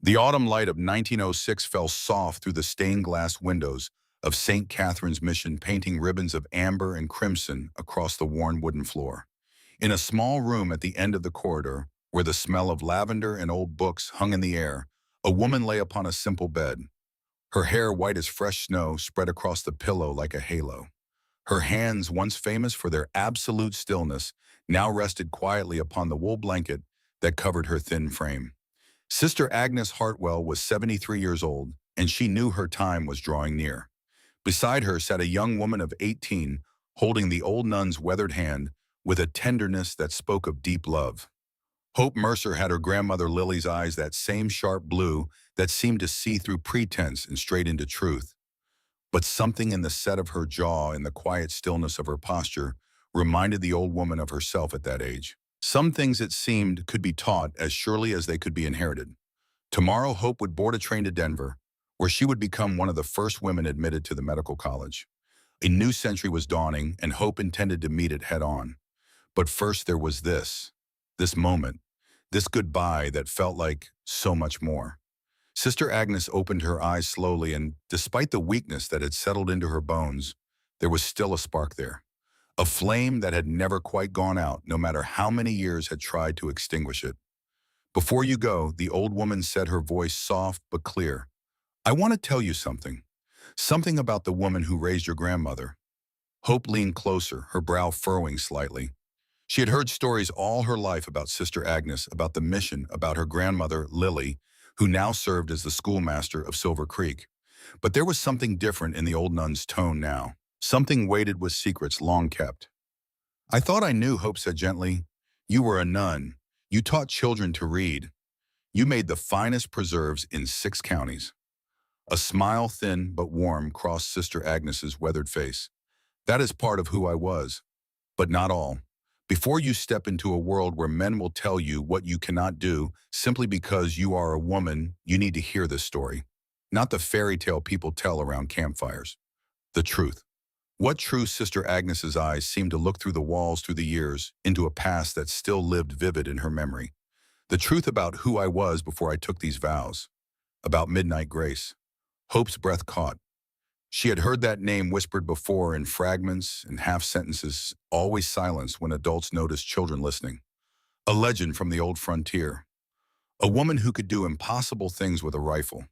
The autumn light of 1906 fell soft through the stained glass windows of St. Catherine's Mission, painting ribbons of amber and crimson across the worn wooden floor. In a small room at the end of the corridor, where the smell of lavender and old books hung in the air, a woman lay upon a simple bed. Her hair, white as fresh snow, spread across the pillow like a halo. Her hands, once famous for their absolute stillness, now rested quietly upon the wool blanket that covered her thin frame. Sister Agnes Hartwell was 73 years old, and she knew her time was drawing near. Beside her sat a young woman of 18, holding the old nun's weathered hand with a tenderness that spoke of deep love. Hope Mercer had her grandmother Lily's eyes, that same sharp blue that seemed to see through pretense and straight into truth. But something in the set of her jaw and the quiet stillness of her posture reminded the old woman of herself at that age. Some things, it seemed, could be taught as surely as they could be inherited. Tomorrow, Hope would board a train to Denver, where she would become one of the first women admitted to the medical college. A new century was dawning, and Hope intended to meet it head-on. But first there was this moment, this goodbye that felt like so much more. Sister Agnes opened her eyes slowly, and despite the weakness that had settled into her bones, there was still a spark there. A flame that had never quite gone out, no matter how many years had tried to extinguish it. "Before you go," the old woman said, her voice soft but clear, "I want to tell you something. Something about the woman who raised your grandmother." Hope leaned closer, her brow furrowing slightly. She had heard stories all her life about Sister Agnes, about the mission, about her grandmother, Lily, who now served as the schoolmaster of Silver Creek. But there was something different in the old nun's tone now. Something weighted with secrets long kept. "I thought I knew," Hope said gently. "You were a nun. You taught children to read. You made the finest preserves in 6 counties. A smile, thin but warm, crossed Sister Agnes's weathered face. "That is part of who I was, but not all. Before you step into a world where men will tell you what you cannot do simply because you are a woman, you need to hear this story. Not the fairy tale people tell around campfires. The truth." What truth? Sister Agnes's eyes seemed to look through the walls, through the years, into a past that still lived vivid in her memory. "The truth about who I was before I took these vows. About Midnight Grace." Hope's breath caught. She had heard that name whispered before in fragments and half-sentences, always silenced when adults noticed children listening. A legend from the old frontier. A woman who could do impossible things with a rifle.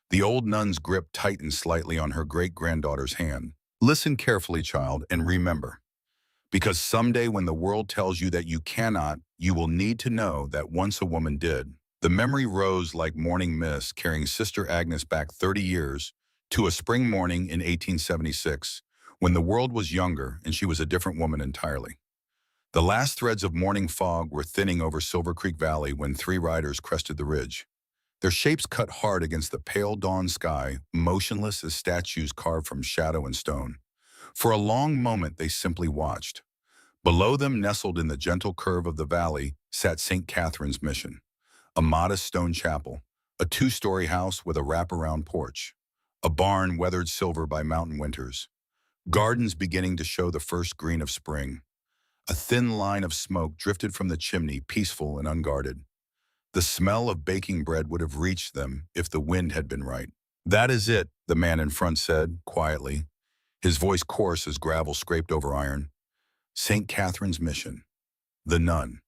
The old nun's grip tightened slightly on her great-granddaughter's hand. "Listen carefully, child, and remember. Because someday when the world tells you that you cannot, you will need to know that once a woman did." The memory rose like morning mist, carrying Sister Agnes back 30 years to a spring morning in 1876, when the world was younger and she was a different woman entirely. The last threads of morning fog were thinning over Silver Creek Valley when 3 riders crested the ridge. Their shapes cut hard against the pale dawn sky, motionless as statues carved from shadow and stone. For a long moment they simply watched. Below them, nestled in the gentle curve of the valley, sat St. Catherine's Mission, a modest stone chapel, a 2-story house with a wraparound porch, a barn weathered silver by mountain winters, gardens beginning to show the first green of spring. A thin line of smoke drifted from the chimney, peaceful and unguarded. The smell of baking bread would have reached them if the wind had been right. "That is it," the man in front said, quietly, his voice coarse as gravel scraped over iron. "St. Catherine's Mission. The nun."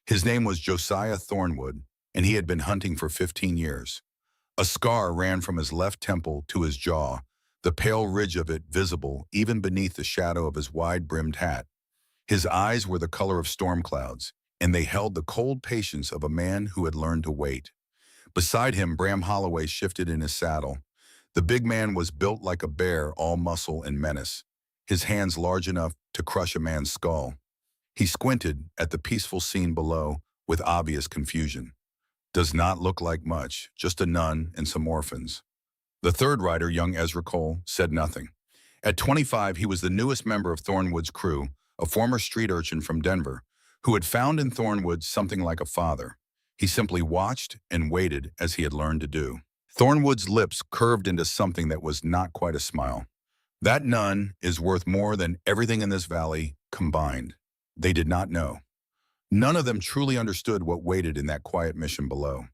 His name was Josiah Thornwood, and he had been hunting for 15 years. A scar ran from his left temple to his jaw, the pale ridge of it visible even beneath the shadow of his wide-brimmed hat. His eyes were the color of storm clouds, and they held the cold patience of a man who had learned to wait. Beside him, Bram Holloway shifted in his saddle. The big man was built like a bear, all muscle and menace, his hands large enough to crush a man's skull. He squinted at the peaceful scene below with obvious confusion. "Does not look like much, just a nun and some orphans." The third rider, young Ezra Cole, said nothing. At 25, he was the newest member of Thornwood's crew, a former street urchin from Denver, who had found in Thornwood something like a father. He simply watched and waited as he had learned to do. Thornwood's lips curved into something that was not quite a smile. "That nun is worth more than everything in this valley combined." They did not know. None of them truly understood what waited in that quiet mission below.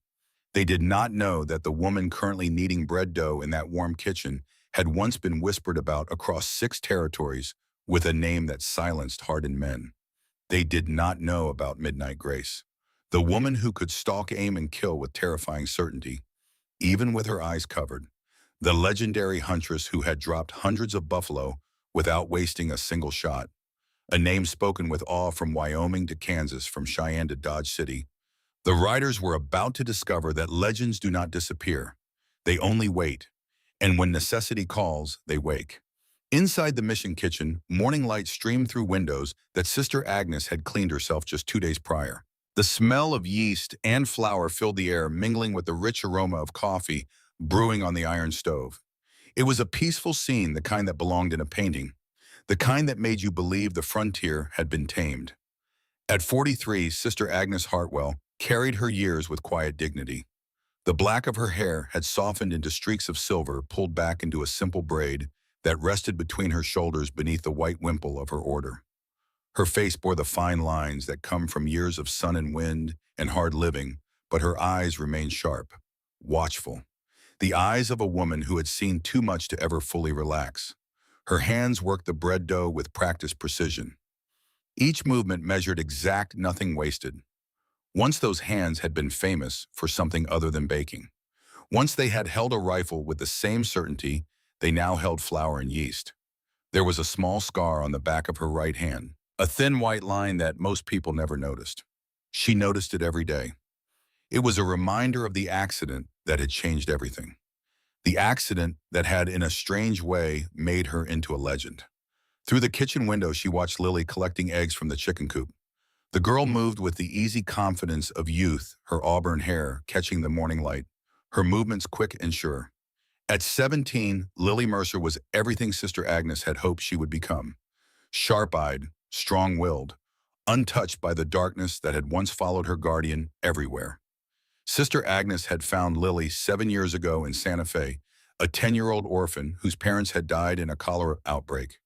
They did not know that the woman currently kneading bread dough in that warm kitchen had once been whispered about across 6 territories with a name that silenced hardened men. They did not know about Midnight Grace, the woman who could stalk, aim, and kill with terrifying certainty, even with her eyes covered. The legendary huntress who had dropped hundreds of buffalo without wasting a single shot. A name spoken with awe from Wyoming to Kansas, from Cheyenne to Dodge City. The riders were about to discover that legends do not disappear. They only wait. And when necessity calls, they wake. Inside the mission kitchen, morning light streamed through windows that Sister Agnes had cleaned herself just 2 days prior. The smell of yeast and flour filled the air, mingling with the rich aroma of coffee brewing on the iron stove. It was a peaceful scene, the kind that belonged in a painting, the kind that made you believe the frontier had been tamed. At 43, Sister Agnes Hartwell carried her years with quiet dignity. The black of her hair had softened into streaks of silver, pulled back into a simple braid that rested between her shoulders beneath the white wimple of her order. Her face bore the fine lines that come from years of sun and wind and hard living, but her eyes remained sharp, watchful. The eyes of a woman who had seen too much to ever fully relax. Her hands worked the bread dough with practiced precision. Each movement measured exact, nothing wasted. Once those hands had been famous for something other than baking. Once they had held a rifle with the same certainty, they now held flour and yeast. There was a small scar on the back of her right hand, a thin white line that most people never noticed. She noticed it every day. It was a reminder of the accident that had changed everything. The accident that had, in a strange way, made her into a legend. Through the kitchen window, she watched Lily collecting eggs from the chicken coop. The girl moved with the easy confidence of youth, her auburn hair catching the morning light, her movements quick and sure. At 17, Lily Mercer was everything Sister Agnes had hoped she would become. Sharp-eyed, strong-willed, untouched by the darkness that had once followed her guardian everywhere. Sister Agnes had found Lily 7 years ago in Santa Fe, a 10-year-old orphan whose parents had died in a cholera outbreak.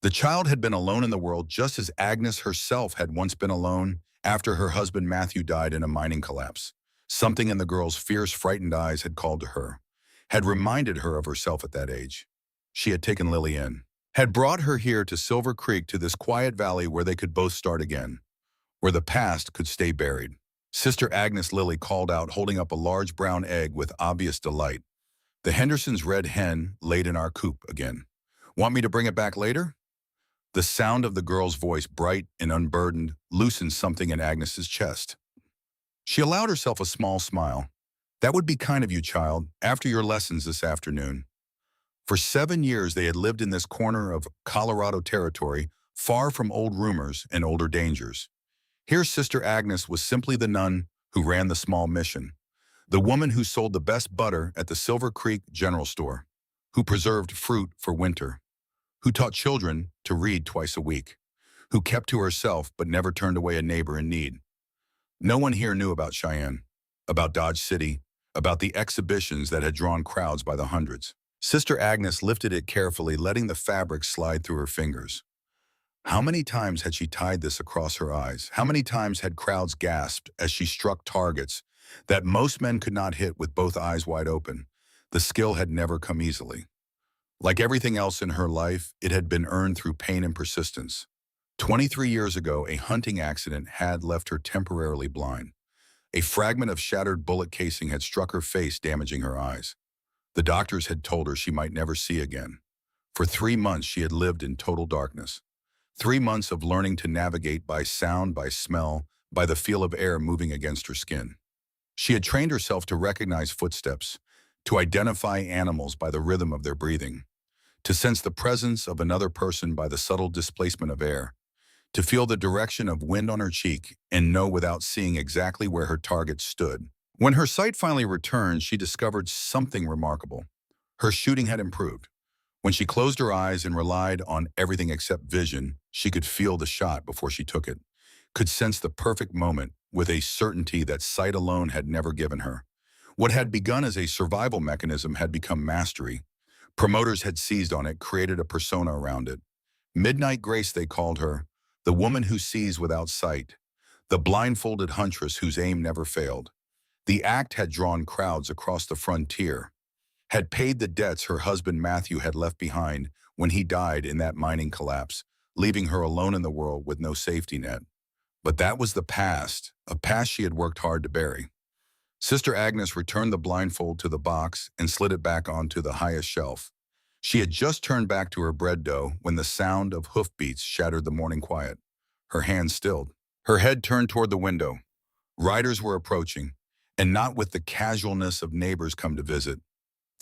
The child had been alone in the world just as Agnes herself had once been alone after her husband Matthew died in a mining collapse. Something in the girl's fierce, frightened eyes had called to her, had reminded her of herself at that age. She had taken Lily in, had brought her here to Silver Creek, to this quiet valley where they could both start again, where the past could stay buried. Sister Agnes, Lily called out, holding up a large brown egg with obvious delight. "The Hendersons' red hen laid in our coop again. Want me to bring it back later?" The sound of the girl's voice, bright and unburdened, loosened something in Agnes's chest. She allowed herself a small smile. "That would be kind of you, child, after your lessons this afternoon." For 7 years they had lived in this corner of Colorado territory, far from old rumors and older dangers. Here Sister Agnes was simply the nun who ran the small mission, the woman who sold the best butter at the Silver Creek General Store, who preserved fruit for winter, who taught children to read twice a week, who kept to herself but never turned away a neighbor in need. No one here knew about Cheyenne, about Dodge City, about the exhibitions that had drawn crowds by the hundreds. Sister Agnes lifted it carefully, letting the fabric slide through her fingers. How many times had she tied this across her eyes? How many times had crowds gasped as she struck targets that most men could not hit with both eyes wide open? The skill had never come easily. Like everything else in her life, it had been earned through pain and persistence. 23 years ago, a hunting accident had left her temporarily blind. A fragment of shattered bullet casing had struck her face, damaging her eyes. The doctors had told her she might never see again. For 3 months, she had lived in total darkness. 3 months of learning to navigate by sound, by smell, by the feel of air moving against her skin. She had trained herself to recognize footsteps, to identify animals by the rhythm of their breathing, to sense the presence of another person by the subtle displacement of air, to feel the direction of wind on her cheek and know without seeing exactly where her target stood. When her sight finally returned, she discovered something remarkable. Her shooting had improved. When she closed her eyes and relied on everything except vision, she could feel the shot before she took it, could sense the perfect moment with a certainty that sight alone had never given her. What had begun as a survival mechanism had become mastery. Promoters had seized on it, created a persona around it. Midnight Grace, they called her, the woman who sees without sight, the blindfolded huntress whose aim never failed. The act had drawn crowds across the frontier, had paid the debts her husband Matthew had left behind when he died in that mining collapse, leaving her alone in the world with no safety net. But that was the past, a past she had worked hard to bury. Sister Agnes returned the blindfold to the box and slid it back onto the highest shelf. She had just turned back to her bread dough when the sound of hoofbeats shattered the morning quiet. Her hands stilled. Her head turned toward the window. Riders were approaching, and not with the casualness of neighbors come to visit.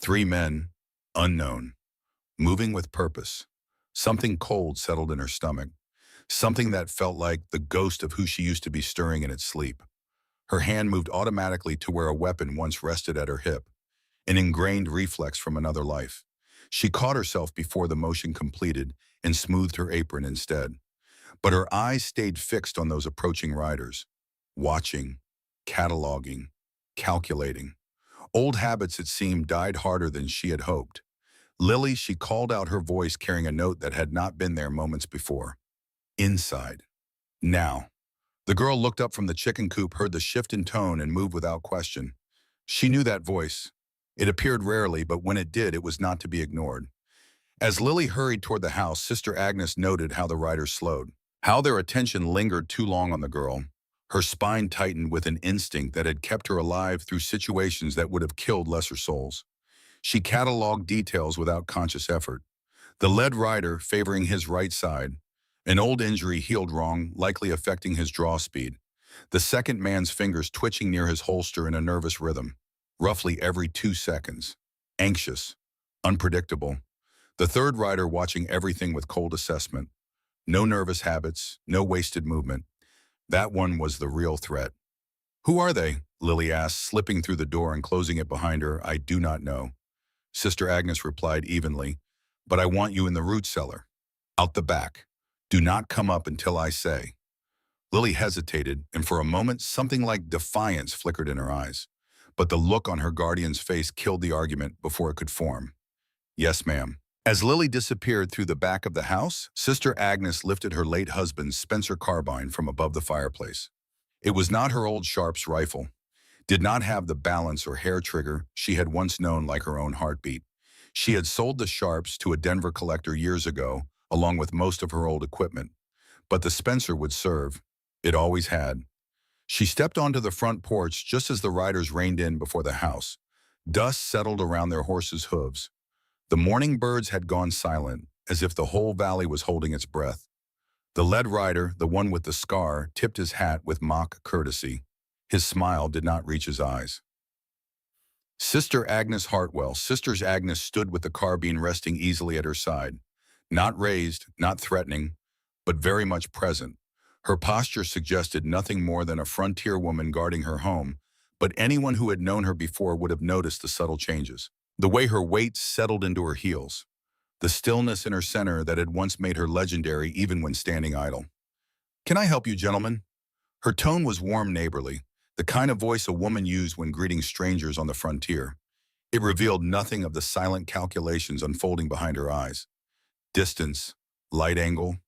3 men, unknown, moving with purpose. Something cold settled in her stomach, something that felt like the ghost of who she used to be stirring in its sleep. Her hand moved automatically to where a weapon once rested at her hip, an ingrained reflex from another life. She caught herself before the motion completed and smoothed her apron instead. But her eyes stayed fixed on those approaching riders, watching, cataloging, calculating. Old habits, it seemed, died harder than she had hoped. Lily, she called out, her voice carrying a note that had not been there moments before. Inside. Now. The girl looked up from the chicken coop, heard the shift in tone, and moved without question. She knew that voice. It appeared rarely, but when it did, it was not to be ignored. As Lily hurried toward the house, Sister Agnes noted how the riders slowed, how their attention lingered too long on the girl. Her spine tightened with an instinct that had kept her alive through situations that would have killed lesser souls. She cataloged details without conscious effort. The lead rider favoring his right side, an old injury healed wrong, likely affecting his draw speed. The second man's fingers twitching near his holster in a nervous rhythm, roughly every 2 seconds. Anxious, unpredictable. The third rider watching everything with cold assessment. No nervous habits, no wasted movement. That one was the real threat. "Who are they?" Lily asked, slipping through the door and closing it behind her. "I do not know." Sister Agnes replied evenly, "But I want you in the root cellar. Out the back. Do not come up until I say." Lily hesitated, and for a moment something like defiance flickered in her eyes. But the look on her guardian's face killed the argument before it could form. "Yes, ma'am." As Lily disappeared through the back of the house, Sister Agnes lifted her late husband's Spencer carbine from above the fireplace. It was not her old Sharps rifle, did not have the balance or hair trigger she had once known like her own heartbeat. She had sold the Sharps to a Denver collector years ago, along with most of her old equipment. But the Spencer would serve. It always had. She stepped onto the front porch just as the riders reined in before the house. Dust settled around their horses' hooves. The morning birds had gone silent, as if the whole valley was holding its breath. The lead rider, the one with the scar, tipped his hat with mock courtesy. His smile did not reach his eyes. Sister Agnes Hartwell, Sisters Agnes stood with the carbine resting easily at her side. Not raised, not threatening, but very much present. Her posture suggested nothing more than a frontier woman guarding her home, but anyone who had known her before would have noticed the subtle changes. The way her weight settled into her heels. The stillness in her center that had once made her legendary even when standing idle. "Can I help you, gentlemen?" Her tone was warm, neighborly, the kind of voice a woman used when greeting strangers on the frontier. It revealed nothing of the silent calculations unfolding behind her eyes. Distance, light angle,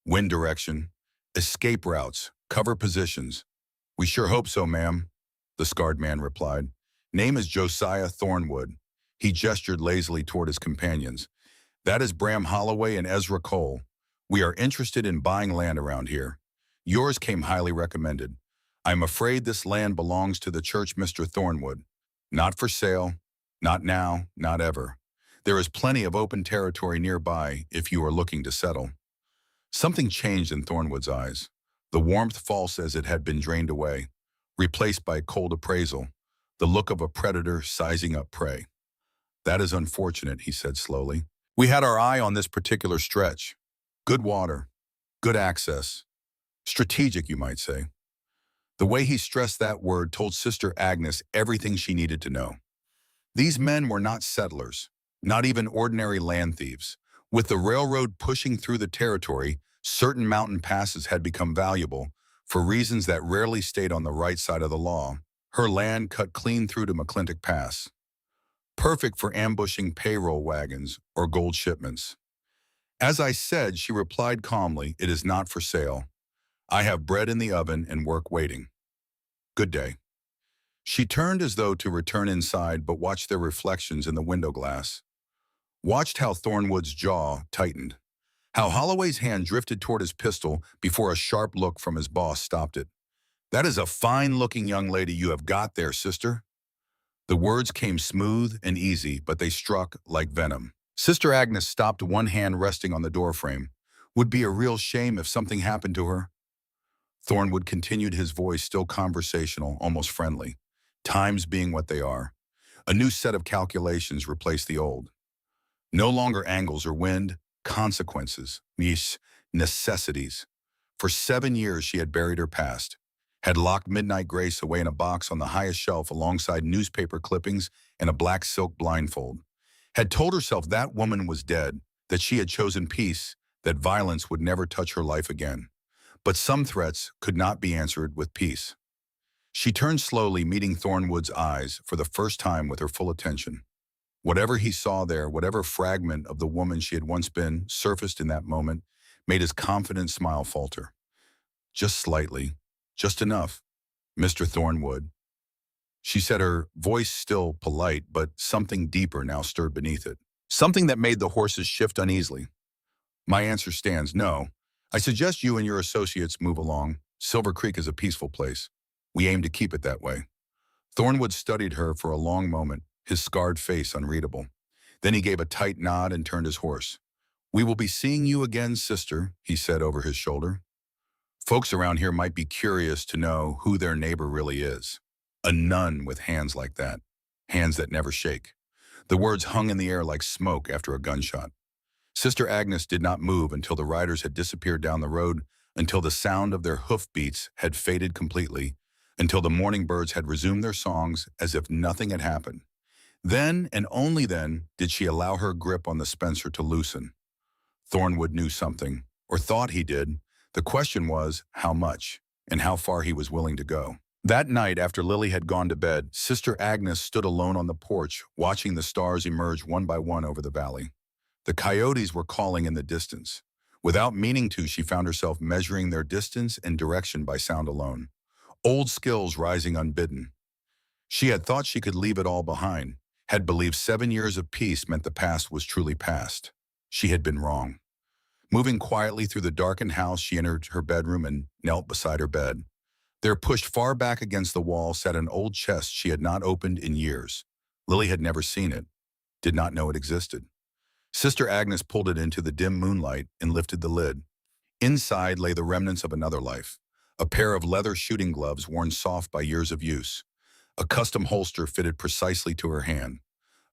wind direction, escape routes, cover positions. "We sure hope so, ma'am," the scarred man replied. "Name is Josiah Thornwood." He gestured lazily toward his companions. "That is Bram Holloway and Ezra Cole. We are interested in buying land around here. Yours came highly recommended. I'm afraid this land belongs to the church, Mr. Thornwood. Not for sale, not now, not ever. There is plenty of open territory nearby if you are looking to settle." Something changed in Thornwood's eyes. The warmth, false as it had been drained away, replaced by cold appraisal, the look of a predator sizing up prey. "That is unfortunate," he said slowly. "We had our eye on this particular stretch. Good water, good access. Strategic, you might say." The way he stressed that word told Sister Agnes everything she needed to know. These men were not settlers, not even ordinary land thieves. With the railroad pushing through the territory, certain mountain passes had become valuable for reasons that rarely stayed on the right side of the law. Her land cut clean through to McClintock Pass. Perfect for ambushing payroll wagons or gold shipments. "As I said," she replied calmly, "it is not for sale. I have bread in the oven and work waiting. Good day." She turned as though to return inside, but watched their reflections in the window glass. Watched how Thornwood's jaw tightened, how Holloway's hand drifted toward his pistol before a sharp look from his boss stopped it. "That is a fine-looking young lady you have got there, sister." The words came smooth and easy, but they struck like venom. Sister Agnes stopped, one hand resting on the doorframe. "Would be a real shame if something happened to her." Thornwood continued, his voice still conversational, almost friendly. "Times being what they are, a new set of calculations replaced the old. No longer angles or wind, consequences, yes, necessities. For 7 years she had buried her past, had locked Midnight Grace away in a box on the highest shelf alongside newspaper clippings and a black silk blindfold. Had told herself that woman was dead, that she had chosen peace, that violence would never touch her life again. But some threats could not be answered with peace. She turned slowly, meeting Thornwood's eyes for the first time with her full attention. Whatever he saw there, whatever fragment of the woman she had once been, surfaced in that moment, made his confident smile falter. "Just slightly, just enough, Mr. Thornwood." She said, her voice still polite, but something deeper now stirred beneath it. Something that made the horses shift uneasily. "My answer stands, no. I suggest you and your associates move along. Silver Creek is a peaceful place. We aim to keep it that way." Thornwood studied her for a long moment, his scarred face unreadable. Then he gave a tight nod and turned his horse. "We will be seeing you again, sister," he said over his shoulder. "Folks around here might be curious to know who their neighbor really is. A nun with hands like that. Hands that never shake." The words hung in the air like smoke after a gunshot. Sister Agnes did not move until the riders had disappeared down the road, until the sound of their hoofbeats had faded completely, until the morning birds had resumed their songs as if nothing had happened. Then, and only then, did she allow her grip on the Spencer to loosen. Thornwood knew something, or thought he did. The question was, how much, and how far he was willing to go. That night, after Lily had gone to bed, Sister Agnes stood alone on the porch, watching the stars emerge one by one over the valley. The coyotes were calling in the distance. Without meaning to, she found herself measuring their distance and direction by sound alone. Old skills rising unbidden. She had thought she could leave it all behind, had believed 7 years of peace meant the past was truly past. She had been wrong. Moving quietly through the darkened house, she entered her bedroom and knelt beside her bed. There, pushed far back against the wall, sat an old chest she had not opened in years. Lily had never seen it, did not know it existed. Sister Agnes pulled it into the dim moonlight and lifted the lid. Inside lay the remnants of another life. A pair of leather shooting gloves worn soft by years of use. A custom holster fitted precisely to her hand.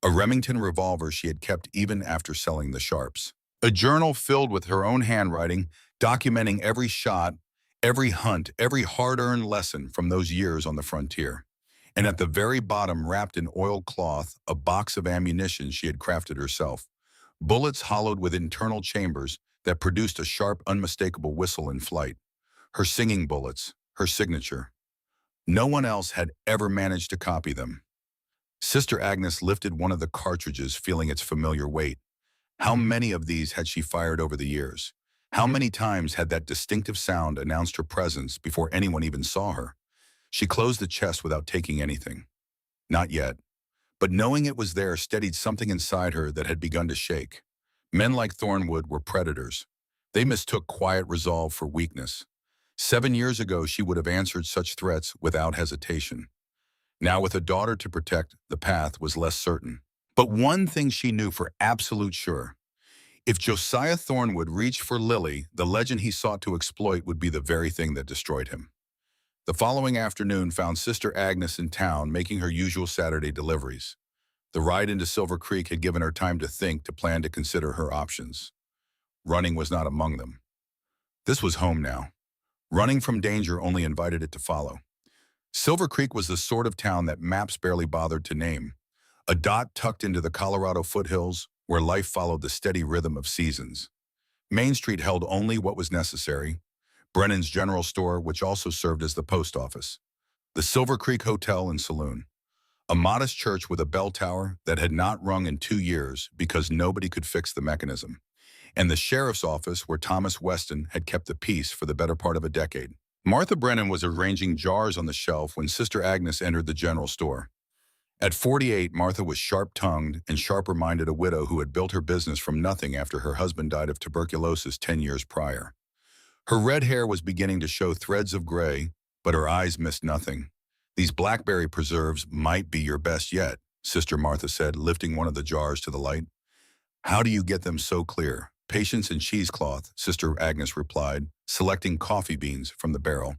A Remington revolver she had kept even after selling the sharps. A journal filled with her own handwriting, documenting every shot, every hunt, every hard-earned lesson from those years on the frontier. And at the very bottom, wrapped in oiled cloth, a box of ammunition she had crafted herself. Bullets hollowed with internal chambers that produced a sharp, unmistakable whistle in flight. Her singing bullets, her signature. No one else had ever managed to copy them. Sister Agnes lifted one of the cartridges, feeling its familiar weight. How many of these had she fired over the years? How many times had that distinctive sound announced her presence before anyone even saw her? She closed the chest without taking anything. Not yet. But knowing it was there steadied something inside her that had begun to shake. Men like Thornwood were predators. They mistook quiet resolve for weakness. 7 years ago, she would have answered such threats without hesitation. Now, with a daughter to protect, the path was less certain. But one thing she knew for absolute sure. If Josiah Thornwood reached for Lily, the legend he sought to exploit would be the very thing that destroyed him. The following afternoon found Sister Agnes in town making her usual Saturday deliveries. The ride into Silver Creek had given her time to think, to plan, to consider her options. Running was not among them. This was home now. Running from danger only invited it to follow. Silver Creek was the sort of town that maps barely bothered to name. A dot tucked into the Colorado foothills where life followed the steady rhythm of seasons. Main Street held only what was necessary. Brennan's General Store, which also served as the post office. The Silver Creek Hotel and Saloon. A modest church with a bell tower that had not rung in 2 years because nobody could fix the mechanism. And the sheriff's office where Thomas Weston had kept the peace for the better part of a decade. Martha Brennan was arranging jars on the shelf when Sister Agnes entered the general store. At 48, Martha was sharp-tongued and sharper-minded, a widow who had built her business from nothing after her husband died of tuberculosis 10 years prior. Her red hair was beginning to show threads of gray, but her eyes missed nothing. "These blackberry preserves might be your best yet," Sister Martha said, lifting one of the jars to the light. "How do you get them so clear?" "Patience and cheesecloth," Sister Agnes replied, selecting coffee beans from the barrel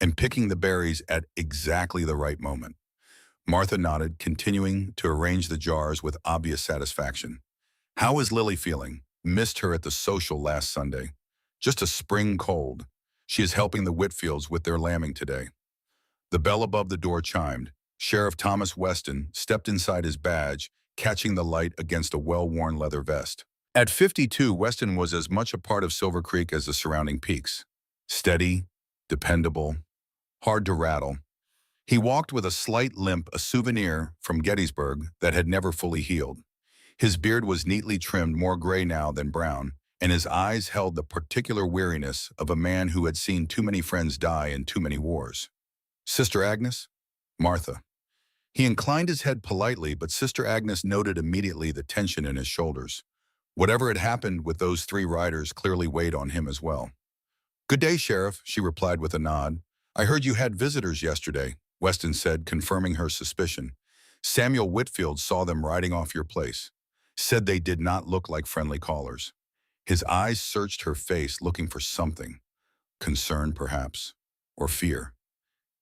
and picking the berries at exactly the right moment. Martha nodded, continuing to arrange the jars with obvious satisfaction. "How is Lily feeling? Missed her at the social last Sunday." "Just a spring cold. She is helping the Whitfields with their lambing today." The bell above the door chimed. Sheriff Thomas Weston stepped inside his badge, catching the light against a well-worn leather vest. At 52, Weston was as much a part of Silver Creek as the surrounding peaks. Steady, dependable, hard to rattle. He walked with a slight limp, a souvenir from Gettysburg that had never fully healed. His beard was neatly trimmed, more gray now than brown, and his eyes held the particular weariness of a man who had seen too many friends die in too many wars. "Sister Agnes?" "Martha." He inclined his head politely, but Sister Agnes noted immediately the tension in his shoulders. Whatever had happened with those three riders clearly weighed on him as well. "Good day, Sheriff," she replied with a nod. "I heard you had visitors yesterday," Weston said, confirming her suspicion. "Samuel Whitfield saw them riding off your place. Said they did not look like friendly callers." His eyes searched her face, looking for something. Concern, perhaps, or fear.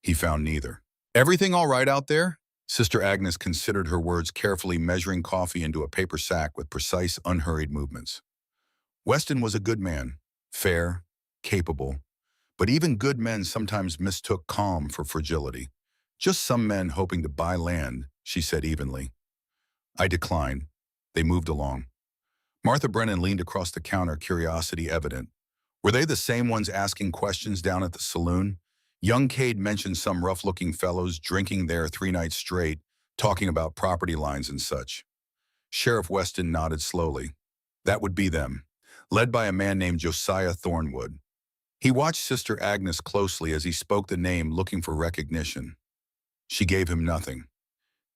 He found neither. "Everything all right out there?" Sister Agnes considered her words carefully, measuring coffee into a paper sack with precise, unhurried movements. Weston was a good man, fair, capable, but even good men sometimes mistook calm for fragility. "Just some men hoping to buy land," she said evenly. I declined. They moved along. Martha Brennan leaned across the counter, curiosity evident. Were they the same ones asking questions down at the saloon? Young Cade mentioned some rough-looking fellows drinking there 3 nights straight, talking about property lines and such. Sheriff Weston nodded slowly. That would be them, led by a man named Josiah Thornwood. He watched Sister Agnes closely as he spoke the name, looking for recognition. She gave him nothing.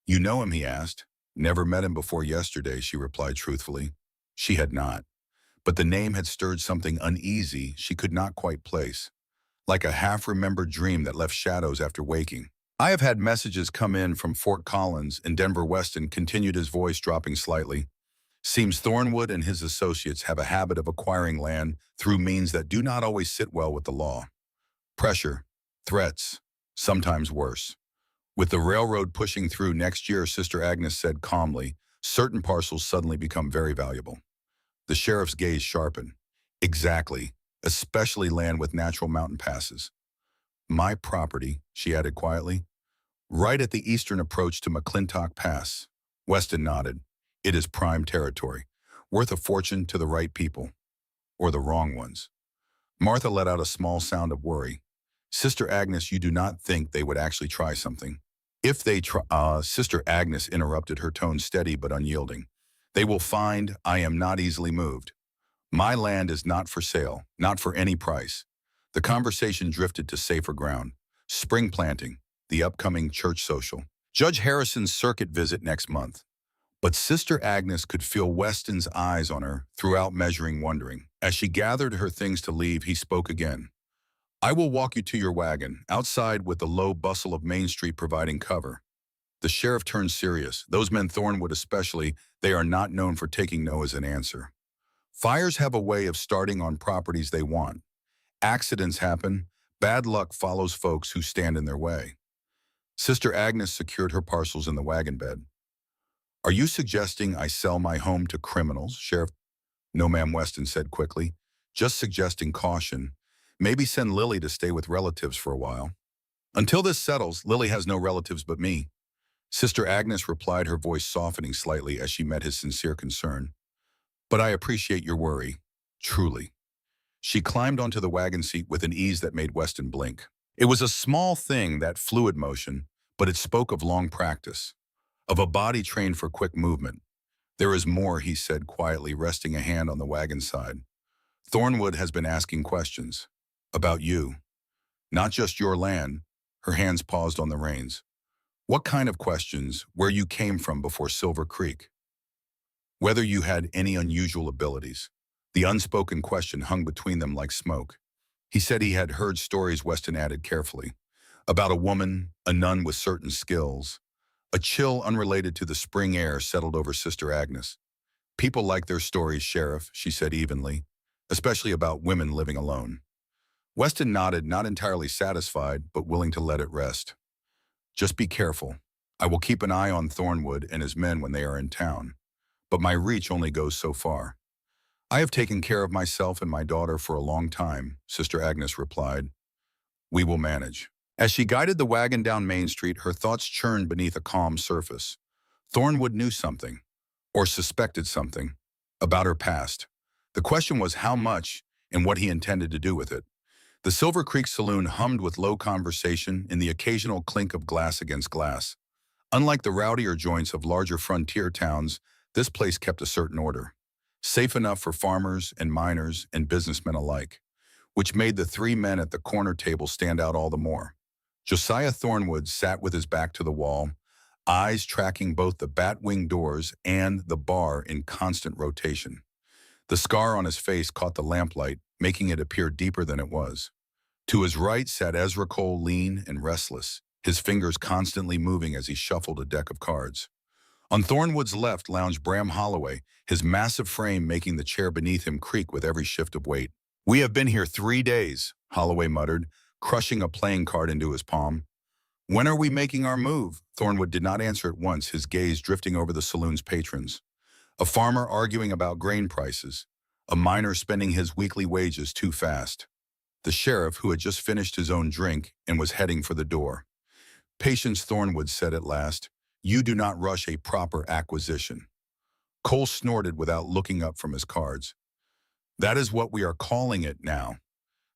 "You know him?" he asked. "Never met him before yesterday," she replied truthfully. She had not. But the name had stirred something uneasy she could not quite place, like a half-remembered dream that left shadows after waking. "I have had messages come in from Fort Collins and Denver." Weston continued, his voice dropping slightly. "Seems Thornwood and his associates have a habit of acquiring land through means that do not always sit well with the law. Pressure, threats, sometimes worse. With the railroad pushing through next year," Sister Agnes said calmly, "certain parcels suddenly become very valuable." The sheriff's gaze sharpened. "Exactly, especially land with natural mountain passes." "My property," she added quietly, "right at the eastern approach to McClintock Pass." Weston nodded. "It is prime territory, worth a fortune to the right people, or the wrong ones." Martha let out a small sound of worry. "Sister Agnes, you do not think they would actually try something?" "If they try," Sister Agnes interrupted, her tone steady but unyielding. "They will find I am not easily moved. My land is not for sale, not for any price." The conversation drifted to safer ground. Spring planting, the upcoming church social, Judge Harrison's circuit visit next month. But Sister Agnes could feel Weston's eyes on her throughout, measuring, wondering. As she gathered her things to leave, he spoke again. "I will walk you to your wagon, outside with the low bustle of Main Street providing cover." The sheriff turned serious. Those men, Thornwood especially, they are not known for taking no as an answer. Fires have a way of starting on properties they want. Accidents happen. Bad luck follows folks who stand in their way. Sister Agnes secured her parcels in the wagon bed. "Are you suggesting I sell my home to criminals, Sheriff?" "No, ma'am," Weston said quickly. "Just suggesting caution. Maybe send Lily to stay with relatives for a while." "Until this settles, Lily has no relatives but me." Sister Agnes replied, her voice softening slightly as she met his sincere concern. "But I appreciate your worry. Truly." She climbed onto the wagon seat with an ease that made Weston blink. It was a small thing, that fluid motion, but it spoke of long practice, of a body trained for quick movement. "There is more," he said quietly, resting a hand on the wagon side. "Thornwood has been asking questions. About you." Not just your land. Her hands paused on the reins. What kind of questions? Where you came from before Silver Creek? Whether you had any unusual abilities. The unspoken question hung between them like smoke. He said he had heard stories, Weston added carefully, about a woman, a nun with certain skills. A chill unrelated to the spring air settled over Sister Agnes. People like their stories, Sheriff, she said evenly, especially about women living alone. Weston nodded, not entirely satisfied, but willing to let it rest. Just be careful. I will keep an eye on Thornwood and his men when they are in town, but my reach only goes so far. I have taken care of myself and my daughter for a long time, Sister Agnes replied. We will manage. As she guided the wagon down Main Street, her thoughts churned beneath a calm surface. Thornwood knew something, or suspected something, about her past. The question was how much and what he intended to do with it. The Silver Creek Saloon hummed with low conversation and the occasional clink of glass against glass. Unlike the rowdier joints of larger frontier towns, this place kept a certain order, safe enough for farmers and miners and businessmen alike, which made the three men at the corner table stand out all the more. Josiah Thornwood sat with his back to the wall, eyes tracking both the bat-wing doors and the bar in constant rotation. The scar on his face caught the lamplight, making it appear deeper than it was. To his right sat Ezra Cole, lean and restless, his fingers constantly moving as he shuffled a deck of cards. On Thornwood's left lounged Bram Holloway, his massive frame making the chair beneath him creak with every shift of weight. We have been here 3 days, Holloway muttered, crushing a playing card into his palm. When are we making our move? Thornwood did not answer at once, his gaze drifting over the saloon's patrons. A farmer arguing about grain prices. A miner spending his weekly wages too fast. The sheriff, who had just finished his own drink and was heading for the door. Patience, Thornwood said at last, you do not rush a proper acquisition. Cole snorted without looking up from his cards. That is what we are calling it now.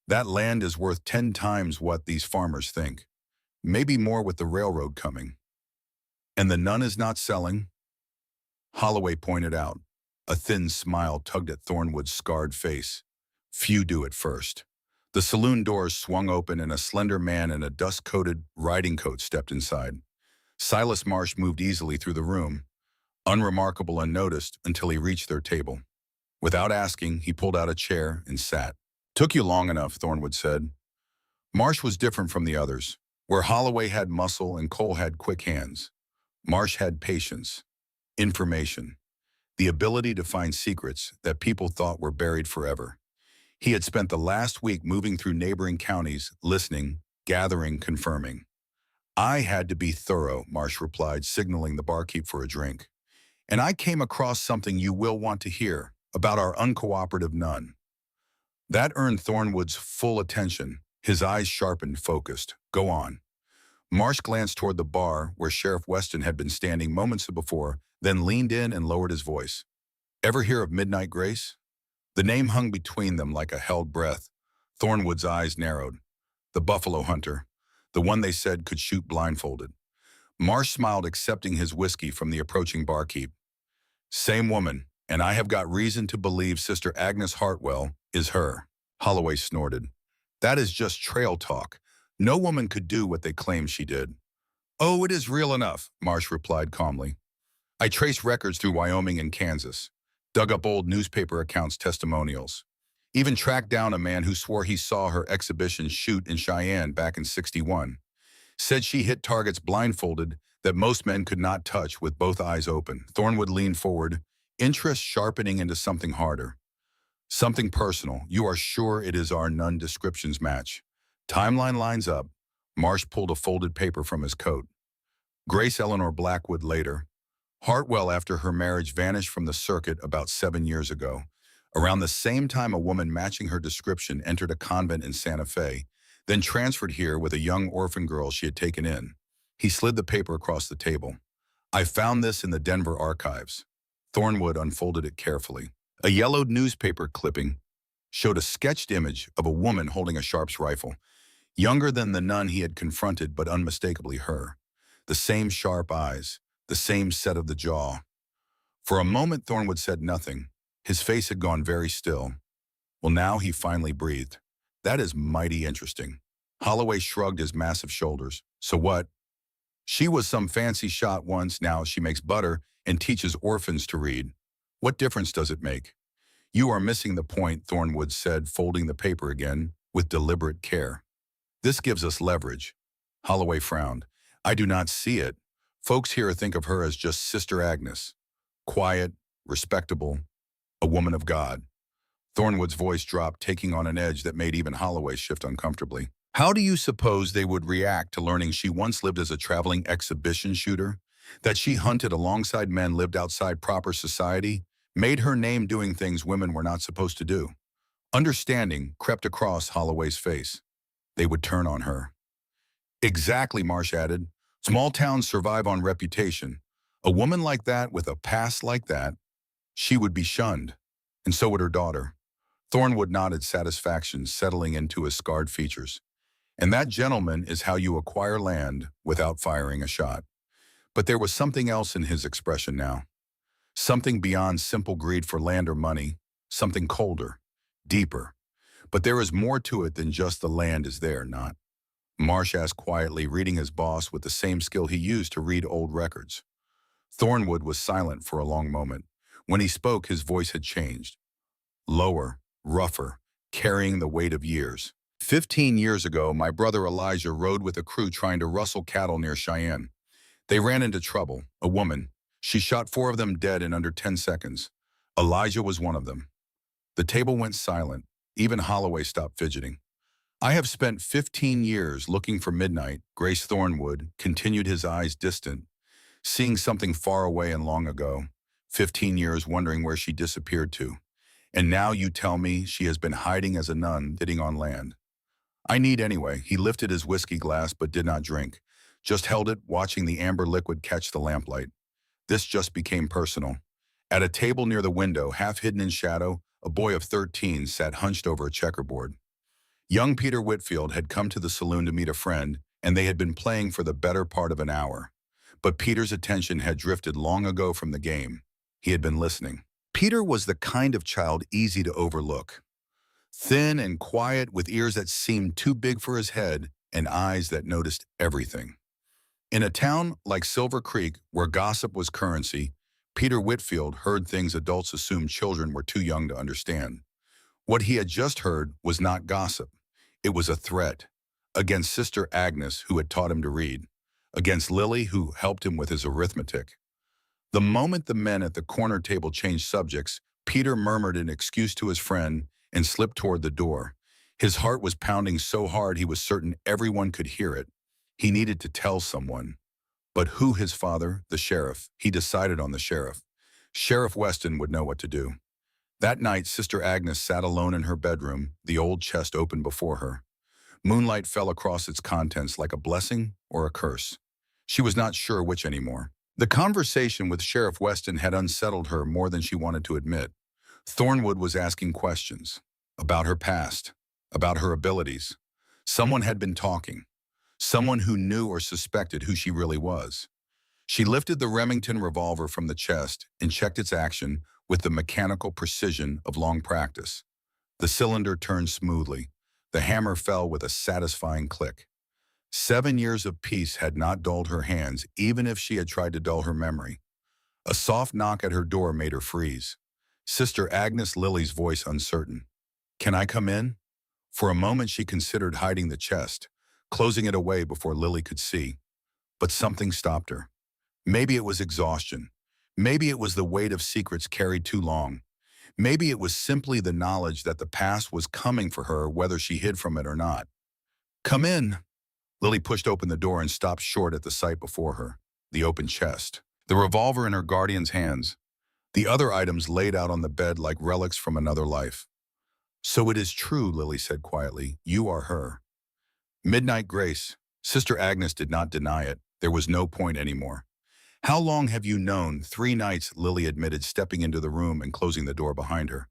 That land is worth 10 times what these farmers think. Maybe more with the railroad coming. And the nun is not selling? Holloway pointed out. A thin smile tugged at Thornwood's scarred face. Few do at first. The saloon doors swung open and a slender man in a dust-coated riding coat stepped inside. Silas Marsh moved easily through the room, unremarkable unnoticed until he reached their table. Without asking, he pulled out a chair and sat. Took you long enough, Thornwood said. Marsh was different from the others. Where Holloway had muscle and Cole had quick hands, Marsh had patience, information, the ability to find secrets that people thought were buried forever. He had spent the last week moving through neighboring counties, listening, gathering, confirming. I had to be thorough, Marsh replied, signaling the barkeep for a drink. And I came across something you will want to hear about our uncooperative nun. That earned Thornwood's full attention. His eyes sharpened, focused. Go on. Marsh glanced toward the bar where Sheriff Weston had been standing moments before, then leaned in and lowered his voice. Ever hear of Midnight Grace? The name hung between them like a held breath. Thornwood's eyes narrowed. The buffalo hunter. The one they said could shoot blindfolded. Marsh smiled, accepting his whiskey from the approaching barkeep. Same woman, and I have got reason to believe Sister Agnes Hartwell is her. Holloway snorted. That is just trail talk. No woman could do what they claim she did. Oh, it is real enough, Marsh replied calmly. I traced records through Wyoming and Kansas, dug up old newspaper accounts, testimonials, even tracked down a man who swore he saw her exhibition shoot in Cheyenne back in '61. Said she hit targets blindfolded that most men could not touch with both eyes open. Thornwood leaned forward, interest sharpening into something harder. Something personal. You are sure it is our nun descriptions match? Timeline lines up. Marsh pulled a folded paper from his coat. Grace Eleanor Blackwood later. Hartwell, after her marriage, vanished from the circuit about 7 years ago. Around the same time, a woman matching her description entered a convent in Santa Fe, then transferred here with a young orphan girl she had taken in. He slid the paper across the table. I found this in the Denver archives. Thornwood unfolded it carefully. A yellowed newspaper clipping showed a sketched image of a woman holding a Sharps rifle, younger than the nun he had confronted, but unmistakably her. The same sharp eyes, the same set of the jaw. For a moment, Thornwood said nothing. His face had gone very still. Well, now he finally breathed. That is mighty interesting. Holloway shrugged his massive shoulders. So what? She was some fancy shot once, now she makes butter and teaches orphans to read. What difference does it make? You are missing the point, Thornwood said, folding the paper again with deliberate care. This gives us leverage. Holloway frowned. I do not see it. Folks here think of her as just Sister Agnes. Quiet, respectable, a woman of God. Thornwood's voice dropped, taking on an edge that made even Holloway shift uncomfortably. How do you suppose they would react to learning she once lived as a traveling exhibition shooter? That she hunted alongside men, lived outside proper society, made her name doing things women were not supposed to do? Understanding crept across Holloway's face. They would turn on her. Exactly, Marsh added. Small towns survive on reputation. A woman like that, with a past like that, she would be shunned. And so would her daughter. Thornwood nodded satisfaction, settling into his scarred features. And that, gentleman, is how you acquire land without firing a shot. But there was something else in his expression now. Something beyond simple greed for land or money. Something colder, deeper. But there is more to it than just the land is there, not. Marsh asked quietly, reading his boss with the same skill he used to read old records. Thornwood was silent for a long moment. When he spoke, his voice had changed. Lower, rougher, carrying the weight of years. 15 years ago, my brother Elijah rode with a crew trying to rustle cattle near Cheyenne. They ran into trouble, a woman. She shot 4 of them dead in under 10 seconds. Elijah was one of them. The table went silent. Even Holloway stopped fidgeting. I have spent 15 years looking for midnight, Grace Thornwood continued, his eyes distant, seeing something far away and long ago. 15 years wondering where she disappeared to. And now you tell me she has been hiding as a nun, sitting on land. I need anyway. He lifted his whiskey glass but did not drink. Just held it, watching the amber liquid catch the lamplight. This just became personal. At a table near the window, half hidden in shadow, a boy of 13 sat hunched over a checkerboard. Young Peter Whitfield had come to the saloon to meet a friend, and they had been playing for the better part of an hour. But Peter's attention had drifted long ago from the game. He had been listening. Peter was the kind of child easy to overlook. Thin and quiet, with ears that seemed too big for his head and eyes that noticed everything. In a town like Silver Creek, where gossip was currency, Peter Whitfield heard things adults assumed children were too young to understand. What he had just heard was not gossip. It was a threat. Against Sister Agnes, who had taught him to read. Against Lily, who helped him with his arithmetic. The moment the men at the corner table changed subjects, Peter murmured an excuse to his friend and slipped toward the door. His heart was pounding so hard he was certain everyone could hear it. He needed to tell someone. But who? His father, the sheriff. He decided on the sheriff. Sheriff Weston would know what to do. That night, Sister Agnes sat alone in her bedroom, the old chest open before her. Moonlight fell across its contents like a blessing or a curse. She was not sure which anymore. The conversation with Sheriff Weston had unsettled her more than she wanted to admit. Thornwood was asking questions about her past, about her abilities. Someone had been talking. Someone who knew or suspected who she really was. She lifted the Remington revolver from the chest and checked its action with the mechanical precision of long practice. The cylinder turned smoothly. The hammer fell with a satisfying click. 7 years of peace had not dulled her hands, even if she had tried to dull her memory. A soft knock at her door made her freeze. Sister Agnes, Lily's voice uncertain. Can I come in? For a moment she considered hiding the chest, closing it away before Lily could see. But something stopped her. Maybe it was exhaustion. Maybe it was the weight of secrets carried too long. Maybe it was simply the knowledge that the past was coming for her whether she hid from it or not. Come in. Lily pushed open the door and stopped short at the sight before her. The open chest. The revolver in her guardian's hands. The other items laid out on the bed like relics from another life. So it is true, Lily said quietly. You are her. Midnight Grace. Sister Agnes did not deny it. There was no point anymore. How long have you known? 3 nights, Lily admitted, stepping into the room and closing the door behind her.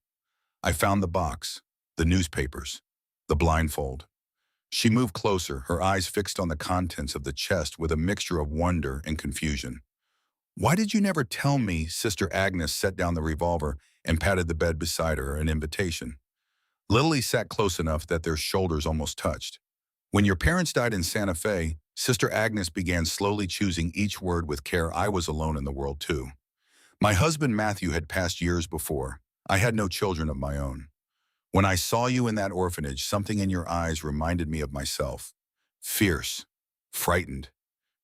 I found the box, the newspapers, the blindfold. She moved closer, her eyes fixed on the contents of the chest with a mixture of wonder and confusion. Why did you never tell me? Sister Agnes set down the revolver and patted the bed beside her, an invitation. Lily sat close enough that their shoulders almost touched. When your parents died in Santa Fe, Sister Agnes began slowly choosing each word with care. I was alone in the world too. My husband Matthew had passed years before. I had no children of my own. When I saw you in that orphanage, something in your eyes reminded me of myself. Fierce, frightened,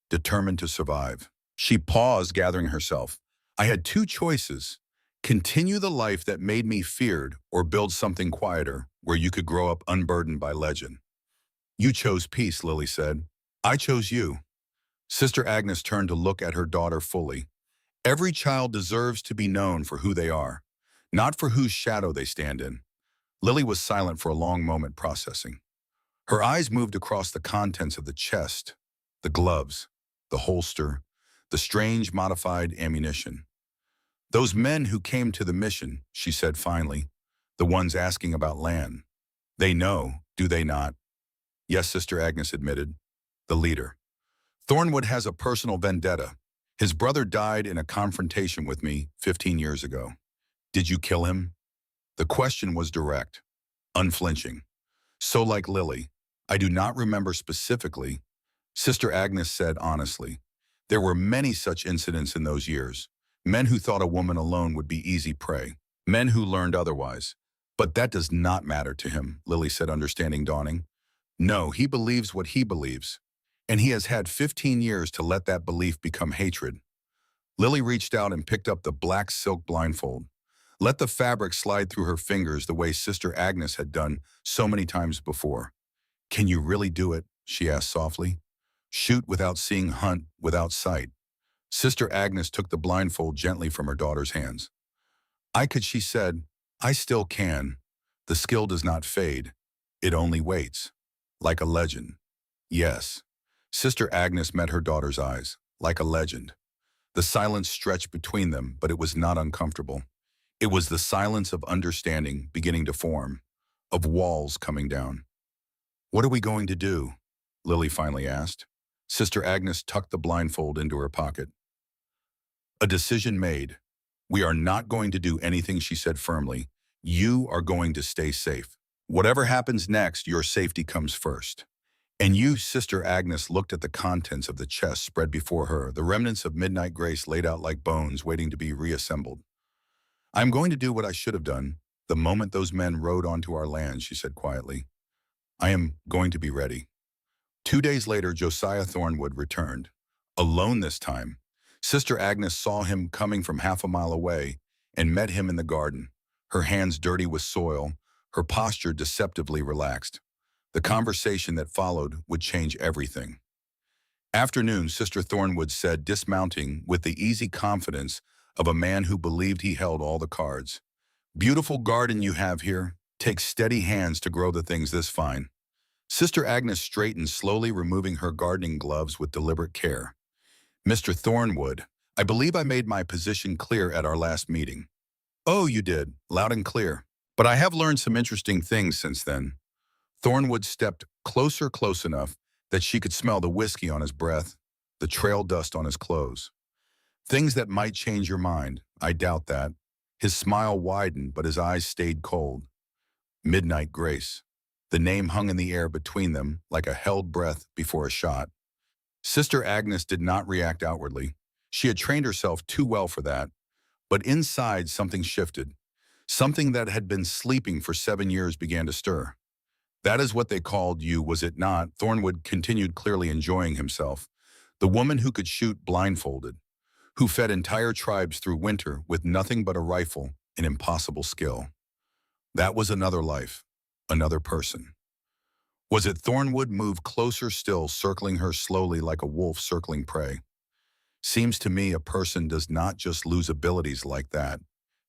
determined to survive. She paused, gathering herself. I had two choices: continue the life that made me feared, or build something quieter, where you could grow up unburdened by legend. You chose peace, Lily said. I chose you. Sister Agnes turned to look at her daughter fully. Every child deserves to be known for who they are, not for whose shadow they stand in. Lily was silent for a long moment, processing. Her eyes moved across the contents of the chest, the gloves, the holster, the strange modified ammunition. Those men who came to the mission, she said finally, the ones asking about land. They know, do they not? Yes, Sister Agnes admitted. The leader. Thornwood has a personal vendetta. His brother died in a confrontation with me 15 years ago. Did you kill him? The question was direct, unflinching. So like Lily, I do not remember specifically. Sister Agnes said honestly. There were many such incidents in those years. Men who thought a woman alone would be easy prey. Men who learned otherwise. But that does not matter to him, Lily said, understanding dawning. No, he believes what he believes. And he has had 15 years to let that belief become hatred. Lily reached out and picked up the black silk blindfold. Let the fabric slide through her fingers the way Sister Agnes had done so many times before. Can you really do it? She asked softly. Shoot without seeing, hunt without sight. Sister Agnes took the blindfold gently from her daughter's hands. I could, she said. I still can. The skill does not fade. It only waits. Like a legend. Yes. Sister Agnes met her daughter's eyes. Like a legend. The silence stretched between them, but it was not uncomfortable. It was the silence of understanding beginning to form, of walls coming down. What are we going to do? Lily finally asked. Sister Agnes tucked the blindfold into her pocket. A decision made. We are not going to do anything, she said firmly. You are going to stay safe. Whatever happens next, your safety comes first. And you, Sister Agnes, looked at the contents of the chest spread before her, the remnants of midnight grace laid out like bones waiting to be reassembled. I'm going to do what I should have done the moment those men rode onto our land, she said quietly. I am going to be ready. 2 days later, Josiah Thornwood returned. Alone this time. Sister Agnes saw him coming from half a mile away and met him in the garden, her hands dirty with soil, her posture deceptively relaxed. The conversation that followed would change everything. Afternoon, Sister Thornwood said, dismounting with the easy confidence of a man who believed he held all the cards. Beautiful garden you have here. Takes steady hands to grow the things this fine. Sister Agnes straightened, slowly removing her gardening gloves with deliberate care. Mr. Thornwood, I believe I made my position clear at our last meeting. Oh, you did, loud and clear. But I have learned some interesting things since then. Thornwood stepped closer, close enough that she could smell the whiskey on his breath, the trail dust on his clothes. Things that might change your mind, I doubt that. His smile widened, but his eyes stayed cold. Midnight Grace. The name hung in the air between them like a held breath before a shot. Sister Agnes did not react outwardly. She had trained herself too well for that. But inside, something shifted. Something that had been sleeping for 7 years began to stir. That is what they called you, was it not? Thornwood continued, clearly enjoying himself. The woman who could shoot blindfolded, who fed entire tribes through winter with nothing but a rifle, an impossible skill. That was another life, another person. Was it? Thornwood moved closer still, circling her slowly like a wolf circling prey. Seems to me a person does not just lose abilities like that.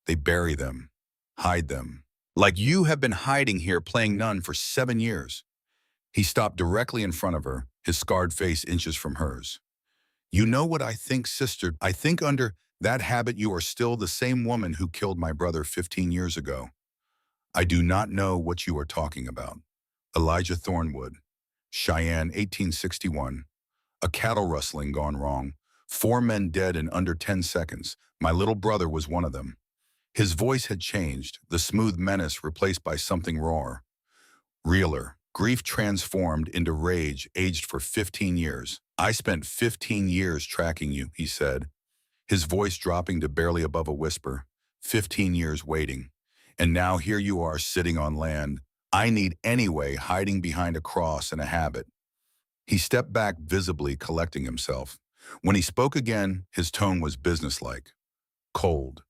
They bury them, hide them. Like you have been hiding here playing nun for 7 years. He stopped directly in front of her, his scarred face inches from hers. You know what I think, sister? I think under that habit you are still the same woman who killed my brother 15 years ago. I do not know what you are talking about. Elijah Thornwood, Cheyenne, 1861. A cattle rustling gone wrong. 4 men dead in under 10 seconds. My little brother was one of them. His voice had changed, the smooth menace replaced by something raw, realer, Grief transformed into rage, aged for 15 years. I spent 15 years tracking you, he said, his voice dropping to barely above a whisper. 15 years waiting. And now here you are sitting on land I need anyway, hiding behind a cross and a habit. He stepped back, visibly collecting himself. When he spoke again, his tone was businesslike, cold.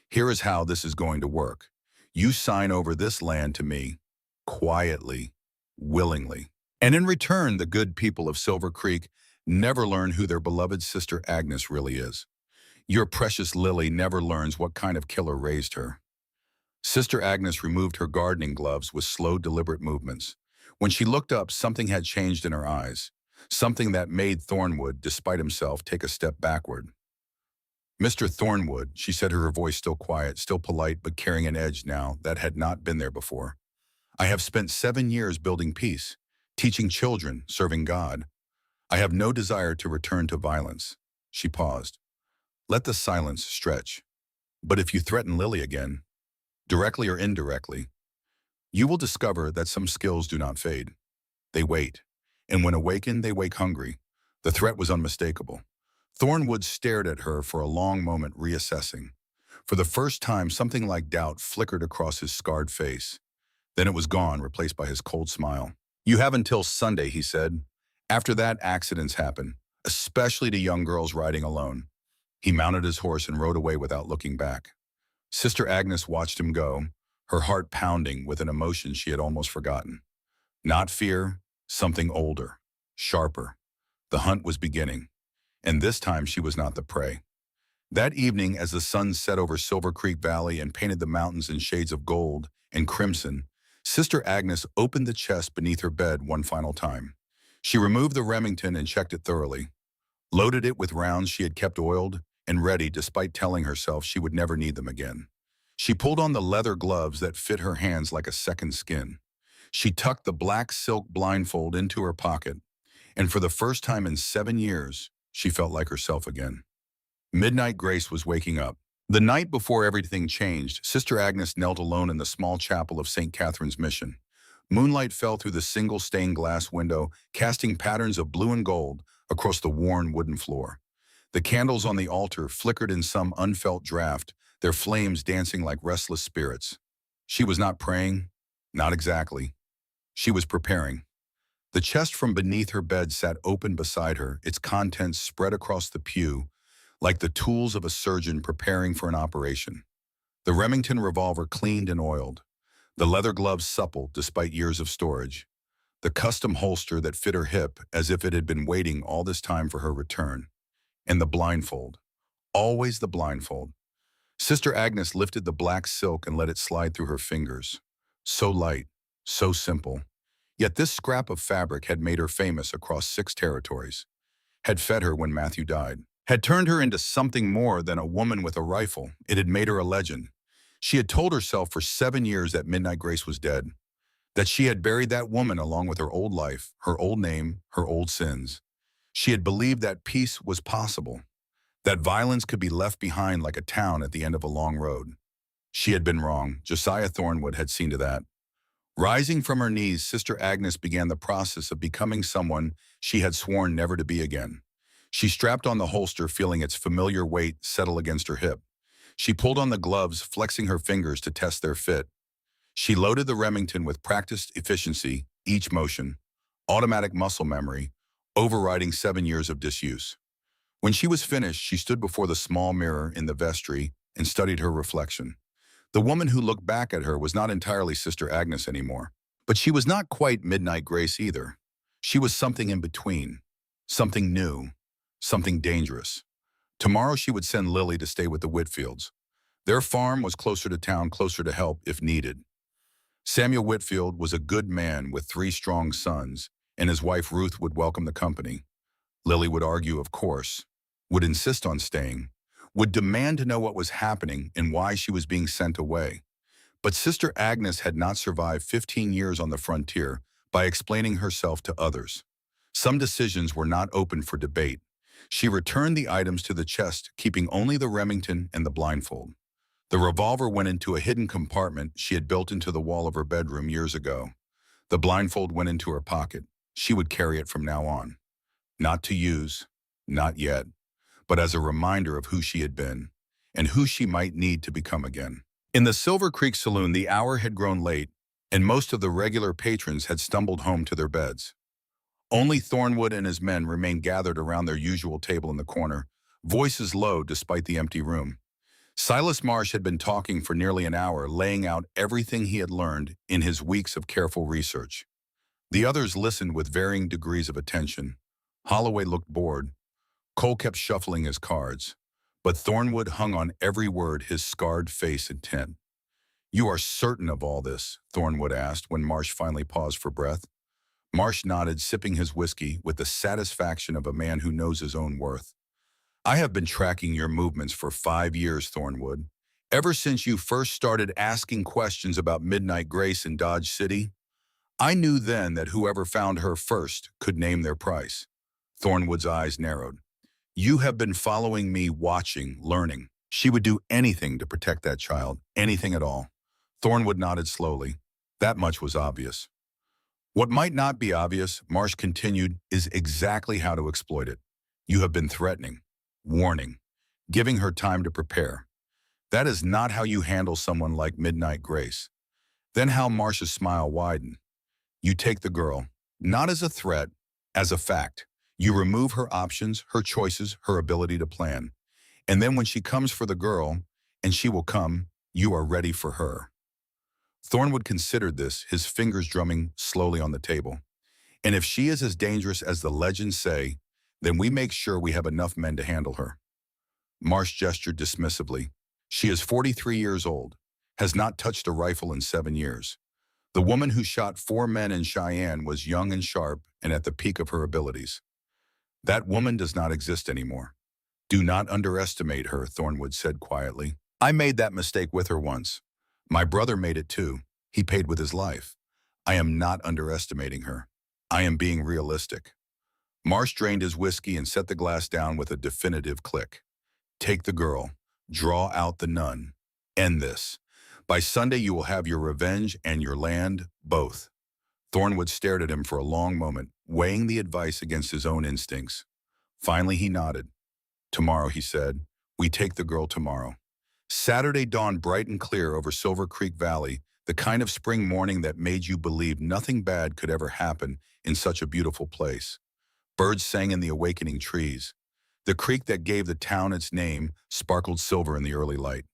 Here is how this is going to work. You sign over this land to me, quietly, willingly. And in return, the good people of Silver Creek never learn who their beloved sister Agnes really is. Your precious Lily never learns what kind of killer raised her. Sister Agnes removed her gardening gloves with slow, deliberate movements. When she looked up, something had changed in her eyes, something that made Thornwood, despite himself, take a step backward. Mr. Thornwood, she said, her voice still quiet, still polite, but carrying an edge now that had not been there before. I have spent 7 years building peace, teaching children, serving God. I have no desire to return to violence. She paused. Let the silence stretch. But if you threaten Lily again, directly or indirectly, you will discover that some skills do not fade. They wait. And when awakened, they wake hungry. The threat was unmistakable. Thornwood stared at her for a long moment, reassessing. For the first time, something like doubt flickered across his scarred face. Then it was gone, replaced by his cold smile. You have until Sunday, he said. After that, accidents happen, especially to young girls riding alone. He mounted his horse and rode away without looking back. Sister Agnes watched him go, her heart pounding with an emotion she had almost forgotten. Not fear, something older, sharper. The hunt was beginning, and this time she was not the prey. That evening, as the sun set over Silver Creek Valley and painted the mountains in shades of gold and crimson, Sister Agnes opened the chest beneath her bed one final time. She removed the Remington and checked it thoroughly, loaded it with rounds she had kept oiled and ready despite telling herself she would never need them again. She pulled on the leather gloves that fit her hands like a second skin. She tucked the black silk blindfold into her pocket, and for the first time in 7 years, she felt like herself again. Midnight Grace was waking up. The night before everything changed, Sister Agnes knelt alone in the small chapel of St. Catherine's Mission. Moonlight fell through the single stained glass window, casting patterns of blue and gold across the worn wooden floor. The candles on the altar flickered in some unfelt draft, their flames dancing like restless spirits. She was not praying, not exactly. She was preparing. The chest from beneath her bed sat open beside her, its contents spread across the pew, like the tools of a surgeon preparing for an operation. The Remington revolver cleaned and oiled, the leather gloves supple despite years of storage, the custom holster that fit her hip as if it had been waiting all this time for her return, and the blindfold, always the blindfold. Sister Agnes lifted the black silk and let it slide through her fingers. So light, so simple. Yet this scrap of fabric had made her famous across 6 territories, had fed her when Matthew died, had turned her into something more than a woman with a rifle. It had made her a legend. She had told herself for 7 years that Midnight Grace was dead, that she had buried that woman along with her old life, her old name, her old sins. She had believed that peace was possible, that violence could be left behind like a town at the end of a long road. She had been wrong. Josiah Thornwood had seen to that. Rising from her knees, Sister Agnes began the process of becoming someone she had sworn never to be again. She strapped on the holster, feeling its familiar weight settle against her hip. She pulled on the gloves, flexing her fingers to test their fit. She loaded the Remington with practiced efficiency, each motion, automatic muscle memory, overriding 7 years of disuse. When she was finished, she stood before the small mirror in the vestry and studied her reflection. The woman who looked back at her was not entirely Sister Agnes anymore, but she was not quite Midnight Grace either. She was something in between, something new, something dangerous. Tomorrow she would send Lily to stay with the Whitfields. Their farm was closer to town, closer to help if needed. Samuel Whitfield was a good man with 3 strong sons, and his wife Ruth would welcome the company. Lily would argue, of course, would insist on staying, would demand to know what was happening and why she was being sent away. But Sister Agnes had not survived 15 years on the frontier by explaining herself to others. Some decisions were not open for debate. She returned the items to the chest, keeping only the Remington and the blindfold. The revolver went into a hidden compartment she had built into the wall of her bedroom years ago. The blindfold went into her pocket. She would carry it from now on. Not to use, not yet, but as a reminder of who she had been and who she might need to become again. In the Silver Creek Saloon, the hour had grown late, and most of the regular patrons had stumbled home to their beds. Only Thornwood and his men remained gathered around their usual table in the corner, voices low despite the empty room. Silas Marsh had been talking for nearly an hour, laying out everything he had learned in his weeks of careful research. The others listened with varying degrees of attention. Holloway looked bored. Cole kept shuffling his cards, but Thornwood hung on every word, his scarred face intent. "You are certain of all this?" Thornwood asked when Marsh finally paused for breath. Marsh nodded, sipping his whiskey with the satisfaction of a man who knows his own worth. "I have been tracking your movements for 5 years, Thornwood. Ever since you first started asking questions about Midnight Grace in Dodge City, I knew then that whoever found her first could name their price." Thornwood's eyes narrowed. "You have been following me, watching, learning. She would do anything to protect that child, anything at all." Thornwood nodded slowly. That much was obvious. "What might not be obvious," Marsh continued, "is exactly how to exploit it. You have been threatening, warning, giving her time to prepare. That is not how you handle someone like Midnight Grace." Then how Marsh's smile widened. "You take the girl, not as a threat, as a fact. You remove her options, her choices, her ability to plan. And then when she comes for the girl, and she will come, you are ready for her." Thornwood considered this, his fingers drumming slowly on the table. "And if she is as dangerous as the legends say, then we make sure we have enough men to handle her." Marsh gestured dismissively. "She is 43 years old, has not touched a rifle in 7 years. The woman who shot 4 men in Cheyenne was young and sharp and at the peak of her abilities. That woman does not exist anymore. Do not underestimate her," Thornwood said quietly. "I made that mistake with her once. My brother made it too. He paid with his life. I am not underestimating her. I am being realistic." Marsh drained his whiskey and set the glass down with a definitive click. "Take the girl. Draw out the nun. End this. By Sunday you will have your revenge and your land, both." Thornwood stared at him for a long moment, weighing the advice against his own instincts. Finally he nodded. "Tomorrow," he said. "We take the girl tomorrow." Saturday dawned bright and clear over Silver Creek Valley, the kind of spring morning that made you believe nothing bad could ever happen in such a beautiful place. Birds sang in the awakening trees. The creek that gave the town its name sparkled silver in the early light.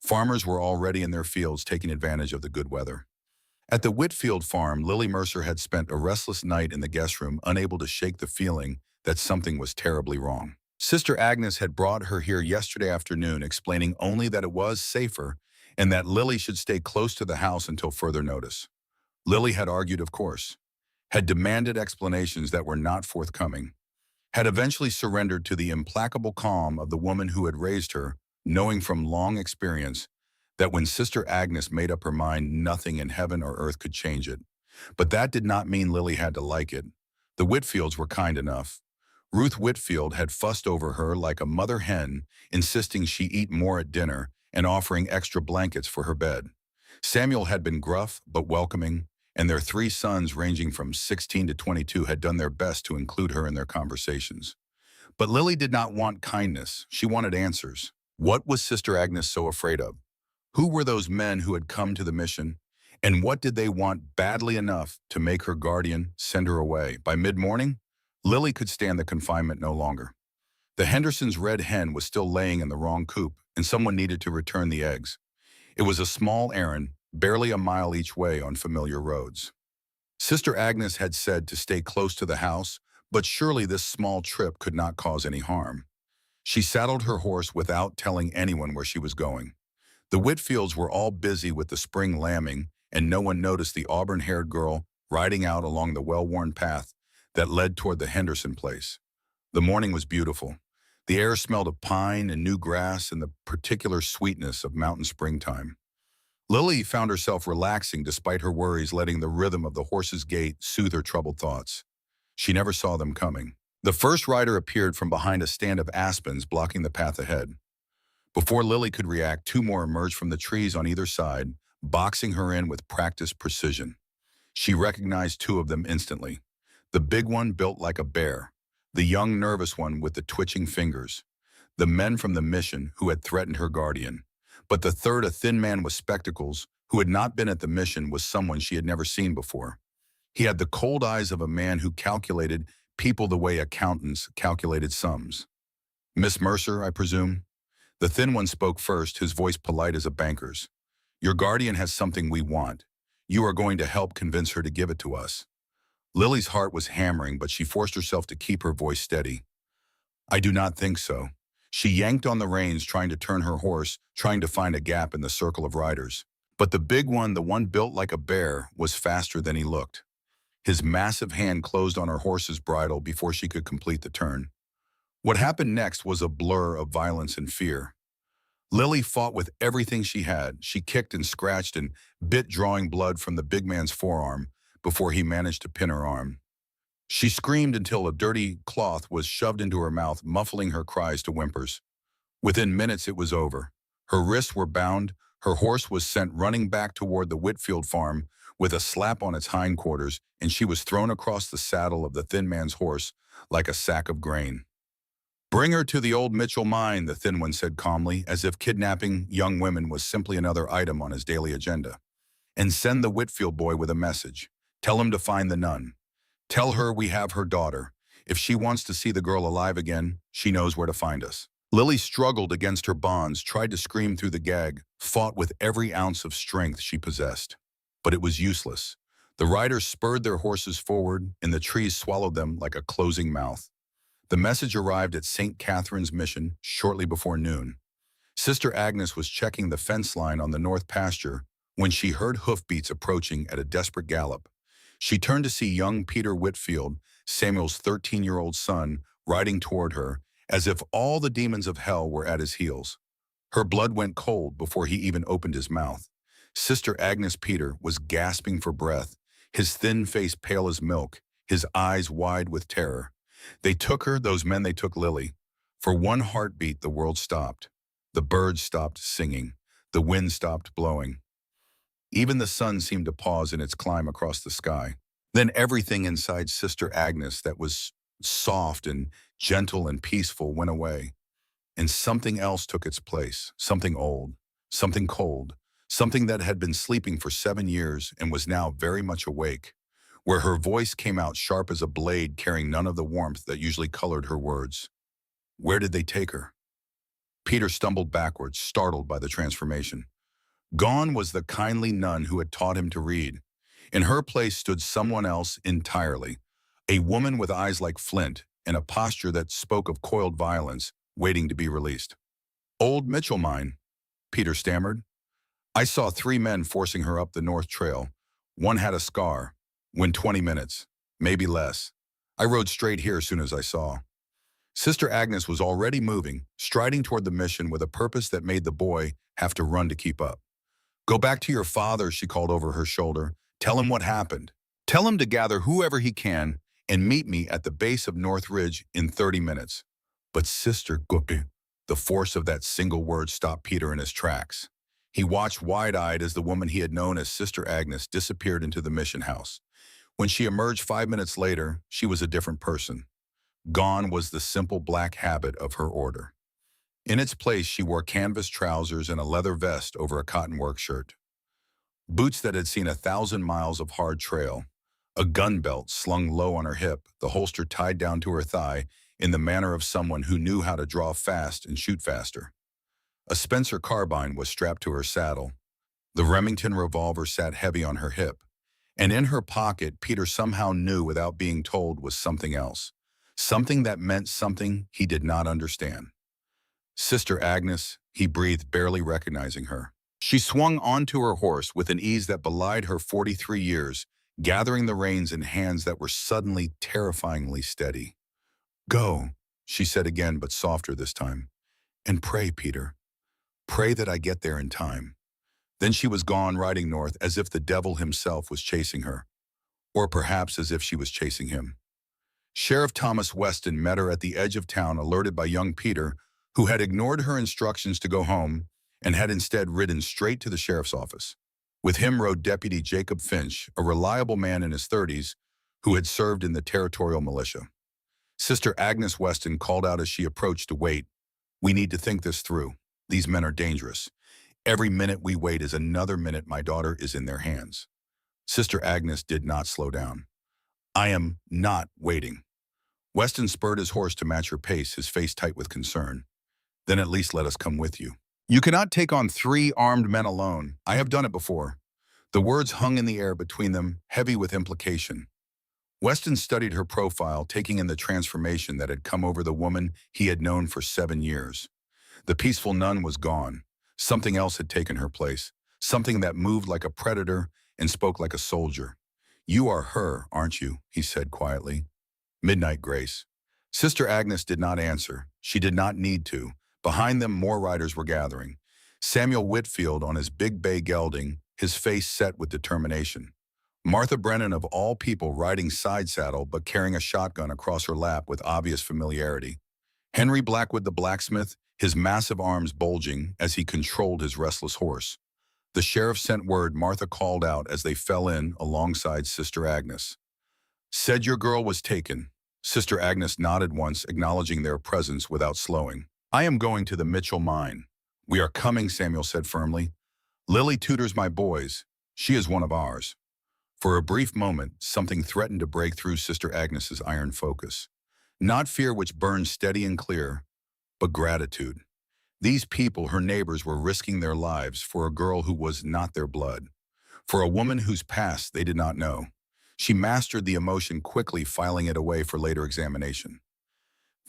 Farmers were already in their fields taking advantage of the good weather. At the Whitfield farm, Lily Mercer had spent a restless night in the guest room, unable to shake the feeling that something was terribly wrong. Sister Agnes had brought her here yesterday afternoon, explaining only that it was safer and that Lily should stay close to the house until further notice. Lily had argued, of course, had demanded explanations that were not forthcoming, had eventually surrendered to the implacable calm of the woman who had raised her, knowing from long experience that when Sister Agnes made up her mind, nothing in heaven or earth could change it. But that did not mean Lily had to like it. The Whitfields were kind enough. Ruth Whitfield had fussed over her like a mother hen, insisting she eat more at dinner and offering extra blankets for her bed. Samuel had been gruff but welcoming, and their 3 sons, ranging from 16 to 22, had done their best to include her in their conversations. But Lily did not want kindness. She wanted answers. What was Sister Agnes so afraid of? Who were those men who had come to the mission? And what did they want badly enough to make her guardian send her away? By mid-morning, Lily could stand the confinement no longer. The Hendersons' red hen was still laying in the wrong coop, and someone needed to return the eggs. It was a small errand, barely a mile each way on familiar roads. Sister Agnes had said to stay close to the house, but surely this small trip could not cause any harm. She saddled her horse without telling anyone where she was going. The Whitfields were all busy with the spring lambing, and no one noticed the auburn-haired girl riding out along the well-worn path that led toward the Henderson place. The morning was beautiful. The air smelled of pine and new grass and the particular sweetness of mountain springtime. Lily found herself relaxing despite her worries, letting the rhythm of the horse's gait soothe her troubled thoughts. She never saw them coming. The first rider appeared from behind a stand of aspens blocking the path ahead. Before Lily could react, 2 more emerged from the trees on either side, boxing her in with practiced precision. She recognized two of them instantly. The big one built like a bear, the young nervous one with the twitching fingers, the men from the mission who had threatened her guardian. But the third, a thin man with spectacles, who had not been at the mission, was someone she had never seen before. He had the cold eyes of a man who calculated people the way accountants calculated sums. "Miss Mercer, I presume?" The thin one spoke first, his voice polite as a banker's. "Your guardian has something we want. You are going to help convince her to give it to us." Lily's heart was hammering, but she forced herself to keep her voice steady. "I do not think so." She yanked on the reins, trying to turn her horse, trying to find a gap in the circle of riders. But the big one, the one built like a bear, was faster than he looked. His massive hand closed on her horse's bridle before she could complete the turn. What happened next was a blur of violence and fear. Lily fought with everything she had. She kicked and scratched and bit, drawing blood from the big man's forearm before he managed to pin her arm. She screamed until a dirty cloth was shoved into her mouth, muffling her cries to whimpers. Within minutes, it was over. Her wrists were bound. Her horse was sent running back toward the Whitfield farm with a slap on its hindquarters, and she was thrown across the saddle of the thin man's horse like a sack of grain. "Bring her to the old Mitchell mine," the thin one said calmly, as if kidnapping young women was simply another item on his daily agenda. "And send the Whitfield boy with a message. Tell him to find the nun. Tell her we have her daughter. If she wants to see the girl alive again, she knows where to find us." Lily struggled against her bonds, tried to scream through the gag, fought with every ounce of strength she possessed. But it was useless. The riders spurred their horses forward, and the trees swallowed them like a closing mouth. The message arrived at St. Catherine's Mission shortly before noon. Sister Agnes was checking the fence line on the north pasture when she heard hoofbeats approaching at a desperate gallop. She turned to see young Peter Whitfield, Samuel's 13-year-old son, riding toward her, as if all the demons of hell were at his heels. Her blood went cold before he even opened his mouth. Sister Agnes Peter was gasping for breath, his thin face pale as milk, his eyes wide with terror. They took her, those men, they took Lily. For one heartbeat, the world stopped. The birds stopped singing. The wind stopped blowing. Even the sun seemed to pause in its climb across the sky. Then everything inside Sister Agnes that was soft and gentle and peaceful went away. And something else took its place, something old, something cold, something that had been sleeping for 7 years and was now very much awake, where her voice came out sharp as a blade, carrying none of the warmth that usually colored her words. Where did they take her? Peter stumbled backwards, startled by the transformation. Gone was the kindly nun who had taught him to read. In her place stood someone else entirely, a woman with eyes like flint and a posture that spoke of coiled violence, waiting to be released. "Old Mitchell mine," Peter stammered. "I saw 3 men forcing her up the north trail. One had a scar. Went 20 minutes, maybe less. I rode straight here as soon as I saw." Sister Agnes was already moving, striding toward the mission with a purpose that made the boy have to run to keep up. "Go back to your father," she called over her shoulder. "Tell him what happened. Tell him to gather whoever he can and meet me at the base of North Ridge in 30 minutes. But Sister Gupte, the force of that single word stopped Peter in his tracks. He watched wide-eyed as the woman he had known as Sister Agnes disappeared into the mission house. When she emerged 5 minutes later, she was a different person. Gone was the simple black habit of her order. In its place, she wore canvas trousers and a leather vest over a cotton work shirt. Boots that had seen 1,000 miles of hard trail. A gun belt slung low on her hip, the holster tied down to her thigh in the manner of someone who knew how to draw fast and shoot faster. A Spencer carbine was strapped to her saddle. The Remington revolver sat heavy on her hip. And in her pocket, Peter somehow knew without being told, was something else. Something that meant something he did not understand. "Sister Agnes," he breathed, barely recognizing her. She swung onto her horse with an ease that belied her 43 years, gathering the reins in hands that were suddenly terrifyingly steady. "Go," she said again, but softer this time. "And pray, Peter. Pray that I get there in time." Then she was gone, riding north as if the devil himself was chasing her. Or perhaps as if she was chasing him. Sheriff Thomas Weston met her at the edge of town, alerted by young Peter, who had ignored her instructions to go home and had instead ridden straight to the sheriff's office. With him rode Deputy Jacob Finch, a reliable man in his 30s who had served in the territorial militia. Sister Agnes Weston called out as she approached to wait. "We need to think this through. These men are dangerous. Every minute we wait is another minute my daughter is in their hands." Sister Agnes did not slow down. "I am not waiting." Weston spurred his horse to match her pace, his face tight with concern. "Then at least let us come with you. You cannot take on 3 armed men alone. I have done it before." The words hung in the air between them, heavy with implication. Weston studied her profile, taking in the transformation that had come over the woman he had known for 7 years. The peaceful nun was gone. Something else had taken her place, something that moved like a predator and spoke like a soldier. "You are her, aren't you?" he said quietly. "Midnight Grace." Sister Agnes did not answer. She did not need to. Behind them, more riders were gathering. Samuel Whitfield on his big bay gelding, his face set with determination. Martha Brennan, of all people, riding side saddle but carrying a shotgun across her lap with obvious familiarity. Henry Blackwood the blacksmith, his massive arms bulging as he controlled his restless horse. The sheriff sent word. Martha called out as they fell in alongside Sister Agnes. "Said your girl was taken." Sister Agnes nodded once, acknowledging their presence without slowing. "I am going to the Mitchell mine." "We are coming," Samuel said firmly. "Lily tutors my boys. She is one of ours." For a brief moment, something threatened to break through Sister Agnes's iron focus. Not fear, which burned steady and clear, but gratitude. These people, her neighbors, were risking their lives for a girl who was not their blood, for a woman whose past they did not know. She mastered the emotion quickly, filing it away for later examination.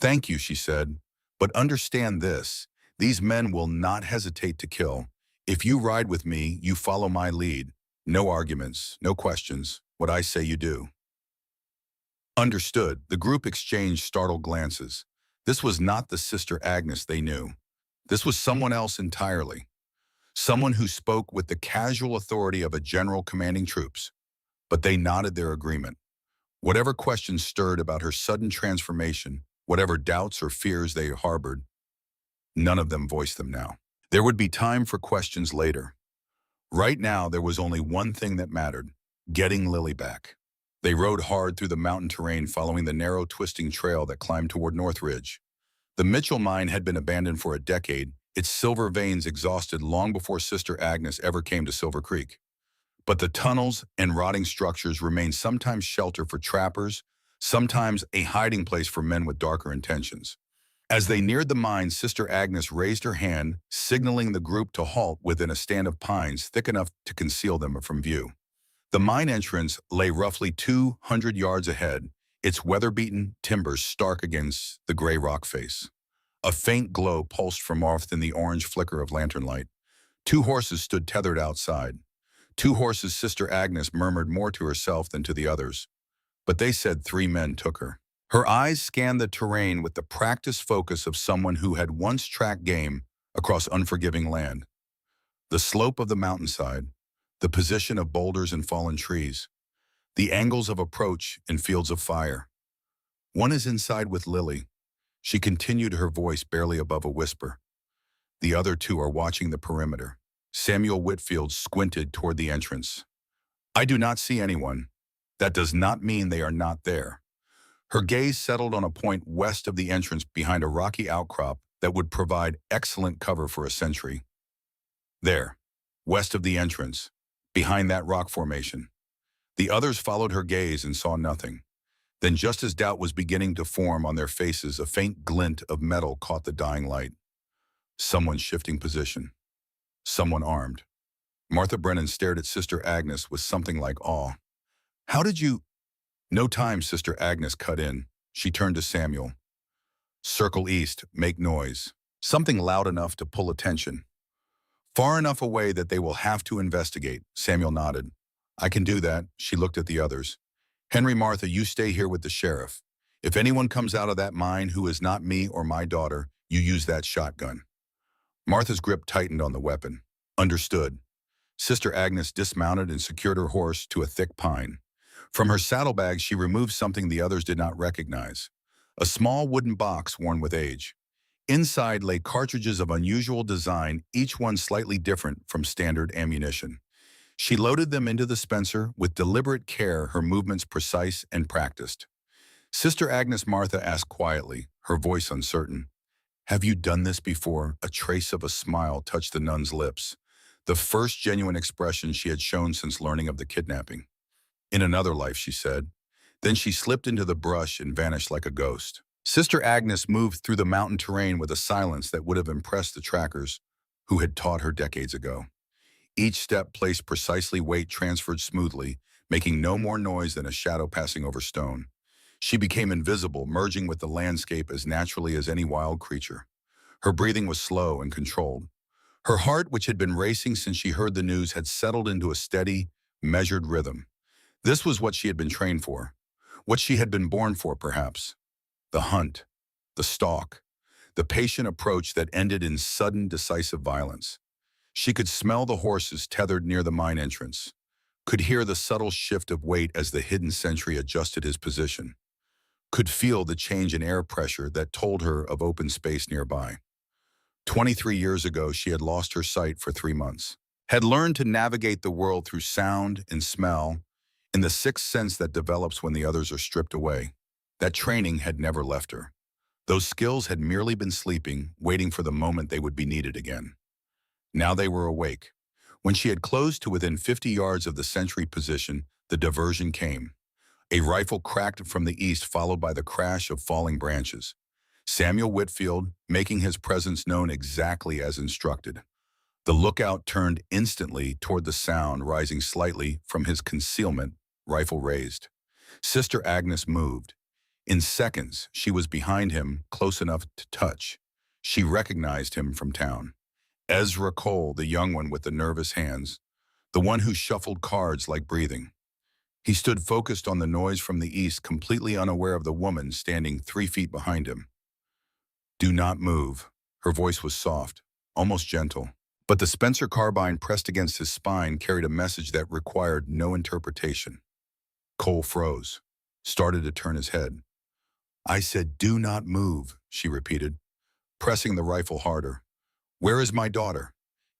"Thank you," she said, "but understand this. These men will not hesitate to kill. If you ride with me, you follow my lead. No arguments, no questions. What I say you do." "Understood." The group exchanged startled glances. This was not the Sister Agnes they knew. This was someone else entirely. Someone who spoke with the casual authority of a general commanding troops. But they nodded their agreement. Whatever questions stirred about her sudden transformation, whatever doubts or fears they harbored, none of them voiced them now. There would be time for questions later. Right now, there was only one thing that mattered: getting Lily back. They rode hard through the mountain terrain, following the narrow, twisting trail that climbed toward Northridge. The Mitchell mine had been abandoned for a decade, its silver veins exhausted long before Sister Agnes ever came to Silver Creek. But the tunnels and rotting structures remained sometimes shelter for trappers, sometimes a hiding place for men with darker intentions. As they neared the mine, Sister Agnes raised her hand, signaling the group to halt within a stand of pines thick enough to conceal them from view. The mine entrance lay roughly 200 yards ahead, its weather-beaten timbers stark against the gray rock face. A faint glow pulsed from off in the orange flicker of lantern light. 2 horses stood tethered outside. 2 horses, Sister Agnes murmured more to herself than to the others. But they said 3 men took her. Her eyes scanned the terrain with the practiced focus of someone who had once tracked game across unforgiving land. The slope of the mountainside, the position of boulders and fallen trees, the angles of approach in fields of fire. "One is inside with Lily," she continued, her voice barely above a whisper. "The other 2 are watching the perimeter." Samuel Whitfield squinted toward the entrance. "I do not see anyone. That does not mean they are not there." Her gaze settled on a point west of the entrance behind a rocky outcrop that would provide excellent cover for a sentry. There, west of the entrance, behind that rock formation. The others followed her gaze and saw nothing. Then, just as doubt was beginning to form on their faces, a faint glint of metal caught the dying light. Someone shifting position. Someone armed. Martha Brennan stared at Sister Agnes with something like awe. "How did you—" "No time," Sister Agnes cut in. She turned to Samuel. "Circle east, make noise. Something loud enough to pull attention. Far enough away that they will have to investigate." Samuel nodded. "I can do that." She looked at the others. "Henry, Martha, you stay here with the sheriff. If anyone comes out of that mine who is not me or my daughter, you use that shotgun." Martha's grip tightened on the weapon. "Understood." Sister Agnes dismounted and secured her horse to a thick pine. From her saddlebag, she removed something the others did not recognize. A small wooden box worn with age. Inside lay cartridges of unusual design, each one slightly different from standard ammunition. She loaded them into the Spencer with deliberate care, her movements precise and practiced. Sister Agnes Martha asked quietly, her voice uncertain, "Have you done this before?" A trace of a smile touched the nun's lips, the first genuine expression she had shown since learning of the kidnapping. "In another life," she said. Then she slipped into the brush and vanished like a ghost. Sister Agnes moved through the mountain terrain with a silence that would have impressed the trackers who had taught her decades ago. Each step placed precisely, weight transferred smoothly, making no more noise than a shadow passing over stone. She became invisible, merging with the landscape as naturally as any wild creature. Her breathing was slow and controlled. Her heart, which had been racing since she heard the news, had settled into a steady, measured rhythm. This was what she had been trained for, what she had been born for, perhaps. The hunt, the stalk, the patient approach that ended in sudden, decisive violence. She could smell the horses tethered near the mine entrance, could hear the subtle shift of weight as the hidden sentry adjusted his position, could feel the change in air pressure that told her of open space nearby. 23 years ago, she had lost her sight for 3 months, had learned to navigate the world through sound and smell, in the sixth sense that develops when the others are stripped away. That training had never left her. Those skills had merely been sleeping, waiting for the moment they would be needed again. Now they were awake. When she had closed to within 50 yards of the sentry position, the diversion came. A rifle cracked from the east, followed by the crash of falling branches. Samuel Whitfield, making his presence known exactly as instructed. The lookout turned instantly toward the sound, rising slightly from his concealment, rifle raised. Sister Agnes moved. In seconds, she was behind him, close enough to touch. She recognized him from town. Ezra Cole, the young one with the nervous hands, the one who shuffled cards like breathing. He stood focused on the noise from the east, completely unaware of the woman standing 3 feet behind him. "Do not move." Her voice was soft, almost gentle. But the Spencer carbine pressed against his spine carried a message that required no interpretation. Cole froze, started to turn his head. "I said, do not move," she repeated, pressing the rifle harder. "Where is my daughter?"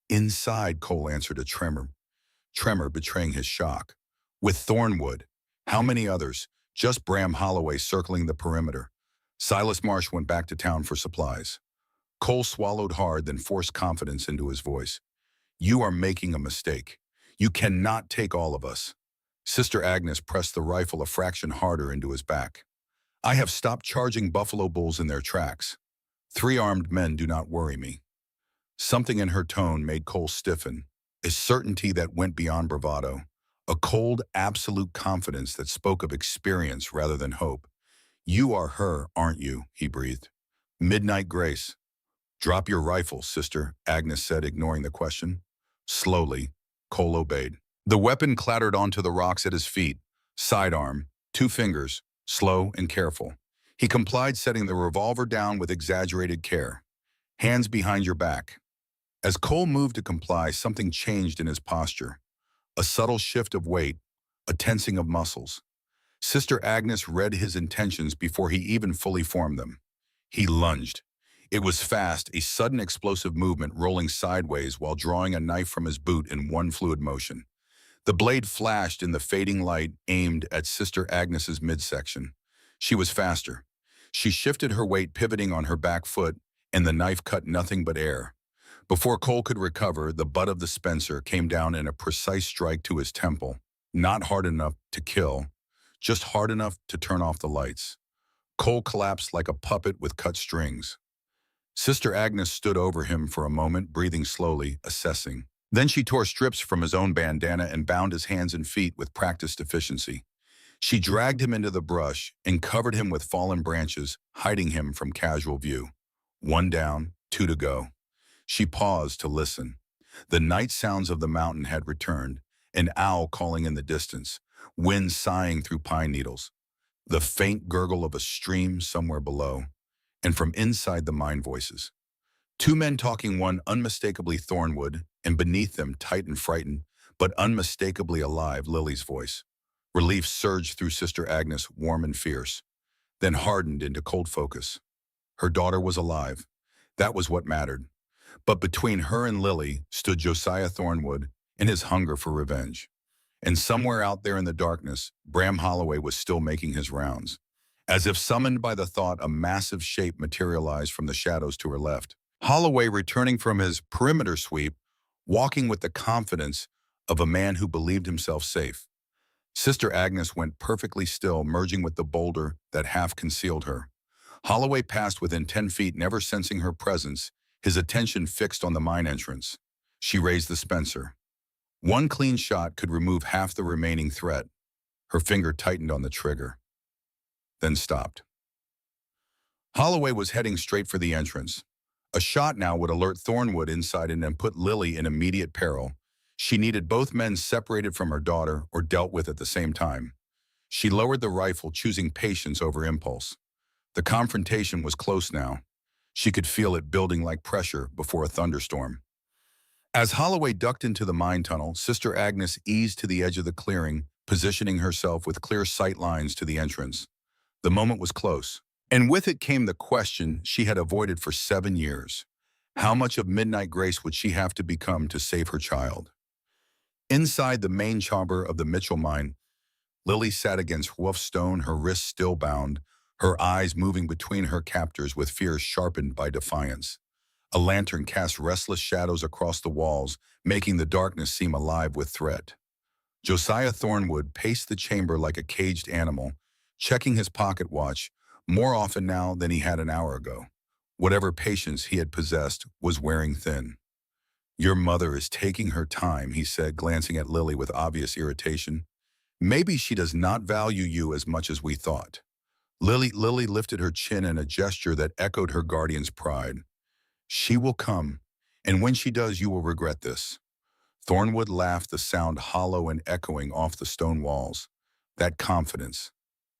"Inside," Cole answered, a tremor betraying his shock. "With Thornwood." "How many others?" "Just Bram Holloway circling the perimeter. Silas Marsh went back to town for supplies." Cole swallowed hard, then forced confidence into his voice. "You are making a mistake. You cannot take all of us." Sister Agnes pressed the rifle a fraction harder into his back. "I have stopped charging buffalo bulls in their tracks. 3 armed men do not worry me." Something in her tone made Cole stiffen, a certainty that went beyond bravado, a cold, absolute confidence that spoke of experience rather than hope. "You are her, aren't you?" he breathed. "Midnight Grace." "Drop your rifle, Sister," Agnes said, ignoring the question. Slowly, Cole obeyed. The weapon clattered onto the rocks at his feet, sidearm, 2 fingers, slow and careful. He complied, setting the revolver down with exaggerated care. "Hands behind your back." As Cole moved to comply, something changed in his posture. A subtle shift of weight, a tensing of muscles. Sister Agnes read his intentions before he even fully formed them. He lunged. It was fast, a sudden explosive movement, rolling sideways while drawing a knife from his boot in one fluid motion. The blade flashed in the fading light, aimed at Sister Agnes's midsection. She was faster. She shifted her weight, pivoting on her back foot, and the knife cut nothing but air. Before Cole could recover, the butt of the Spencer came down in a precise strike to his temple, not hard enough to kill, just hard enough to turn off the lights. Cole collapsed like a puppet with cut strings. Sister Agnes stood over him for a moment, breathing slowly, assessing. Then she tore strips from his own bandana and bound his hands and feet with practiced efficiency. She dragged him into the brush and covered him with fallen branches, hiding him from casual view. 1 down, 2 to go. She paused to listen. The night sounds of the mountain had returned, an owl calling in the distance, wind sighing through pine needles, the faint gurgle of a stream somewhere below, and from inside the mine voices. 2 men talking, one unmistakably Thornwood, and beneath them, tight and frightened, but unmistakably alive, Lily's voice. Relief surged through Sister Agnes, warm and fierce, then hardened into cold focus. Her daughter was alive. That was what mattered. But between her and Lily stood Josiah Thornwood, and his hunger for revenge. And somewhere out there in the darkness, Bram Holloway was still making his rounds. As if summoned by the thought, a massive shape materialized from the shadows to her left. Holloway, returning from his perimeter sweep, walking with the confidence of a man who believed himself safe. Sister Agnes went perfectly still, merging with the boulder that half concealed her. Holloway passed within 10 feet, never sensing her presence, his attention fixed on the mine entrance. She raised the Spencer. One clean shot could remove half the remaining threat. Her finger tightened on the trigger, then stopped. Holloway was heading straight for the entrance. A shot now would alert Thornwood inside and put Lily in immediate peril. She needed both men separated from her daughter or dealt with at the same time. She lowered the rifle, choosing patience over impulse. The confrontation was close now. She could feel it building like pressure before a thunderstorm. As Holloway ducked into the mine tunnel, Sister Agnes eased to the edge of the clearing, positioning herself with clear sight lines to the entrance. The moment was close, and with it came the question she had avoided for 7 years. How much of Midnight Grace would she have to become to save her child? Inside the main chamber of the Mitchell mine, Lily sat against rough stone, her wrists still bound, her eyes moving between her captors with fear sharpened by defiance. A lantern cast restless shadows across the walls, making the darkness seem alive with threat. Josiah Thornwood paced the chamber like a caged animal, checking his pocket watch, more often now than he had an hour ago. Whatever patience he had possessed was wearing thin. "Your mother is taking her time," he said, glancing at Lily with obvious irritation. "Maybe she does not value you as much as we thought." Lily lifted her chin in a gesture that echoed her guardian's pride. "She will come, and when she does, you will regret this." Thornwood laughed, the sound hollow and echoing off the stone walls. That confidence,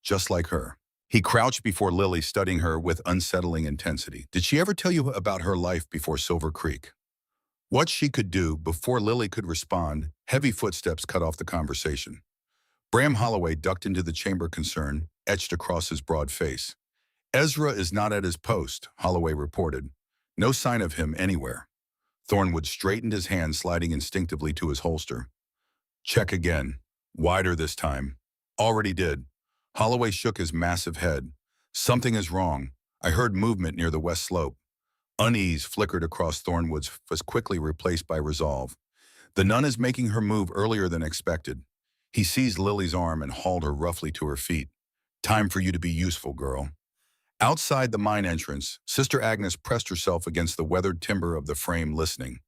just like her. He crouched before Lily, studying her with unsettling intensity. Did she ever tell you about her life before Silver Creek? What she could do? Before Lily could respond, heavy footsteps cut off the conversation. Bram Holloway ducked into the chamber, concern etched across his broad face. "Ezra is not at his post," Holloway reported. "No sign of him anywhere." Thornwood straightened his hand, sliding instinctively to his holster. "Check again. Wider this time." "Already did." Holloway shook his massive head. "Something is wrong. I heard movement near the west slope." Unease flickered across Thornwood's face, quickly replaced by resolve. "The nun is making her move earlier than expected." He seized Lily's arm and hauled her roughly to her feet. "Time for you to be useful, girl." Outside the mine entrance, Sister Agnes pressed herself against the weathered timber of the frame, listening.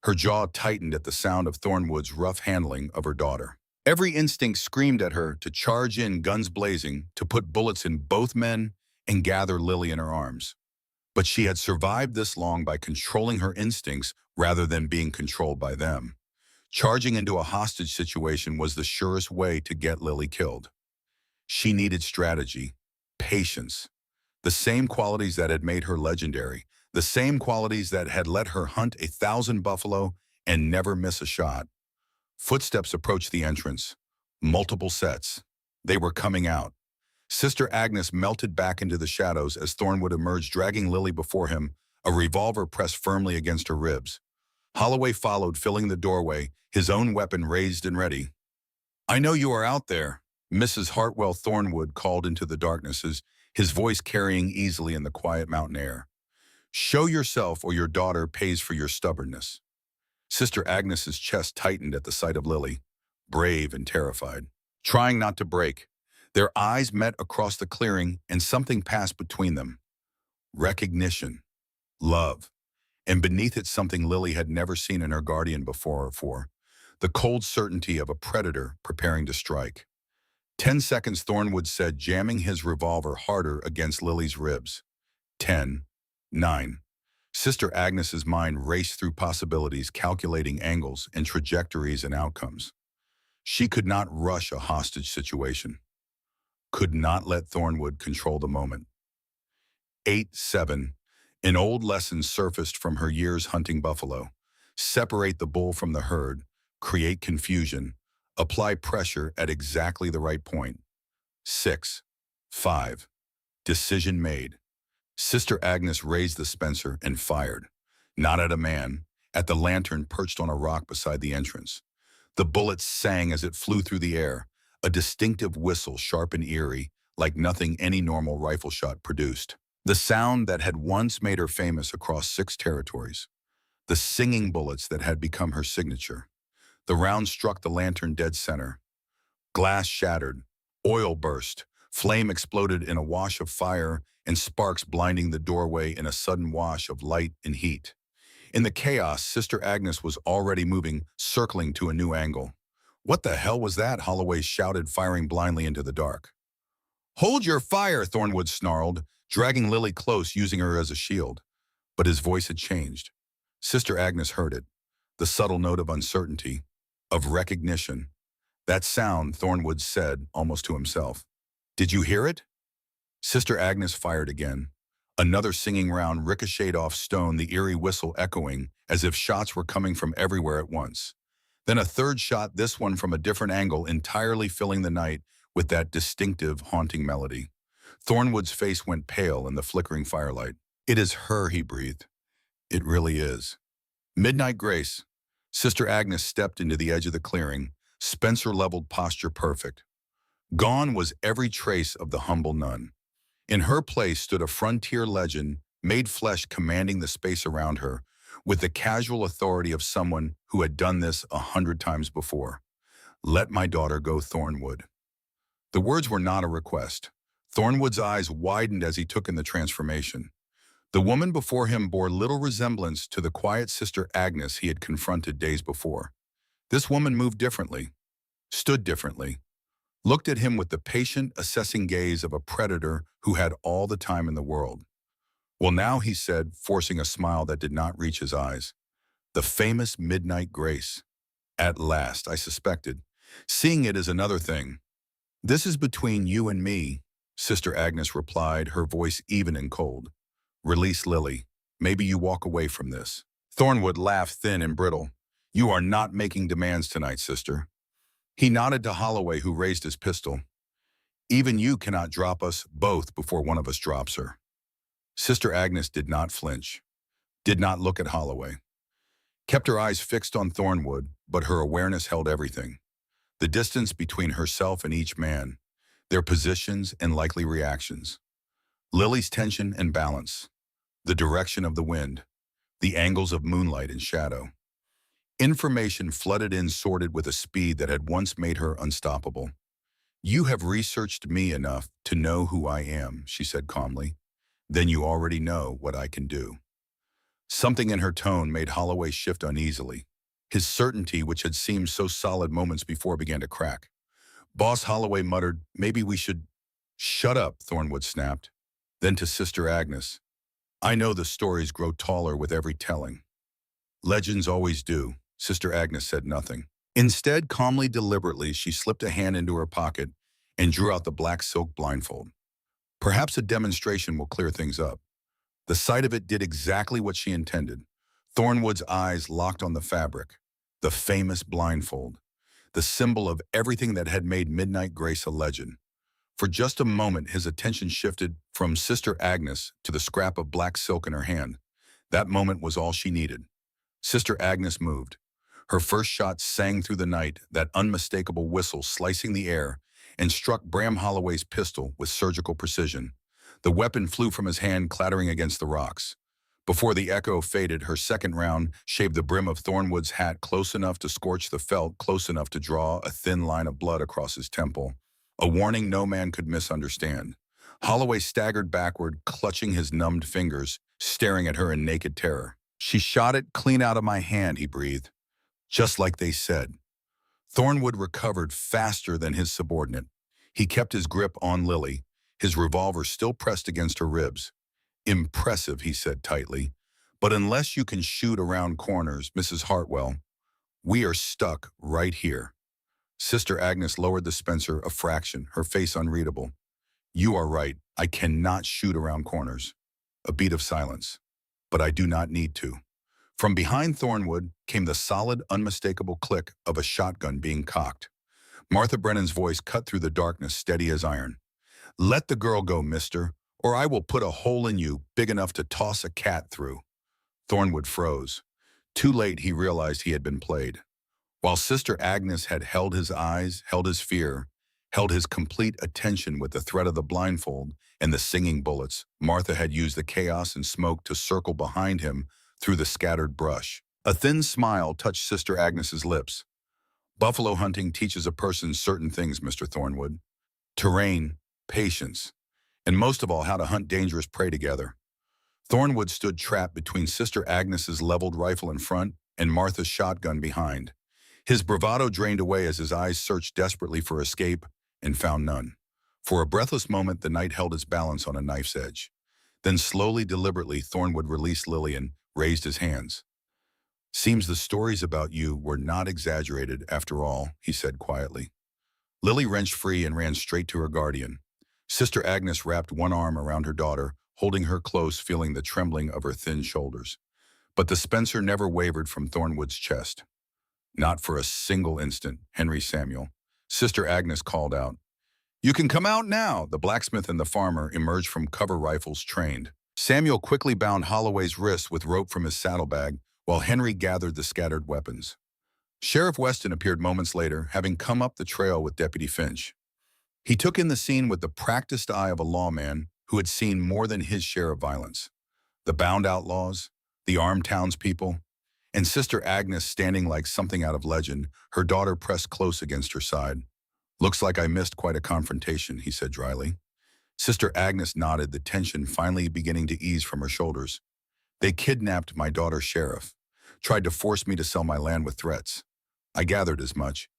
Her jaw tightened at the sound of Thornwood's rough handling of her daughter. Every instinct screamed at her to charge in, guns blazing, to put bullets in both men and gather Lily in her arms. But she had survived this long by controlling her instincts rather than being controlled by them. Charging into a hostage situation was the surest way to get Lily killed. She needed strategy, patience, the same qualities that had made her legendary, the same qualities that had let her hunt 1,000 buffalo and never miss a shot. Footsteps approached the entrance. Multiple sets. They were coming out. Sister Agnes melted back into the shadows as Thornwood emerged, dragging Lily before him, a revolver pressed firmly against her ribs. Holloway followed, filling the doorway, his own weapon raised and ready. "I know you are out there," Mrs. Hartwell Thornwood called into the darknesses, his voice carrying easily in the quiet mountain air. "Show yourself or your daughter pays for your stubbornness." Sister Agnes's chest tightened at the sight of Lily, brave and terrified, trying not to break. Their eyes met across the clearing, and something passed between them. Recognition, love, and beneath it something Lily had never seen in her guardian before, the cold certainty of a predator preparing to strike. 10 seconds, Thornwood said, jamming his revolver harder against Lily's ribs. 10, 9. Sister Agnes's mind raced through possibilities, calculating angles and trajectories and outcomes. She could not rush a hostage situation. Could not let Thornwood control the moment. 8, 7. An old lesson surfaced from her years hunting buffalo. Separate the bull from the herd, create confusion, apply pressure at exactly the right point. 6, 5. Decision made. Sister Agnes raised the Spencer and fired. Not at a man, at the lantern perched on a rock beside the entrance. The bullet sang as it flew through the air, a distinctive whistle sharp and eerie, like nothing any normal rifle shot produced. The sound that had once made her famous across 6 territories. The singing bullets that had become her signature. The round struck the lantern dead center. Glass shattered, oil burst, flame exploded in a wash of fire, and sparks blinding the doorway in a sudden wash of light and heat. In the chaos, Sister Agnes was already moving, circling to a new angle. "What the hell was that?" Holloway shouted, firing blindly into the dark. "Hold your fire," Thornwood snarled, dragging Lily close, using her as a shield. But his voice had changed. Sister Agnes heard it, the subtle note of uncertainty, of recognition. "That sound," Thornwood said, almost to himself. "Did you hear it?" Sister Agnes fired again. Another singing round ricocheted off stone, the eerie whistle echoing, as if shots were coming from everywhere at once. Then a third shot, this one from a different angle, entirely filling the night with that distinctive, haunting melody. Thornwood's face went pale in the flickering firelight. "It is her," he breathed. "It really is." Midnight grace. Sister Agnes stepped into the edge of the clearing, Spencer-leveled posture perfect. Gone was every trace of the humble nun. In her place stood a frontier legend, made flesh, commanding the space around her, with the casual authority of someone who had done this 100 times before. "Let my daughter go, Thornwood." The words were not a request. Thornwood's eyes widened as he took in the transformation. The woman before him bore little resemblance to the quiet Sister Agnes he had confronted days before. This woman moved differently, stood differently, looked at him with the patient, assessing gaze of a predator who had all the time in the world. "Well now," he said, forcing a smile that did not reach his eyes. "The famous midnight grace. At last," I suspected. "Seeing it is another thing." "This is between you and me," Sister Agnes replied, her voice even and cold. "Release Lily. Maybe you walk away from this." Thornwood laughed, thin and brittle. "You are not making demands tonight, sister." He nodded to Holloway, who raised his pistol. "Even you cannot drop us both before one of us drops her." Sister Agnes did not flinch, did not look at Holloway, kept her eyes fixed on Thornwood, but her awareness held everything. The distance between herself and each man, their positions and likely reactions. Lily's tension and balance, the direction of the wind, the angles of moonlight and shadow. Information flooded in, sorted with a speed that had once made her unstoppable. "You have researched me enough to know who I am," she said calmly. "Then you already know what I can do." Something in her tone made Holloway shift uneasily. His certainty, which had seemed so solid moments before, began to crack. Boss Holloway muttered, "Maybe we should—" "Shut up," Thornwood snapped. Then to Sister Agnes, "I know the stories grow taller with every telling." "Legends always do." Sister Agnes said nothing. Instead, calmly, deliberately, she slipped a hand into her pocket and drew out the black silk blindfold. "Perhaps a demonstration will clear things up." The sight of it did exactly what she intended. Thornwood's eyes locked on the fabric, the famous blindfold, the symbol of everything that had made Midnight Grace a legend. For just a moment, his attention shifted from Sister Agnes to the scrap of black silk in her hand. That moment was all she needed. Sister Agnes moved. Her first shot sang through the night, that unmistakable whistle slicing the air, and struck Bram Holloway's pistol with surgical precision. The weapon flew from his hand, clattering against the rocks. Before the echo faded, her second round shaved the brim of Thornwood's hat close enough to scorch the felt, close enough to draw a thin line of blood across his temple. A warning no man could misunderstand. Holloway staggered backward, clutching his numbed fingers, staring at her in naked terror. "She shot it clean out of my hand," he breathed. "Just like they said." Thornwood recovered faster than his subordinate. He kept his grip on Lily, his revolver still pressed against her ribs. "Impressive," he said tightly. "But unless you can shoot around corners, Mrs. Hartwell, we are stuck right here." Sister Agnes lowered the Spencer a fraction, her face unreadable. "You are right. I cannot shoot around corners." A beat of silence. "But I do not need to." From behind Thornwood came the solid, unmistakable click of a shotgun being cocked. Martha Brennan's voice cut through the darkness, steady as iron. "Let the girl go, mister, or I will put a hole in you big enough to toss a cat through." Thornwood froze. Too late he realized he had been played. While Sister Agnes had held his eyes, held his fear, held his complete attention with the threat of the blindfold and the singing bullets, Martha had used the chaos and smoke to circle behind him through the scattered brush. A thin smile touched Sister Agnes's lips. Buffalo hunting teaches a person certain things, Mr. Thornwood. Terrain, patience, and most of all, how to hunt dangerous prey together. Thornwood stood trapped between Sister Agnes's leveled rifle in front and Martha's shotgun behind. His bravado drained away as his eyes searched desperately for escape and found none. For a breathless moment, the knight held his balance on a knife's edge. Then slowly, deliberately, Thornwood released Lily and raised his hands. "Seems the stories about you were not exaggerated after all," he said quietly. Lily wrenched free and ran straight to her guardian. Sister Agnes wrapped one arm around her daughter, holding her close, feeling the trembling of her thin shoulders. But the Spencer never wavered from Thornwood's chest. "Not for a single instant, Henry Samuel," Sister Agnes called out. "You can come out now." The blacksmith and the farmer emerged from cover rifles trained. Samuel quickly bound Holloway's wrists with rope from his saddlebag, while Henry gathered the scattered weapons. Sheriff Weston appeared moments later, having come up the trail with Deputy Finch. He took in the scene with the practiced eye of a lawman who had seen more than his share of violence. The bound outlaws, the armed townspeople, and Sister Agnes standing like something out of legend, her daughter pressed close against her side. "Looks like I missed quite a confrontation," he said dryly. Sister Agnes nodded, the tension finally beginning to ease from her shoulders. "They kidnapped my daughter, Sheriff. Tried to force me to sell my land with threats. I gathered as much."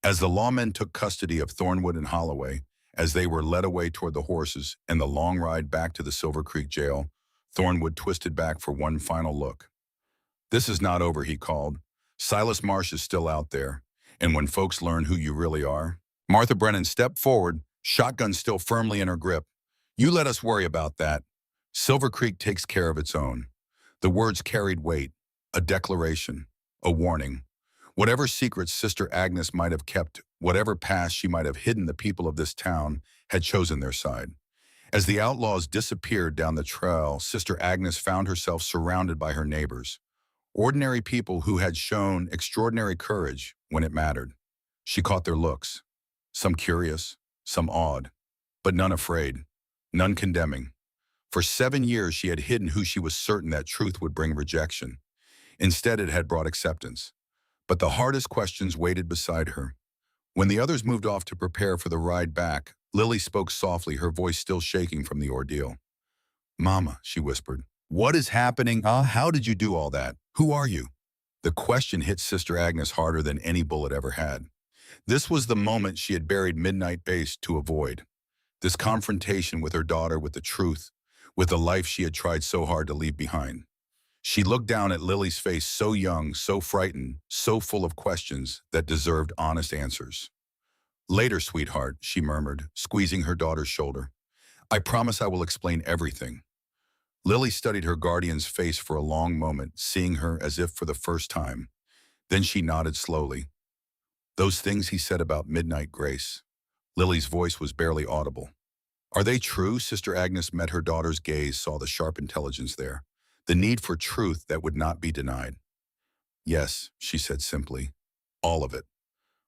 As the lawmen took custody of Thornwood and Holloway, as they were led away toward the horses and the long ride back to the Silver Creek jail, Thornwood twisted back for one final look. "This is not over," he called. "Silas Marsh is still out there, and when folks learn who you really are..." Martha Brennan stepped forward, shotgun still firmly in her grip. "You let us worry about that. Silver Creek takes care of its own." The words carried weight, a declaration, a warning. Whatever secrets Sister Agnes might have kept, whatever past she might have hidden, the people of this town had chosen their side. As the outlaws disappeared down the trail, Sister Agnes found herself surrounded by her neighbors. Ordinary people who had shown extraordinary courage when it mattered. She caught their looks, some curious, some awed, but none afraid, none condemning. For 7 years she had hidden who she was certain that truth would bring rejection. Instead, it had brought acceptance. But the hardest questions waited beside her. When the others moved off to prepare for the ride back, Lily spoke softly, her voice still shaking from the ordeal. "Mama," she whispered, "what is happening? How did you do all that? Who are you?" The question hit Sister Agnes harder than any bullet ever had. This was the moment she had buried Midnight Base to avoid. This confrontation with her daughter, with the truth, with the life she had tried so hard to leave behind. She looked down at Lily's face, so young, so frightened, so full of questions that deserved honest answers. "Later, sweetheart," she murmured, squeezing her daughter's shoulder. "I promise I will explain everything." Lily studied her guardian's face for a long moment, seeing her as if for the first time. Then she nodded slowly. "Those things he said about midnight grace." Lily's voice was barely audible. "Are they true?" Sister Agnes met her daughter's gaze, saw the sharp intelligence there. The need for truth that would not be denied. "Yes," she said simply. "All of it."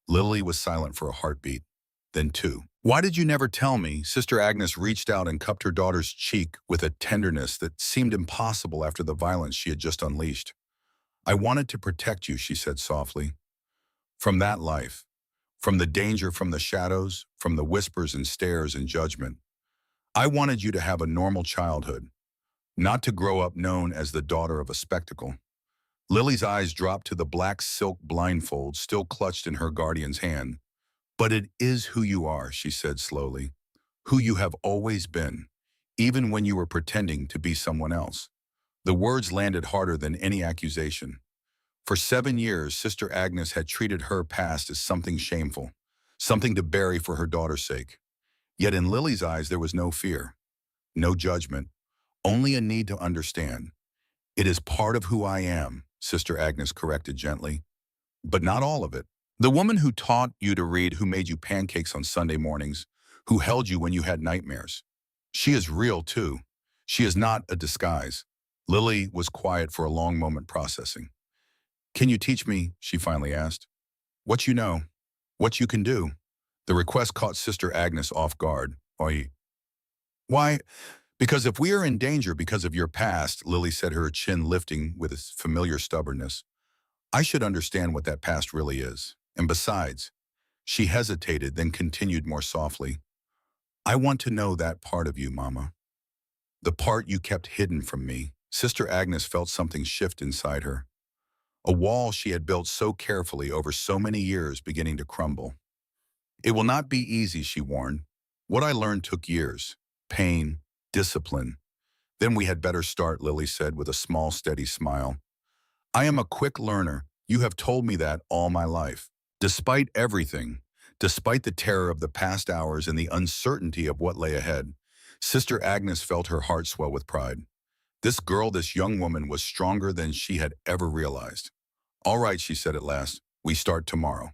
Lily was silent for a heartbeat, then two. "Why did you never tell me?" Sister Agnes reached out and cupped her daughter's cheek with a tenderness that seemed impossible after the violence she had just unleashed. "I wanted to protect you," she said softly. "From that life. From the danger, from the shadows, from the whispers and stares and judgment. I wanted you to have a normal childhood. Not to grow up known as the daughter of a spectacle." Lily's eyes dropped to the black silk blindfold still clutched in her guardian's hand. "But it is who you are," she said slowly. "Who you have always been, even when you were pretending to be someone else." The words landed harder than any accusation. For 7 years, Sister Agnes had treated her past as something shameful, something to bury for her daughter's sake. Yet in Lily's eyes there was no fear, no judgment, only a need to understand. "It is part of who I am," Sister Agnes corrected gently. "But not all of it. The woman who taught you to read, who made you pancakes on Sunday mornings, who held you when you had nightmares. She is real too. She is not a disguise." Lily was quiet for a long moment, processing. "Can you teach me?" she finally asked. What you know, what you can do. The request caught Sister Agnes off guard. Why? Because if we are in danger because of your past, Lily said, her chin lifting with its familiar stubbornness, I should understand what that past really is. And besides, she hesitated, then continued more softly, I want to know that part of you, Mama. The part you kept hidden from me. Sister Agnes felt something shift inside her. A wall she had built so carefully over so many years beginning to crumble. It will not be easy, she warned. What I learned took years. Pain, discipline. Then we had better start, Lily said with a small, steady smile. I am a quick learner. You have told me that all my life. Despite everything, despite the terror of the past hours and the uncertainty of what lay ahead, Sister Agnes felt her heart swell with pride. This girl, this young woman, was stronger than she had ever realized. All right, she said at last, we start tomorrow.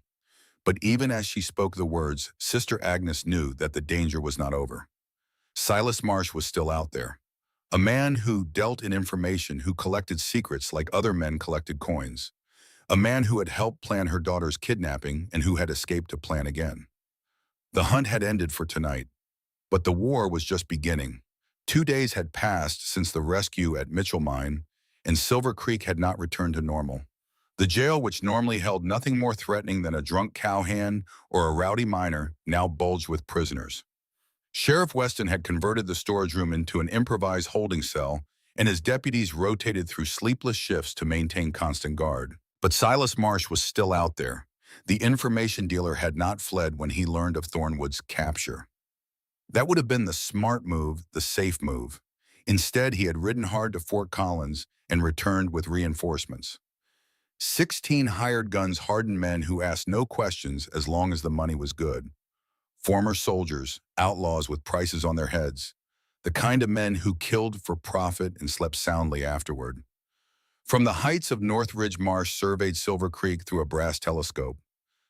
But even as she spoke the words, Sister Agnes knew that the danger was not over. Silas Marsh was still out there. A man who dealt in information, who collected secrets like other men collected coins. A man who had helped plan her daughter's kidnapping and who had escaped to plan again. The hunt had ended for tonight, but the war was just beginning. 2 days had passed since the rescue at Mitchell Mine, and Silver Creek had not returned to normal. The jail, which normally held nothing more threatening than a drunk cowhand or a rowdy miner, now bulged with prisoners. Sheriff Weston had converted the storage room into an improvised holding cell, and his deputies rotated through sleepless shifts to maintain constant guard. But Silas Marsh was still out there. The information dealer had not fled when he learned of Thornwood's capture. That would have been the smart move, the safe move. Instead, he had ridden hard to Fort Collins and returned with reinforcements. 16 hired guns, hardened men who asked no questions as long as the money was good. Former soldiers, outlaws with prices on their heads. The kind of men who killed for profit and slept soundly afterward. From the heights of Northridge, Marsh surveyed Silver Creek through a brass telescope.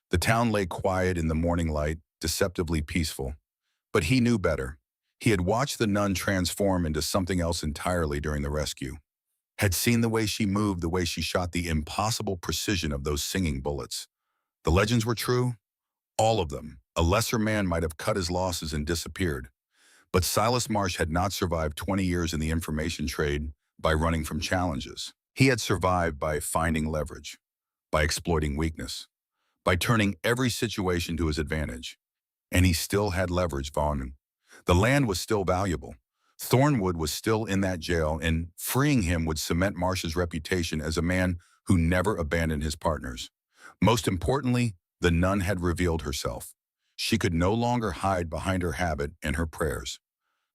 The town lay quiet in the morning light, deceptively peaceful. But he knew better. He had watched the nun transform into something else entirely during the rescue. Had seen the way she moved, the way she shot, the impossible precision of those singing bullets. The legends were true. All of them. A lesser man might have cut his losses and disappeared. But Silas Marsh had not survived 20 years in the information trade by running from challenges. He had survived by finding leverage, by exploiting weakness, by turning every situation to his advantage. And he still had leverage, Vaughn. The land was still valuable. Thornwood was still in that jail, and freeing him would cement Marsh's reputation as a man who never abandoned his partners. Most importantly, the nun had revealed herself. She could no longer hide behind her habit and her prayers.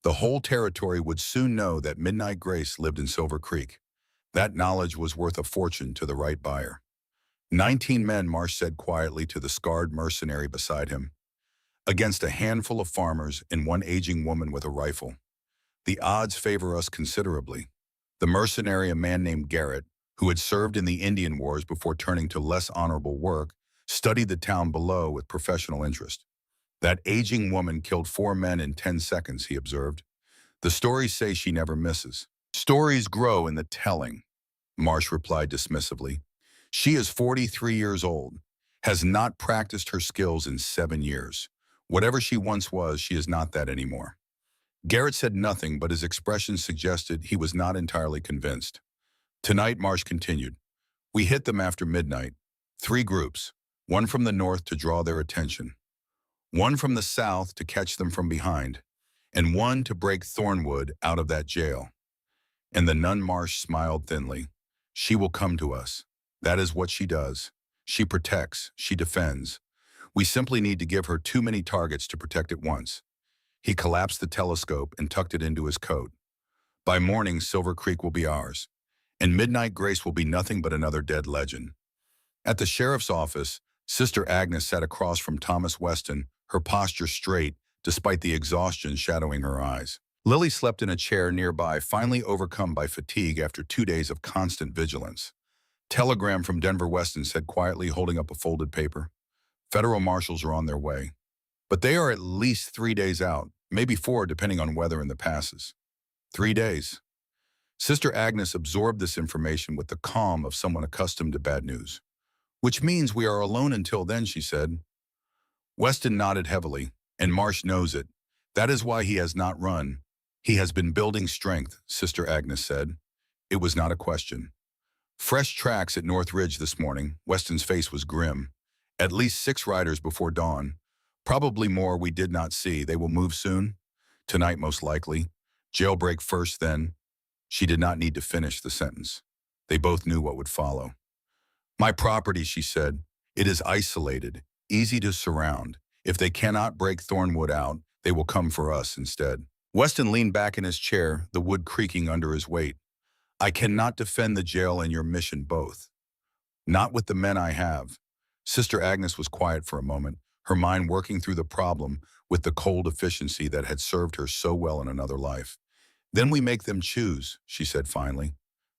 The whole territory would soon know that Midnight Grace lived in Silver Creek. That knowledge was worth a fortune to the right buyer. 19 men, Marsh said quietly to the scarred mercenary beside him, against a handful of farmers and one aging woman with a rifle. The odds favor us considerably. The mercenary, a man named Garrett, who had served in the Indian Wars before turning to less honorable work, studied the town below with professional interest. That aging woman killed 4 men in 10 seconds, he observed. The stories say she never misses. Stories grow in the telling, Marsh replied dismissively. She is 43 years old, has not practiced her skills in 7 years. Whatever she once was, she is not that anymore. Garrett said nothing, but his expression suggested he was not entirely convinced. Tonight, Marsh continued, we hit them after midnight. 3 groups, one from the north to draw their attention, one from the south to catch them from behind, and one to break Thornwood out of that jail. And the nun Marsh smiled thinly. She will come to us. That is what she does. She protects, she defends. We simply need to give her too many targets to protect at once. He collapsed the telescope and tucked it into his coat. By morning, Silver Creek will be ours, and Midnight Grace will be nothing but another dead legend. At the sheriff's office, Sister Agnes sat across from Thomas Weston, her posture straight, despite the exhaustion shadowing her eyes. Lily slept in a chair nearby, finally overcome by fatigue after 2 days of constant vigilance. Telegram from Denver, Weston said quietly, holding up a folded paper. Federal marshals are on their way. But they are at least 3 days out, maybe 4 depending on weather in the passes. 3 days. Sister Agnes absorbed this information with the calm of someone accustomed to bad news. Which means we are alone until then, she said. Weston nodded heavily, and Marsh knows it. That is why he has not run. He has been building strength, Sister Agnes said. It was not a question. Fresh tracks at North Ridge this morning. Weston's face was grim. At least 6 riders before dawn. Probably more we did not see. They will move soon. Tonight, most likely. Jailbreak first, then. She did not need to finish the sentence. They both knew what would follow. My property, she said. It is isolated, easy to surround. If they cannot break Thornwood out, they will come for us instead. Weston leaned back in his chair, the wood creaking under his weight. I cannot defend the jail and your mission both. Not with the men I have. Sister Agnes was quiet for a moment, her mind working through the problem with the cold efficiency that had served her so well in another life. Then we make them choose, she said finally.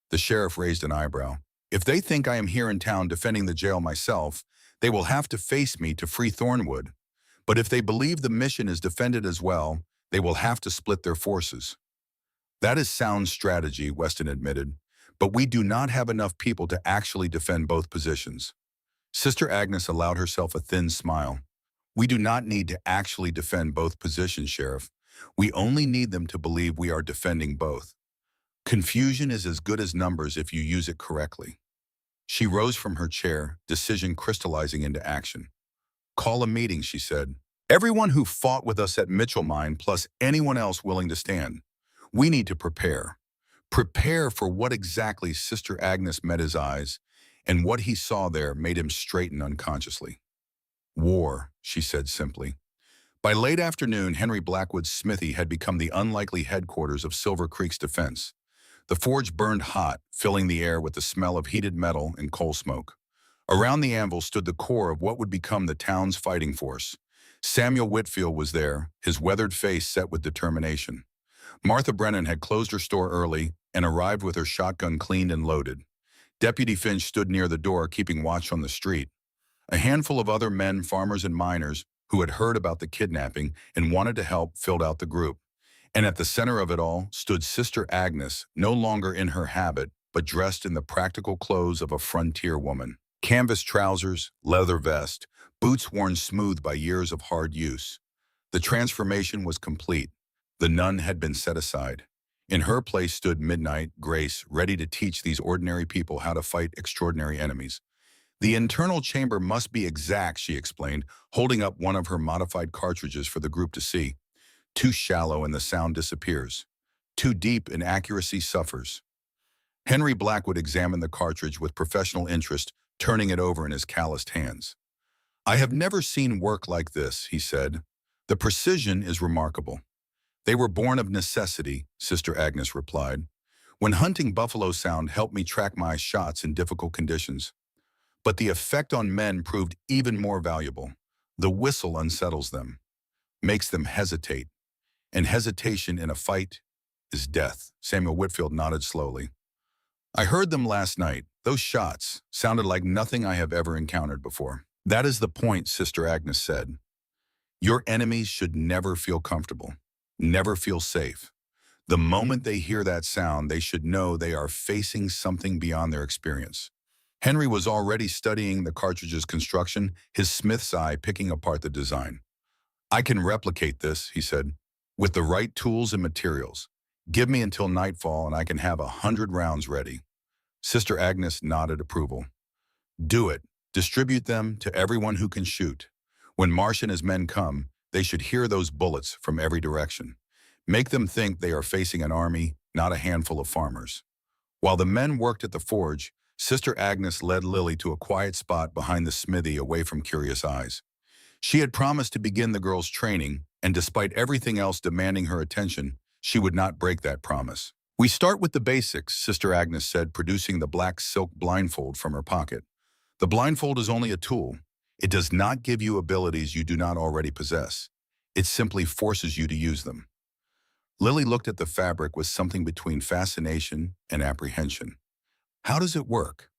The sheriff raised an eyebrow. If they think I am here in town defending the jail myself, they will have to face me to free Thornwood. But if they believe the mission is defended as well, they will have to split their forces. That is sound strategy, Weston admitted, but we do not have enough people to actually defend both positions. Sister Agnes allowed herself a thin smile. We do not need to actually defend both positions, Sheriff. We only need them to believe we are defending both. Confusion is as good as numbers if you use it correctly. She rose from her chair, decision crystallizing into action. Call a meeting, she said. Everyone who fought with us at Mitchell Mine plus anyone else willing to stand. We need to prepare. Prepare for what exactly Sister Agnes met his eyes, and what he saw there made him straighten unconsciously. War, she said simply. By late afternoon, Henry Blackwood's smithy had become the unlikely headquarters of Silver Creek's defense. The forge burned hot, filling the air with the smell of heated metal and coal smoke. Around the anvil stood the core of what would become the town's fighting force. Samuel Whitfield was there, his weathered face set with determination. Martha Brennan had closed her store early and arrived with her shotgun cleaned and loaded. Deputy Finch stood near the door, keeping watch on the street. A handful of other men, farmers and miners, who had heard about the kidnapping and wanted to help, filled out the group. And at the center of it all stood Sister Agnes, no longer in her habit, but dressed in the practical clothes of a frontier woman. Canvas trousers, leather vest, boots worn smooth by years of hard use. The transformation was complete. The nun had been set aside. In her place stood Midnight, Grace, ready to teach these ordinary people how to fight extraordinary enemies. The internal chamber must be exact, she explained, holding up one of her modified cartridges for the group to see. Too shallow and the sound disappears. Too deep and accuracy suffers. Henry Blackwood examined the cartridge with professional interest, turning it over in his calloused hands. I have never seen work like this, he said. The precision is remarkable. They were born of necessity, Sister Agnes replied. When hunting buffalo sound helped me track my shots in difficult conditions. But the effect on men proved even more valuable. The whistle unsettles them, makes them hesitate. And hesitation in a fight is death. Samuel Whitfield nodded slowly. I heard them last night. Those shots sounded like nothing I have ever encountered before. That is the point, Sister Agnes said. Your enemies should never feel comfortable, never feel safe. The moment they hear that sound, they should know they are facing something beyond their experience. Henry was already studying the cartridge's construction, his smith's eye picking apart the design. I can replicate this, he said, with the right tools and materials. Give me until nightfall and I can have 100 rounds ready. Sister Agnes nodded approval. Do it. Distribute them to everyone who can shoot. When Marsh and his men come, they should hear those bullets from every direction. Make them think they are facing an army, not a handful of farmers. While the men worked at the forge, Sister Agnes led Lily to a quiet spot behind the smithy away from curious eyes. She had promised to begin the girls' training, and despite everything else demanding her attention, she would not break that promise. We start with the basics, Sister Agnes said, producing the black silk blindfold from her pocket. The blindfold is only a tool. It does not give you abilities you do not already possess. It simply forces you to use them. Lily looked at the fabric with something between fascination and apprehension. How does it work?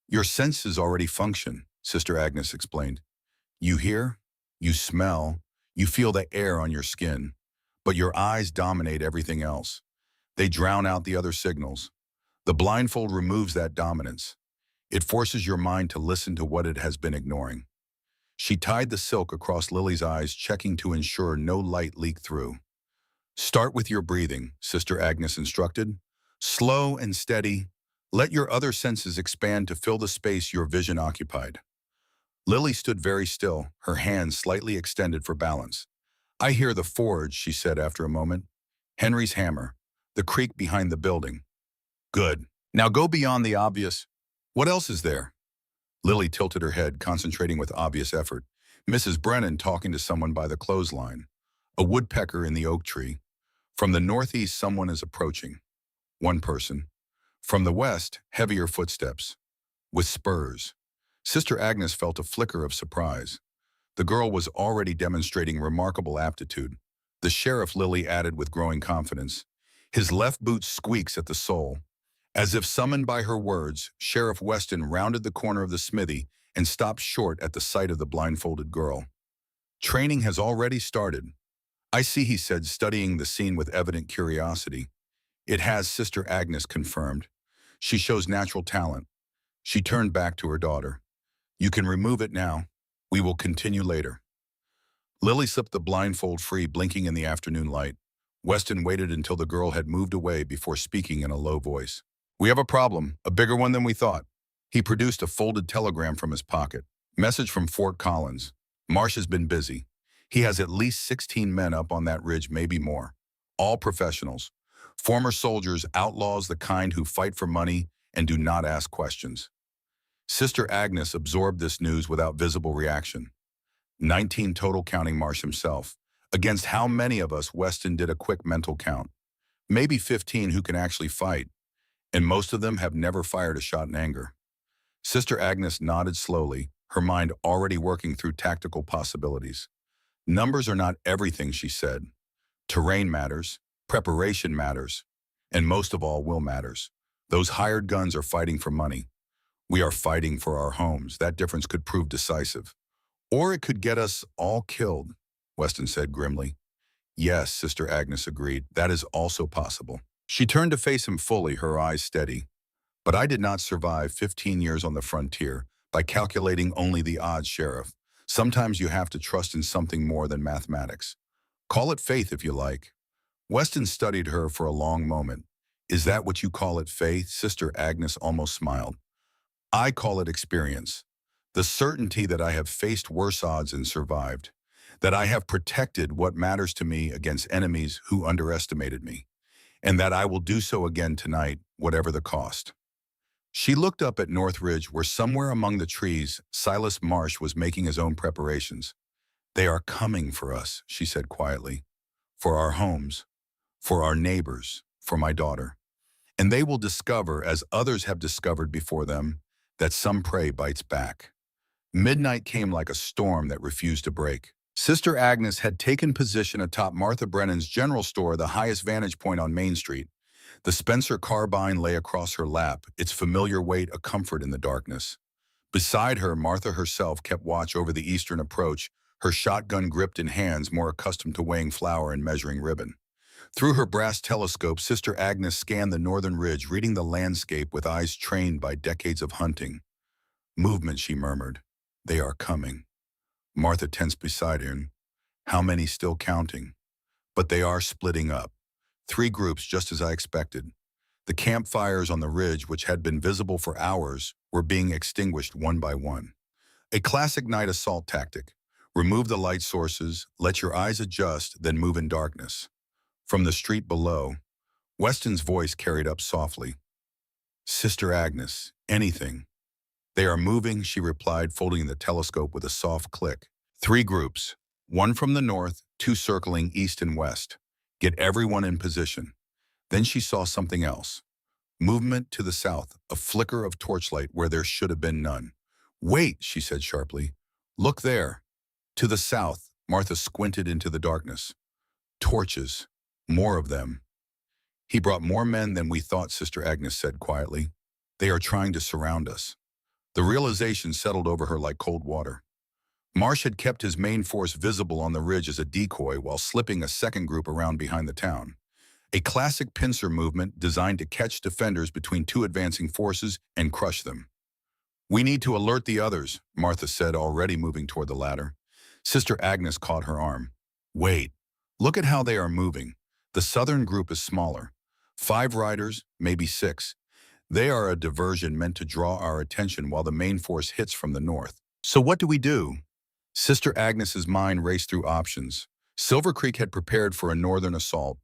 Your senses already function, Sister Agnes explained. You hear, you smell, you feel the air on your skin, but your eyes dominate everything else. They drown out the other signals. The blindfold removes that dominance. It forces your mind to listen to what it has been ignoring. She tied the silk across Lily's eyes, checking to ensure no light leaked through. Start with your breathing, Sister Agnes instructed. Slow and steady. Let your other senses expand to fill the space your vision occupied. Lily stood very still, her hands slightly extended for balance. I hear the forge, she said after a moment. Henry's hammer. The creak behind the building. Good. Now go beyond the obvious. What else is there? Lily tilted her head, concentrating with obvious effort. Mrs. Brennan talking to someone by the clothesline. A woodpecker in the oak tree. From the northeast, someone is approaching. One person. From the west, heavier footsteps. With spurs. Sister Agnes felt a flicker of surprise. The girl was already demonstrating remarkable aptitude. The sheriff, Lily added with growing confidence. His left boot squeaks at the sole. As if summoned by her words, Sheriff Weston rounded the corner of the smithy and stopped short at the sight of the blindfolded girl. Training has already started. I see, he said, studying the scene with evident curiosity. It has, Sister Agnes confirmed. She shows natural talent. She turned back to her daughter. You can remove it now. We will continue later. Lily slipped the blindfold free, blinking in the afternoon light. Weston waited until the girl had moved away before speaking in a low voice. We have a problem, a bigger one than we thought. He produced a folded telegram from his pocket. Message from Fort Collins. Marsh has been busy. He has at least 16 men up on that ridge, maybe more. All professionals. Former soldiers, outlaws, the kind who fight for money and do not ask questions. Sister Agnes absorbed this news without visible reaction. 19 total, counting Marsh himself. Against how many of us? Weston did a quick mental count. Maybe 15 who can actually fight. And most of them have never fired a shot in anger. Sister Agnes nodded slowly, her mind already working through tactical possibilities. Numbers are not everything, she said. Terrain matters, preparation matters, and most of all, will matters. Those hired guns are fighting for money. We are fighting for our homes. That difference could prove decisive. Or it could get us all killed, Weston said grimly. Yes, Sister Agnes agreed. That is also possible. She turned to face him fully, her eyes steady. But I did not survive 15 years on the frontier by calculating only the odds, Sheriff. Sometimes you have to trust in something more than mathematics. Call it faith if you like. Weston studied her for a long moment. Is that what you call it, faith? Sister Agnes almost smiled. I call it experience. The certainty that I have faced worse odds and survived. That I have protected what matters to me against enemies who underestimated me. And that I will do so again tonight, whatever the cost. She looked up at North Ridge, where somewhere among the trees, Silas Marsh was making his own preparations. They are coming for us, she said quietly. For our homes, for our neighbors, for my daughter. And they will discover, as others have discovered before them, that some prey bites back. Midnight came like a storm that refused to break. Sister Agnes had taken position atop Martha Brennan's general store, the highest vantage point on Main Street. The Spencer carbine lay across her lap, its familiar weight a comfort in the darkness. Beside her, Martha herself kept watch over the eastern approach, her shotgun gripped in hands more accustomed to weighing flour and measuring ribbon. Through her brass telescope, Sister Agnes scanned the northern ridge, reading the landscape with eyes trained by decades of hunting. Movement, she murmured. They are coming. Martha tensed beside her. How many still counting? But they are splitting up. 3 groups, just as I expected. The campfires on the ridge, which had been visible for hours, were being extinguished one by one. A classic night assault tactic. Remove the light sources, let your eyes adjust, then move in darkness. From the street below, Weston's voice carried up softly. Sister Agnes, anything. They are moving, she replied, folding the telescope with a soft click. 3 groups, 1 from the north, 2 circling east and west. Get everyone in position. Then she saw something else. Movement to the south, a flicker of torchlight where there should have been none. Wait, she said sharply. Look there. To the south, Martha squinted into the darkness. Torches. More of them. He brought more men than we thought, Sister Agnes said quietly. They are trying to surround us. The realization settled over her like cold water. Marsh had kept his main force visible on the ridge as a decoy while slipping a second group around behind the town. A classic pincer movement designed to catch defenders between 2 advancing forces and crush them. "We need to alert the others," Martha said, already moving toward the ladder. Sister Agnes caught her arm. "Wait, look at how they are moving. The southern group is smaller. 5 riders, maybe 6. They are a diversion meant to draw our attention while the main force hits from the north. So what do we do?" Sister Agnes's mind raced through options. Silver Creek had prepared for a northern assault.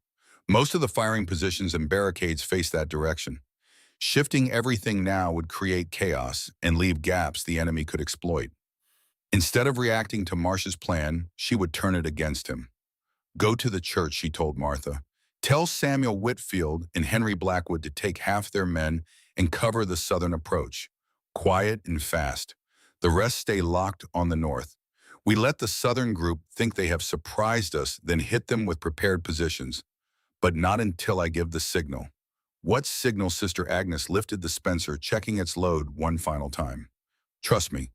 Most of the firing positions and barricades faced that direction. Shifting everything now would create chaos and leave gaps the enemy could exploit. Instead of reacting to Marsh's plan, she would turn it against him. "Go to the church," she told Martha. "Tell Samuel Whitfield and Henry Blackwood to take half their men and cover the southern approach. Quiet and fast. The rest stay locked on the north. We let the southern group think they have surprised us, then hit them with prepared positions. But not until I give the signal." "What signal?" Sister Agnes lifted the Spencer, checking its load one final time. "Trust me,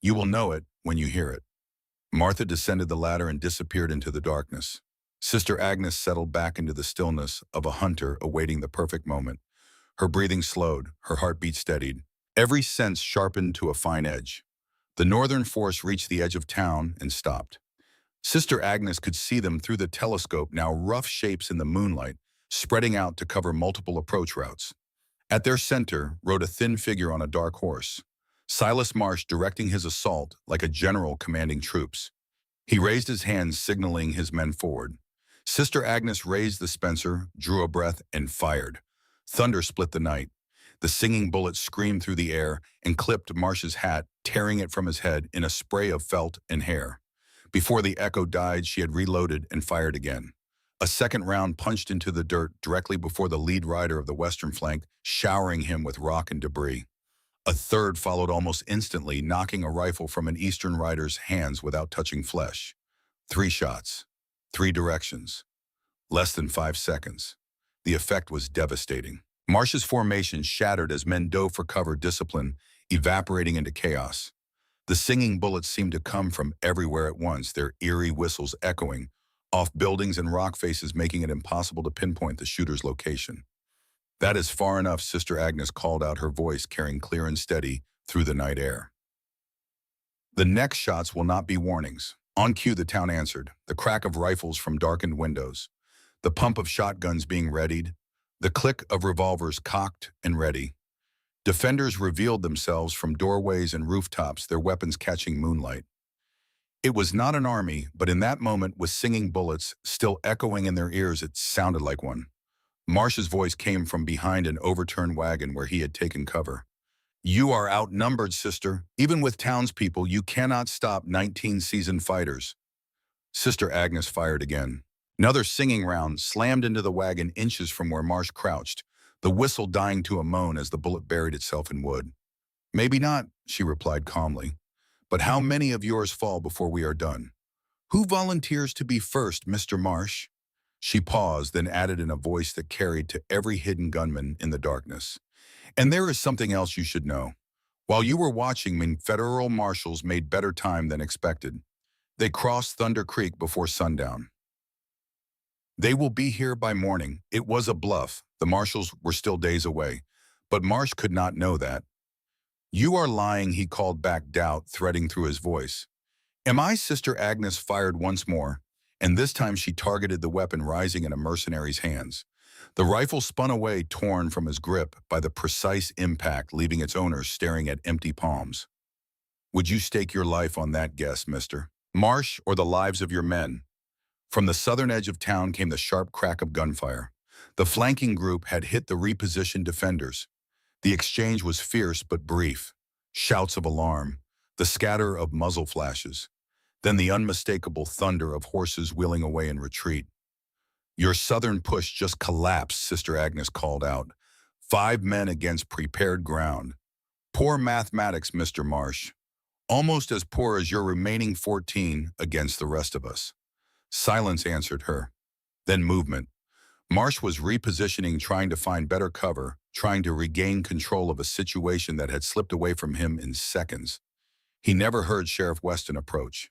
you will know it when you hear it." Martha descended the ladder and disappeared into the darkness. Sister Agnes settled back into the stillness of a hunter awaiting the perfect moment. Her breathing slowed, her heartbeat steadied. Every sense sharpened to a fine edge. The northern force reached the edge of town and stopped. Sister Agnes could see them through the telescope, now rough shapes in the moonlight, spreading out to cover multiple approach routes. At their center rode a thin figure on a dark horse. Silas Marsh directing his assault like a general commanding troops. He raised his hands, signaling his men forward. Sister Agnes raised the Spencer, drew a breath, and fired. Thunder split the night. The singing bullet screamed through the air and clipped Marsh's hat, tearing it from his head in a spray of felt and hair. Before the echo died, she had reloaded and fired again. A second round punched into the dirt directly before the lead rider of the western flank, showering him with rock and debris. A third followed almost instantly, knocking a rifle from an eastern rider's hands without touching flesh. 3 shots. 3 directions. Less than 5 seconds. The effect was devastating. Marsh's formation shattered as men dove for cover, discipline evaporating into chaos. The singing bullets seemed to come from everywhere at once, their eerie whistles echoing off buildings and rock faces, making it impossible to pinpoint the shooter's location. "That is far enough," Sister Agnes called out, her voice carrying clear and steady through the night air. "The next shots will not be warnings." On cue, the town answered, the crack of rifles from darkened windows, the pump of shotguns being readied, the click of revolvers cocked and ready. Defenders revealed themselves from doorways and rooftops, their weapons catching moonlight. It was not an army, but in that moment, with singing bullets still echoing in their ears, it sounded like one. Marsh's voice came from behind an overturned wagon where he had taken cover. "You are outnumbered, sister. Even with townspeople, you cannot stop 19 seasoned fighters." Sister Agnes fired again. Another singing round slammed into the wagon inches from where Marsh crouched, the whistle dying to a moan as the bullet buried itself in wood. "Maybe not," she replied calmly. "But how many of yours fall before we are done? Who volunteers to be first, Mr. Marsh?" She paused, then added in a voice that carried to every hidden gunman in the darkness. "And there is something else you should know. While you were watching me, federal marshals made better time than expected. They crossed Thunder Creek before sundown. They will be here by morning." It was a bluff. The marshals were still days away. But Marsh could not know that. "You are lying," he called back, doubt threading through his voice. "Am I?" Sister Agnes fired once more, and this time she targeted the weapon rising in a mercenary's hands. The rifle spun away, torn from his grip by the precise impact, leaving its owner staring at empty palms. "Would you stake your life on that guess, Mr. Marsh, or the lives of your men?" From the southern edge of town came the sharp crack of gunfire. The flanking group had hit the repositioned defenders. The exchange was fierce but brief. Shouts of alarm, the scatter of muzzle flashes, then the unmistakable thunder of horses wheeling away in retreat. "Your southern push just collapsed," Sister Agnes called out. 5 men against prepared ground. Poor mathematics, Mr. Marsh. Almost as poor as your remaining 14 against the rest of us. Silence answered her. Then movement. Marsh was repositioning, trying to find better cover, trying to regain control of a situation that had slipped away from him in seconds. He never heard Sheriff Weston approach.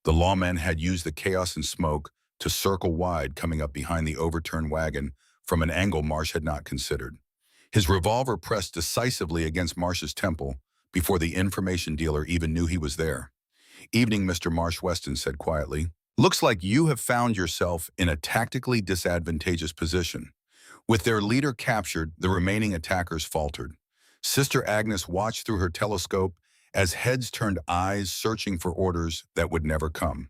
The lawman had used the chaos and smoke to circle wide, coming up behind the overturned wagon from an angle Marsh had not considered. His revolver pressed decisively against Marsh's temple, before the information dealer even knew he was there. "Evening, Mr. Marsh," Weston said quietly. "Looks like you have found yourself in a tactically disadvantageous position." With their leader captured, the remaining attackers faltered. Sister Agnes watched through her telescope as heads turned eyes searching for orders that would never come.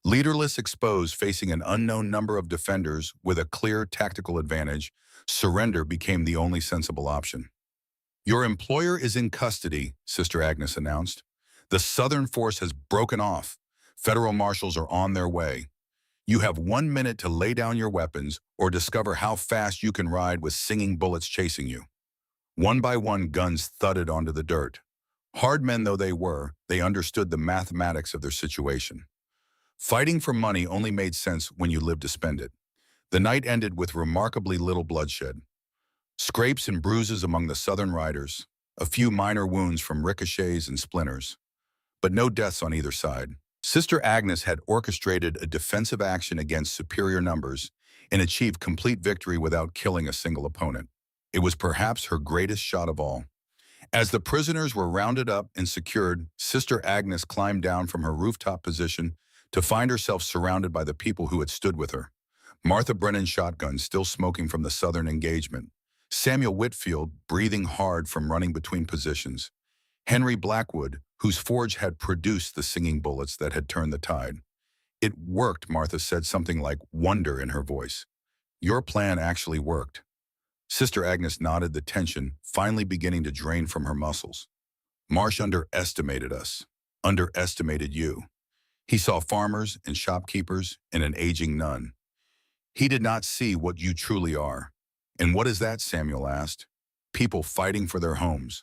Leaderless, exposed, facing an unknown number of defenders with a clear tactical advantage, surrender became the only sensible option. "Your employer is in custody," Sister Agnes announced. "The Southern force has broken off. Federal marshals are on their way. You have 1 minute to lay down your weapons or discover how fast you can ride with singing bullets chasing you." One by one, guns thudded onto the dirt. Hard men though they were, they understood the mathematics of their situation. Fighting for money only made sense when you lived to spend it. The night ended with remarkably little bloodshed. Scrapes and bruises among the Southern riders, a few minor wounds from ricochets and splinters, but no deaths on either side. Sister Agnes had orchestrated a defensive action against superior numbers and achieved complete victory without killing a single opponent. It was perhaps her greatest shot of all. As the prisoners were rounded up and secured, Sister Agnes climbed down from her rooftop position to find herself surrounded by the people who had stood with her. Martha Brennan's shotgun still smoking from the Southern engagement. Samuel Whitfield breathing hard from running between positions. Henry Blackwood, whose forge had produced the singing bullets that had turned the tide. "It worked," Martha said, something like wonder in her voice. "Your plan actually worked." Sister Agnes nodded, the tension finally beginning to drain from her muscles. "Marsh underestimated us, underestimated you. He saw farmers and shopkeepers and an aging nun. He did not see what you truly are." "And what is that?" Samuel asked. "People fighting for their homes."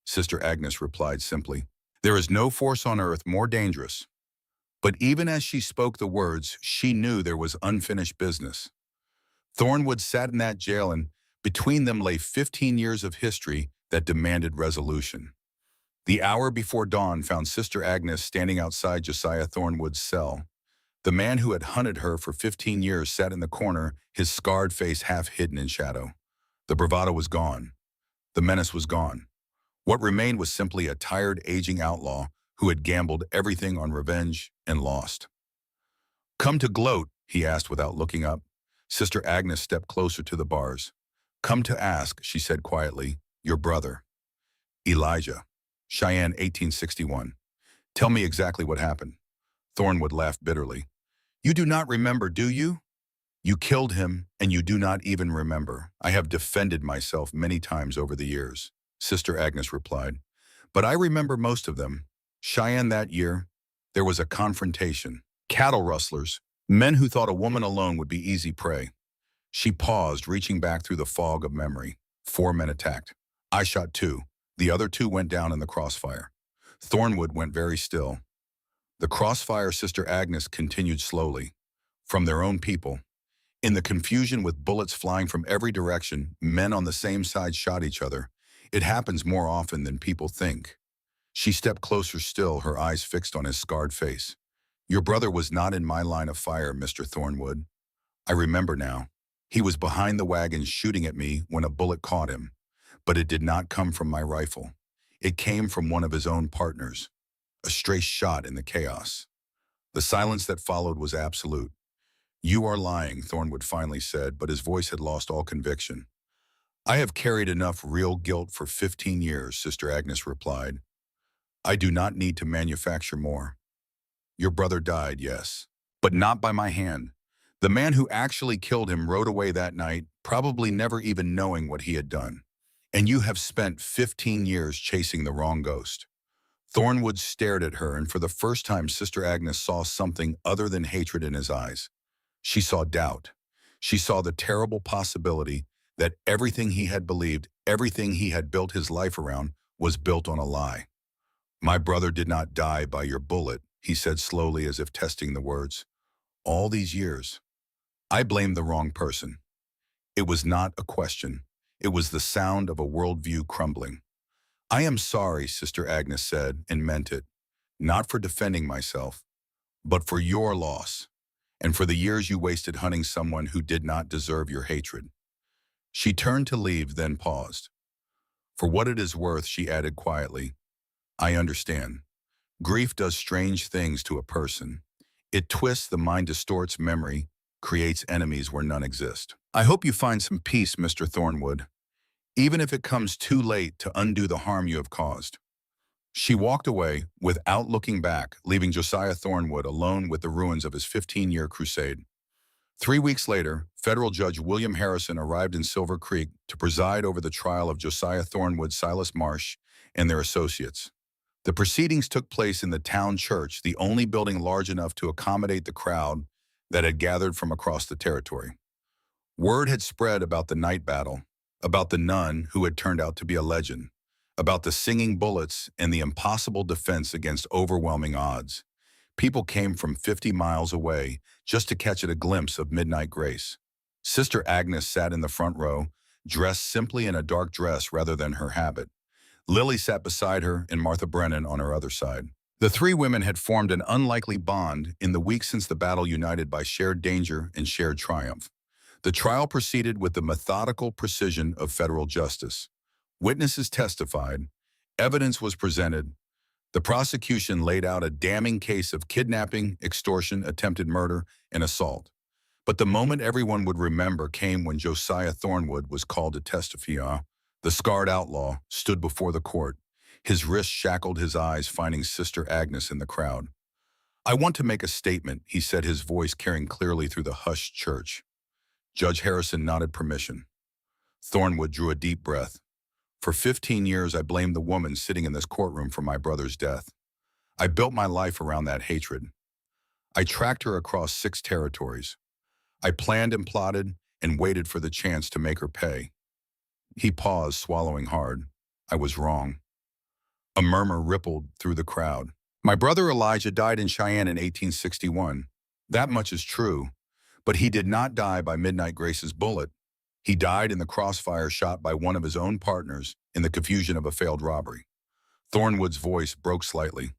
Sister Agnes replied simply, "There is no force on earth more dangerous." But even as she spoke the words, she knew there was unfinished business. Thornwood sat in that jail, and between them lay 15 years of history that demanded resolution. The hour before dawn found Sister Agnes standing outside Josiah Thornwood's cell. The man who had hunted her for 15 years sat in the corner, his scarred face half hidden in shadow. The bravado was gone. The menace was gone. What remained was simply a tired, aging outlaw who had gambled everything on revenge and lost. "Come to gloat?" he asked without looking up. Sister Agnes stepped closer to the bars. "Come to ask," she said quietly, "your brother." "Elijah. Cheyenne, 1861. Tell me exactly what happened." Thornwood laughed bitterly. "You do not remember, do you? You killed him, and you do not even remember. I have defended myself many times over the years," Sister Agnes replied. "But I remember most of them. Cheyenne, that year, there was a confrontation. Cattle rustlers, men who thought a woman alone would be easy prey." She paused, reaching back through the fog of memory. 4 men attacked. I shot 2. The other 2 went down in the crossfire. Thornwood went very still. "The crossfire," Sister Agnes continued slowly, "from their own people. In the confusion with bullets flying from every direction, men on the same side shot each other. It happens more often than people think." She stepped closer still, her eyes fixed on his scarred face. "Your brother was not in my line of fire, Mr. Thornwood. I remember now. He was behind the wagon shooting at me when a bullet caught him. But it did not come from my rifle. It came from one of his own partners. A stray shot in the chaos." The silence that followed was absolute. "You are lying," Thornwood finally said, but his voice had lost all conviction. "I have carried enough real guilt for 15 years, Sister Agnes replied. "I do not need to manufacture more. Your brother died, yes, but not by my hand. The man who actually killed him rode away that night, probably never even knowing what he had done. And you have spent 15 years chasing the wrong ghost." Thornwood stared at her, and for the first time Sister Agnes saw something other than hatred in his eyes. She saw doubt. She saw the terrible possibility that everything he had believed, everything he had built his life around, was built on a lie. "My brother did not die by your bullet," he said slowly, as if testing the words. "All these years, I blamed the wrong person. It was not a question. It was the sound of a worldview crumbling." "I am sorry," Sister Agnes said, and meant it. "Not for defending myself, but for your loss, and for the years you wasted hunting someone who did not deserve your hatred." She turned to leave, then paused. "For what it is worth," she added quietly, I understand. Grief does strange things to a person. It twists the mind, distorts memory, creates enemies where none exist. I hope you find some peace, Mr. Thornwood, even if it comes too late to undo the harm you have caused. She walked away without looking back, leaving Josiah Thornwood alone with the ruins of his 15-year crusade. 3 weeks later, federal judge William Harrison arrived in Silver Creek to preside over the trial of Josiah Thornwood, Silas Marsh, and their associates. The proceedings took place in the town church, the only building large enough to accommodate the crowd that had gathered from across the territory. Word had spread about the night battle, about the nun who had turned out to be a legend, about the singing bullets and the impossible defense against overwhelming odds. People came from 50 miles away just to catch a glimpse of Midnight Grace. Sister Agnes sat in the front row, dressed simply in a dark dress rather than her habit. Lily sat beside her and Martha Brennan on her other side. The three women had formed an unlikely bond in the weeks since the battle, united by shared danger and shared triumph. The trial proceeded with the methodical precision of federal justice. Witnesses testified, evidence was presented. The prosecution laid out a damning case of kidnapping, extortion, attempted murder, and assault. But the moment everyone would remember came when Josiah Thornwood was called to testify. The scarred outlaw stood before the court. His wrists shackled, his eyes finding Sister Agnes in the crowd. "I want to make a statement," he said, his voice carrying clearly through the hushed church. Judge Harrison nodded permission. Thornwood drew a deep breath. "For 15 years, I blamed the woman sitting in this courtroom for my brother's death. I built my life around that hatred. I tracked her across 6 territories. I planned and plotted and waited for the chance to make her pay." He paused, swallowing hard. "I was wrong." A murmur rippled through the crowd. "My brother Elijah died in Cheyenne in 1861. That much is true. But he did not die by Midnight Grace's bullet. He died in the crossfire shot by one of his own partners in the confusion of a failed robbery." Thornwood's voice broke slightly.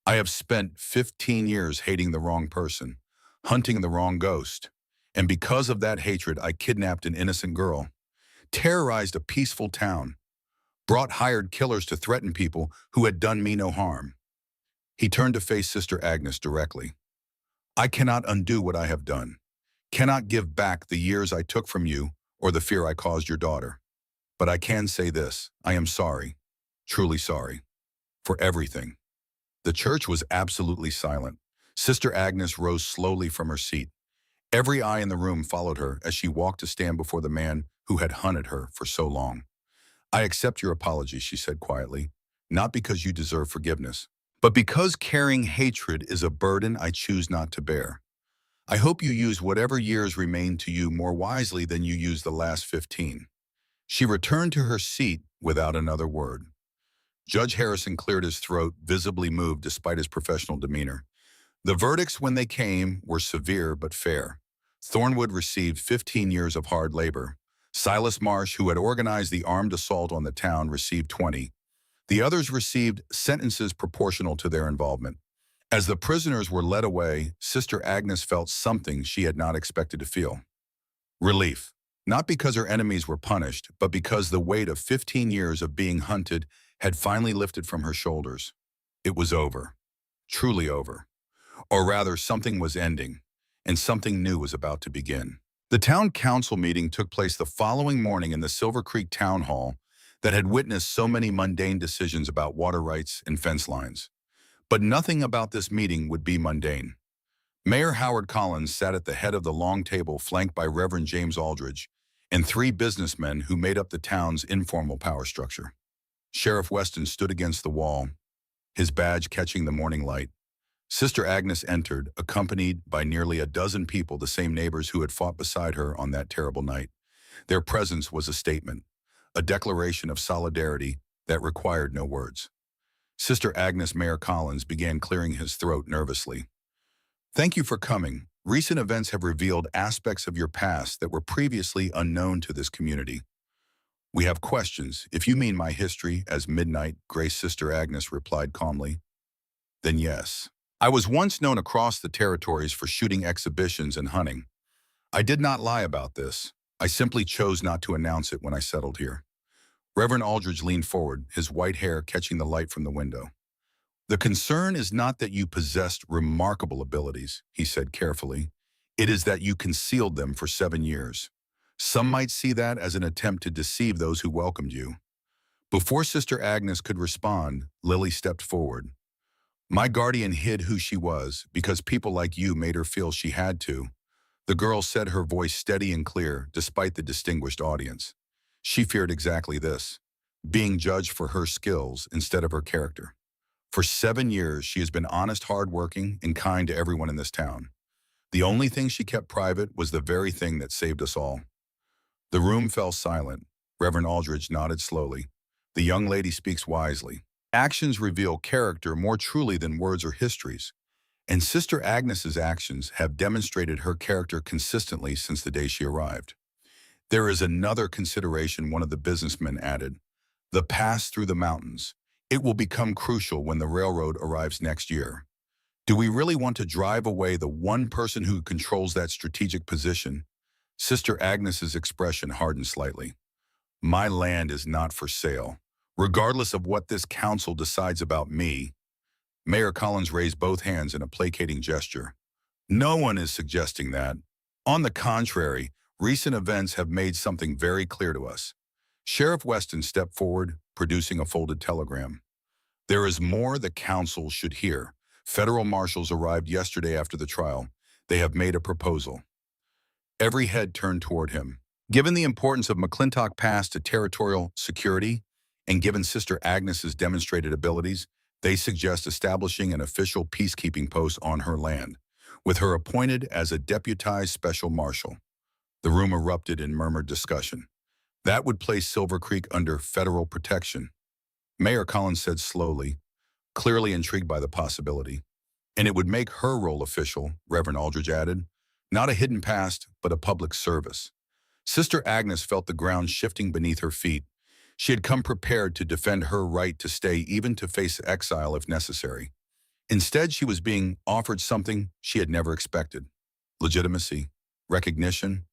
"I have spent 15 years hating the wrong person, hunting the wrong ghost. And because of that hatred, I kidnapped an innocent girl, terrorized a peaceful town, brought hired killers to threaten people who had done me no harm." He turned to face Sister Agnes directly. "I cannot undo what I have done, cannot give back the years I took from you or the fear I caused your daughter. But I can say this: I am sorry, truly sorry, for everything." The church was absolutely silent. Sister Agnes rose slowly from her seat. Every eye in the room followed her as she walked to stand before the man who had hunted her for so long. "I accept your apology," she said quietly, "not because you deserve forgiveness, but because carrying hatred is a burden I choose not to bear. I hope you use whatever years remain to you more wisely than you used the last 15. She returned to her seat without another word. Judge Harrison cleared his throat, visibly moved despite his professional demeanor. The verdicts, when they came, were severe but fair. Thornwood received 15 years of hard labor. Silas Marsh, who had organized the armed assault on the town, received 20. The others received sentences proportional to their involvement. As the prisoners were led away, Sister Agnes felt something she had not expected to feel. Relief. Not because her enemies were punished, but because the weight of 15 years of being hunted had finally lifted from her shoulders. It was over. Truly over. Or rather, something was ending, and something new was about to begin. The town council meeting took place the following morning in the Silver Creek Town Hall that had witnessed so many mundane decisions about water rights and fence lines. But nothing about this meeting would be mundane. Mayor Howard Collins sat at the head of the long table flanked by Reverend James Aldridge and 3 businessmen who made up the town's informal power structure. Sheriff Weston stood against the wall, his badge catching the morning light. Sister Agnes entered, accompanied by nearly a dozen people, the same neighbors who had fought beside her on that terrible night. Their presence was a statement, a declaration of solidarity that required no words. Sister Agnes, Mayor Collins began clearing his throat nervously. "Thank you for coming. Recent events have revealed aspects of your past that were previously unknown to this community. We have questions. If you mean my history as Midnight Grace," Sister Agnes replied calmly, "then yes. I was once known across the territories for shooting exhibitions and hunting. I did not lie about this. I simply chose not to announce it when I settled here. Reverend Aldridge leaned forward, his white hair catching the light from the window. The concern is not that you possessed remarkable abilities, he said carefully. It is that you concealed them for 7 years. Some might see that as an attempt to deceive those who welcomed you. Before Sister Agnes could respond, Lily stepped forward. My guardian hid who she was because people like you made her feel she had to. The girl said, her voice steady and clear despite the distinguished audience. She feared exactly this, being judged for her skills instead of her character. For 7 years, she has been honest, hardworking, and kind to everyone in this town. The only thing she kept private was the very thing that saved us all. The room fell silent. Reverend Aldridge nodded slowly. The young lady speaks wisely. Actions reveal character more truly than words or histories. And Sister Agnes's actions have demonstrated her character consistently since the day she arrived. There is another consideration one of the businessmen added. The pass through the mountains. It will become crucial when the railroad arrives next year. Do we really want to drive away the one person who controls that strategic position? Sister Agnes's expression hardened slightly. My land is not for sale. Regardless of what this council decides about me, Mayor Collins raised both hands in a placating gesture. No one is suggesting that. On the contrary, recent events have made something very clear to us. Sheriff Weston stepped forward, producing a folded telegram. There is more the council should hear. Federal marshals arrived yesterday after the trial. They have made a proposal. Every head turned toward him. Given the importance of McClintock Pass to territorial security, and given Sister Agnes's demonstrated abilities, they suggest establishing an official peacekeeping post on her land, with her appointed as a deputized special marshal. The room erupted in murmured discussion. That would place Silver Creek under federal protection. Mayor Collins said slowly, clearly intrigued by the possibility. And it would make her role official, Reverend Aldridge added, not a hidden past, but a public service. Sister Agnes felt the ground shifting beneath her feet. She had come prepared to defend her right to stay, even to face exile if necessary. Instead, she was being offered something she had never expected. Legitimacy, recognition,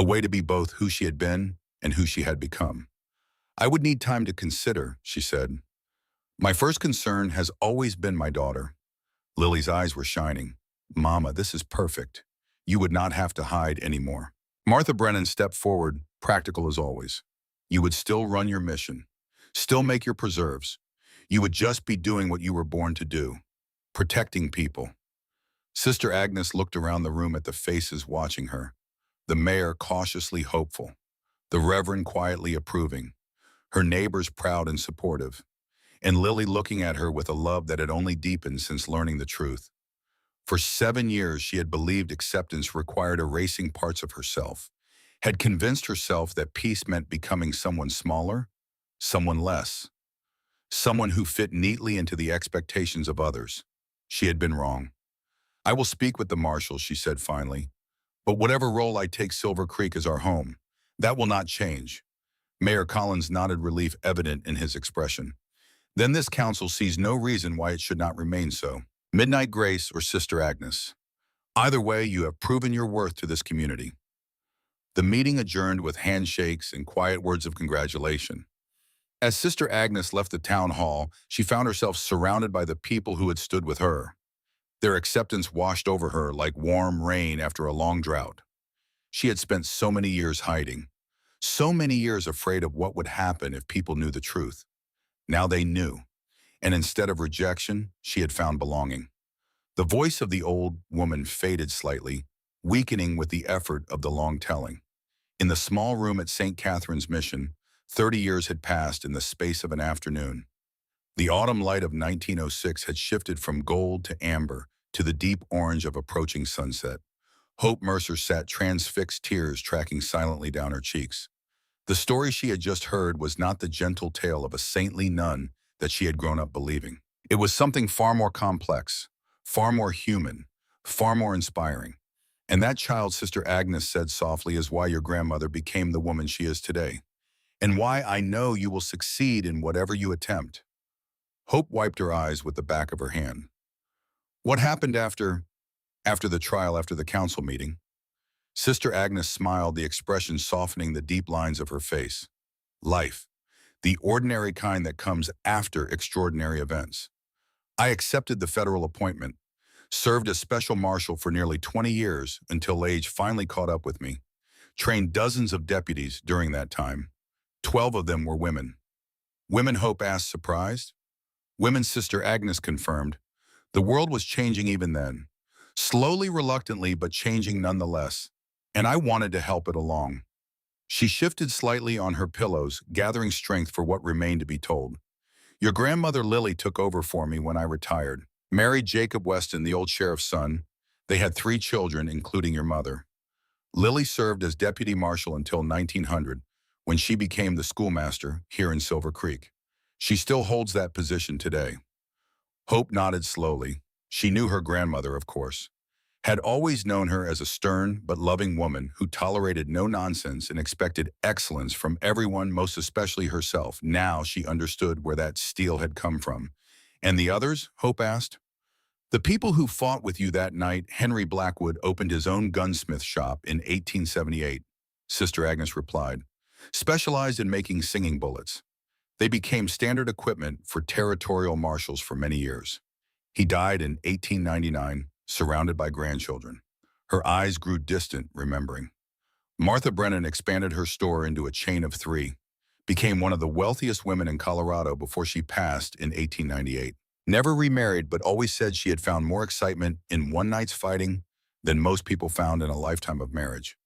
a way to be both who she had been and who she had become. I would need time to consider, she said. My first concern has always been my daughter. Lily's eyes were shining. Mama, this is perfect. You would not have to hide anymore. Martha Brennan stepped forward, practical as always. You would still run your mission, still make your preserves. You would just be doing what you were born to do, protecting people. Sister Agnes looked around the room at the faces watching her, the mayor cautiously hopeful, the reverend quietly approving, her neighbors proud and supportive, and Lily looking at her with a love that had only deepened since learning the truth. For 7 years, she had believed acceptance required erasing parts of herself, had convinced herself that peace meant becoming someone smaller, someone less, someone who fit neatly into the expectations of others. She had been wrong. I will speak with the marshals, she said finally, but whatever role I take, Silver Creek is our home. That will not change. Mayor Collins nodded, relief evident in his expression. Then this council sees no reason why it should not remain so. Midnight Grace or Sister Agnes. Either way, you have proven your worth to this community. The meeting adjourned with handshakes and quiet words of congratulation. As Sister Agnes left the town hall, she found herself surrounded by the people who had stood with her. Their acceptance washed over her like warm rain after a long drought. She had spent so many years hiding, so many years afraid of what would happen if people knew the truth. Now they knew, and instead of rejection, she had found belonging. The voice of the old woman faded slightly, weakening with the effort of the long telling. In the small room at St. Catherine's Mission, 30 years had passed in the space of an afternoon. The autumn light of 1906 had shifted from gold to amber to the deep orange of approaching sunset. Hope Mercer sat transfixed, tears tracking silently down her cheeks. The story she had just heard was not the gentle tale of a saintly nun that she had grown up believing. It was something far more complex, far more human, far more inspiring. And that child, Sister Agnes said softly, is why your grandmother became the woman she is today, and why I know you will succeed in whatever you attempt. Hope wiped her eyes with the back of her hand. What happened after the trial, after the council meeting? Sister Agnes smiled, the expression softening the deep lines of her face. Life. the ordinary kind that comes after extraordinary events. I accepted the federal appointment, served as special marshal for nearly 20 years until age finally caught up with me, trained dozens of deputies during that time. 12 of them were women. Women, Hope asked, surprised. Women, Sister Agnes confirmed. The world was changing even then. Slowly, reluctantly, but changing nonetheless. And I wanted to help it along. She shifted slightly on her pillows, gathering strength for what remained to be told. Your grandmother Lily took over for me when I retired. Married Jacob Weston, the old sheriff's son. They had 3 children, including your mother. Lily served as deputy marshal until 1900, when she became the schoolmaster here in Silver Creek. She still holds that position today. Hope nodded slowly. She knew her grandmother, of course. Had always known her as a stern but loving woman who tolerated no nonsense and expected excellence from everyone, most especially herself. Now she understood where that steel had come from. And the others? Hope asked. The people who fought with you that night. Henry Blackwood opened his own gunsmith shop in 1878, Sister Agnes replied, specialized in making singing bullets. They became standard equipment for territorial marshals for many years. He died in 1899, surrounded by grandchildren. Her eyes grew distant, remembering. Martha Brennan expanded her store into a chain of 3, became one of the wealthiest women in Colorado before she passed in 1898. Never remarried, but always said she had found more excitement in one night's fighting than most people found in a lifetime of marriage.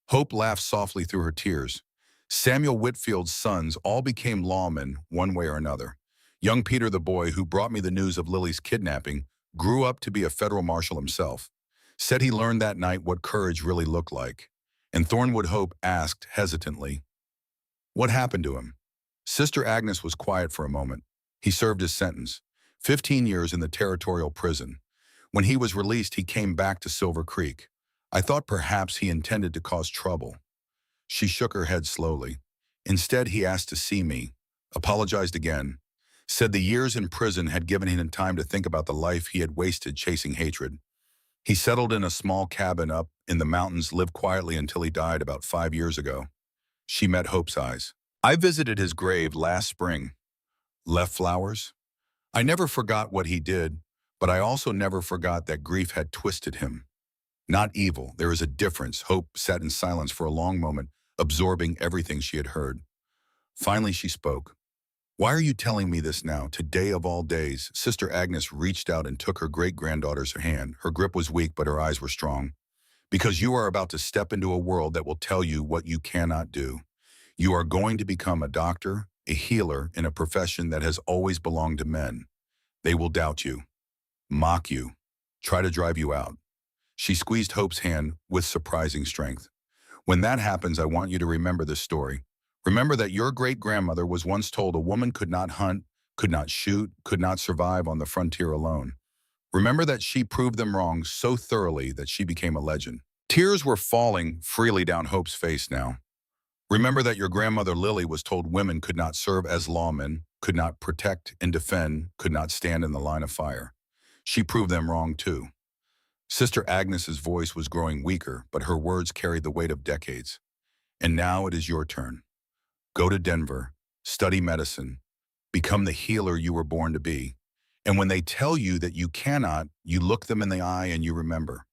Hope laughed softly through her tears. Samuel Whitfield's sons all became lawmen one way or another. Young Peter, the boy who brought me the news of Lily's kidnapping, grew up to be a federal marshal himself. Said he learned that night what courage really looked like. And Thornwood Hope asked hesitantly, what happened to him? Sister Agnes was quiet for a moment. He served his sentence, 15 years in the territorial prison. When he was released, he came back to Silver Creek. I thought perhaps he intended to cause trouble. She shook her head slowly. Instead, he asked to see me, apologized again, said the years in prison had given him time to think about the life he had wasted chasing hatred. He settled in a small cabin up in the mountains, lived quietly until he died about 5 years ago. She met Hope's eyes. I visited his grave last spring. Left flowers? I never forgot what he did, but I also never forgot that grief had twisted him. Not evil, there is a difference. Hope sat in silence for a long moment, absorbing everything she had heard. Finally, she spoke. Why are you telling me this now, today of all days? Sister Agnes reached out and took her great-granddaughter's hand. Her grip was weak, but her eyes were strong. Because you are about to step into a world that will tell you what you cannot do. You are going to become a doctor, a healer in a profession that has always belonged to men. They will doubt you, mock you, try to drive you out. She squeezed Hope's hand with surprising strength. When that happens, I want you to remember this story. Remember that your great-grandmother was once told a woman could not hunt, could not shoot, could not survive on the frontier alone. Remember that she proved them wrong so thoroughly that she became a legend. Tears were falling freely down Hope's face now. Remember that your grandmother Lily was told women could not serve as lawmen, could not protect and defend, could not stand in the line of fire. She proved them wrong too. Sister Agnes's voice was growing weaker, but her words carried the weight of decades. And now it is your turn. Go to Denver, study medicine, become the healer you were born to be. And when they tell you that you cannot, you look them in the eye and you remember.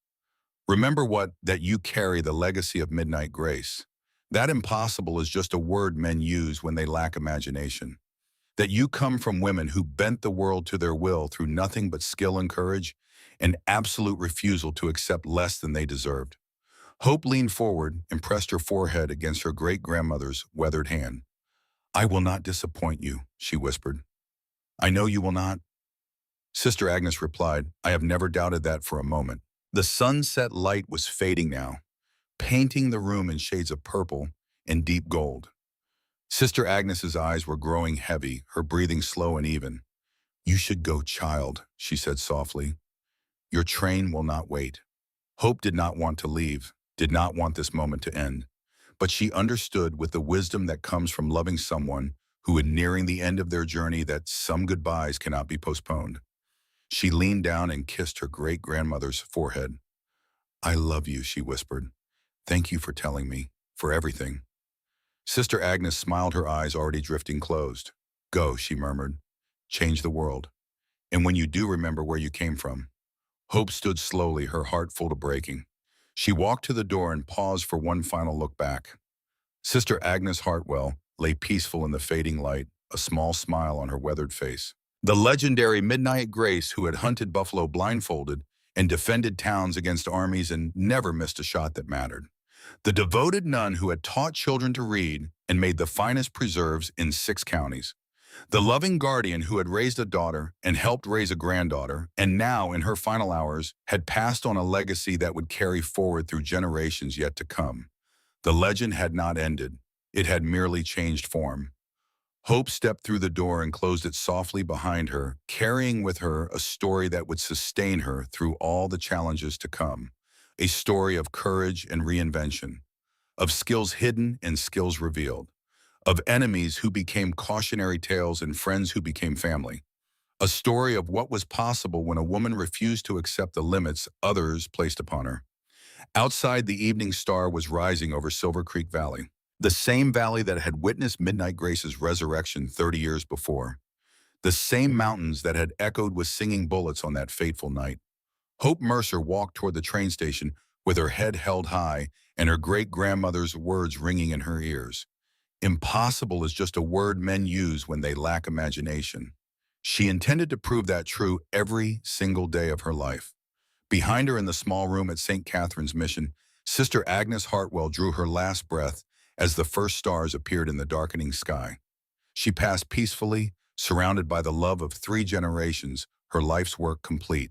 Remember that you carry the legacy of midnight grace. That impossible is just a word men use when they lack imagination. That you come from women who bent the world to their will through nothing but skill and courage, and absolute refusal to accept less than they deserved. Hope leaned forward and pressed her forehead against her great-grandmother's weathered hand. I will not disappoint you, she whispered. I know you will not. Sister Agnes replied, I have never doubted that for a moment. The sunset light was fading now, painting the room in shades of purple and deep gold. Sister Agnes's eyes were growing heavy, her breathing slow and even. You should go, child, she said softly. Your train will not wait. Hope did not want to leave, did not want this moment to end. But she understood with the wisdom that comes from loving someone who is nearing the end of their journey that some goodbyes cannot be postponed. She leaned down and kissed her great-grandmother's forehead. I love you, she whispered. Thank you for telling me, for everything. Sister Agnes smiled, her eyes already drifting closed. Go, she murmured. Change the world. And when you do, remember where you came from. Hope stood slowly, her heart full to breaking. She walked to the door and paused for one final look back. Sister Agnes Hartwell lay peaceful in the fading light, a small smile on her weathered face. The legendary Midnight Grace who had hunted buffalo blindfolded and defended towns against armies and never missed a shot that mattered. The devoted nun who had taught children to read and made the finest preserves in 6 counties. The loving guardian who had raised a daughter and helped raise a granddaughter, and now, in her final hours, had passed on a legacy that would carry forward through generations yet to come. The legend had not ended. It had merely changed form. Hope stepped through the door and closed it softly behind her, carrying with her a story that would sustain her through all the challenges to come. A story of courage and reinvention, of skills hidden and skills revealed, of enemies who became cautionary tales and friends who became family. A story of what was possible when a woman refused to accept the limits others placed upon her. Outside, the evening star was rising over Silver Creek Valley, the same valley that had witnessed Midnight Grace's resurrection 30 years before, the same mountains that had echoed with singing bullets on that fateful night. Hope Mercer walked toward the train station with her head held high and her great-grandmother's words ringing in her ears. Impossible is just a word men use when they lack imagination. She intended to prove that true every single day of her life. Behind her in the small room at St. Catherine's Mission, Sister Agnes Hartwell drew her last breath as the first stars appeared in the darkening sky. She passed peacefully, surrounded by the love of 3 generations, her life's work complete.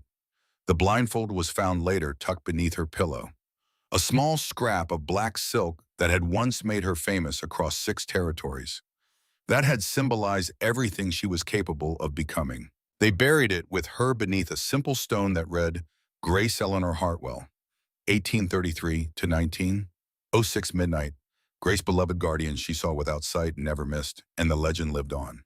The blindfold was found later tucked beneath her pillow, a small scrap of black silk that had once made her famous across 6 territories. That had symbolized everything she was capable of becoming. They buried it with her beneath a simple stone that read, Grace Eleanor Hartwell, 1833 to 1906 midnight. Grace, beloved guardian she saw without sight and never missed, and the legend lived on.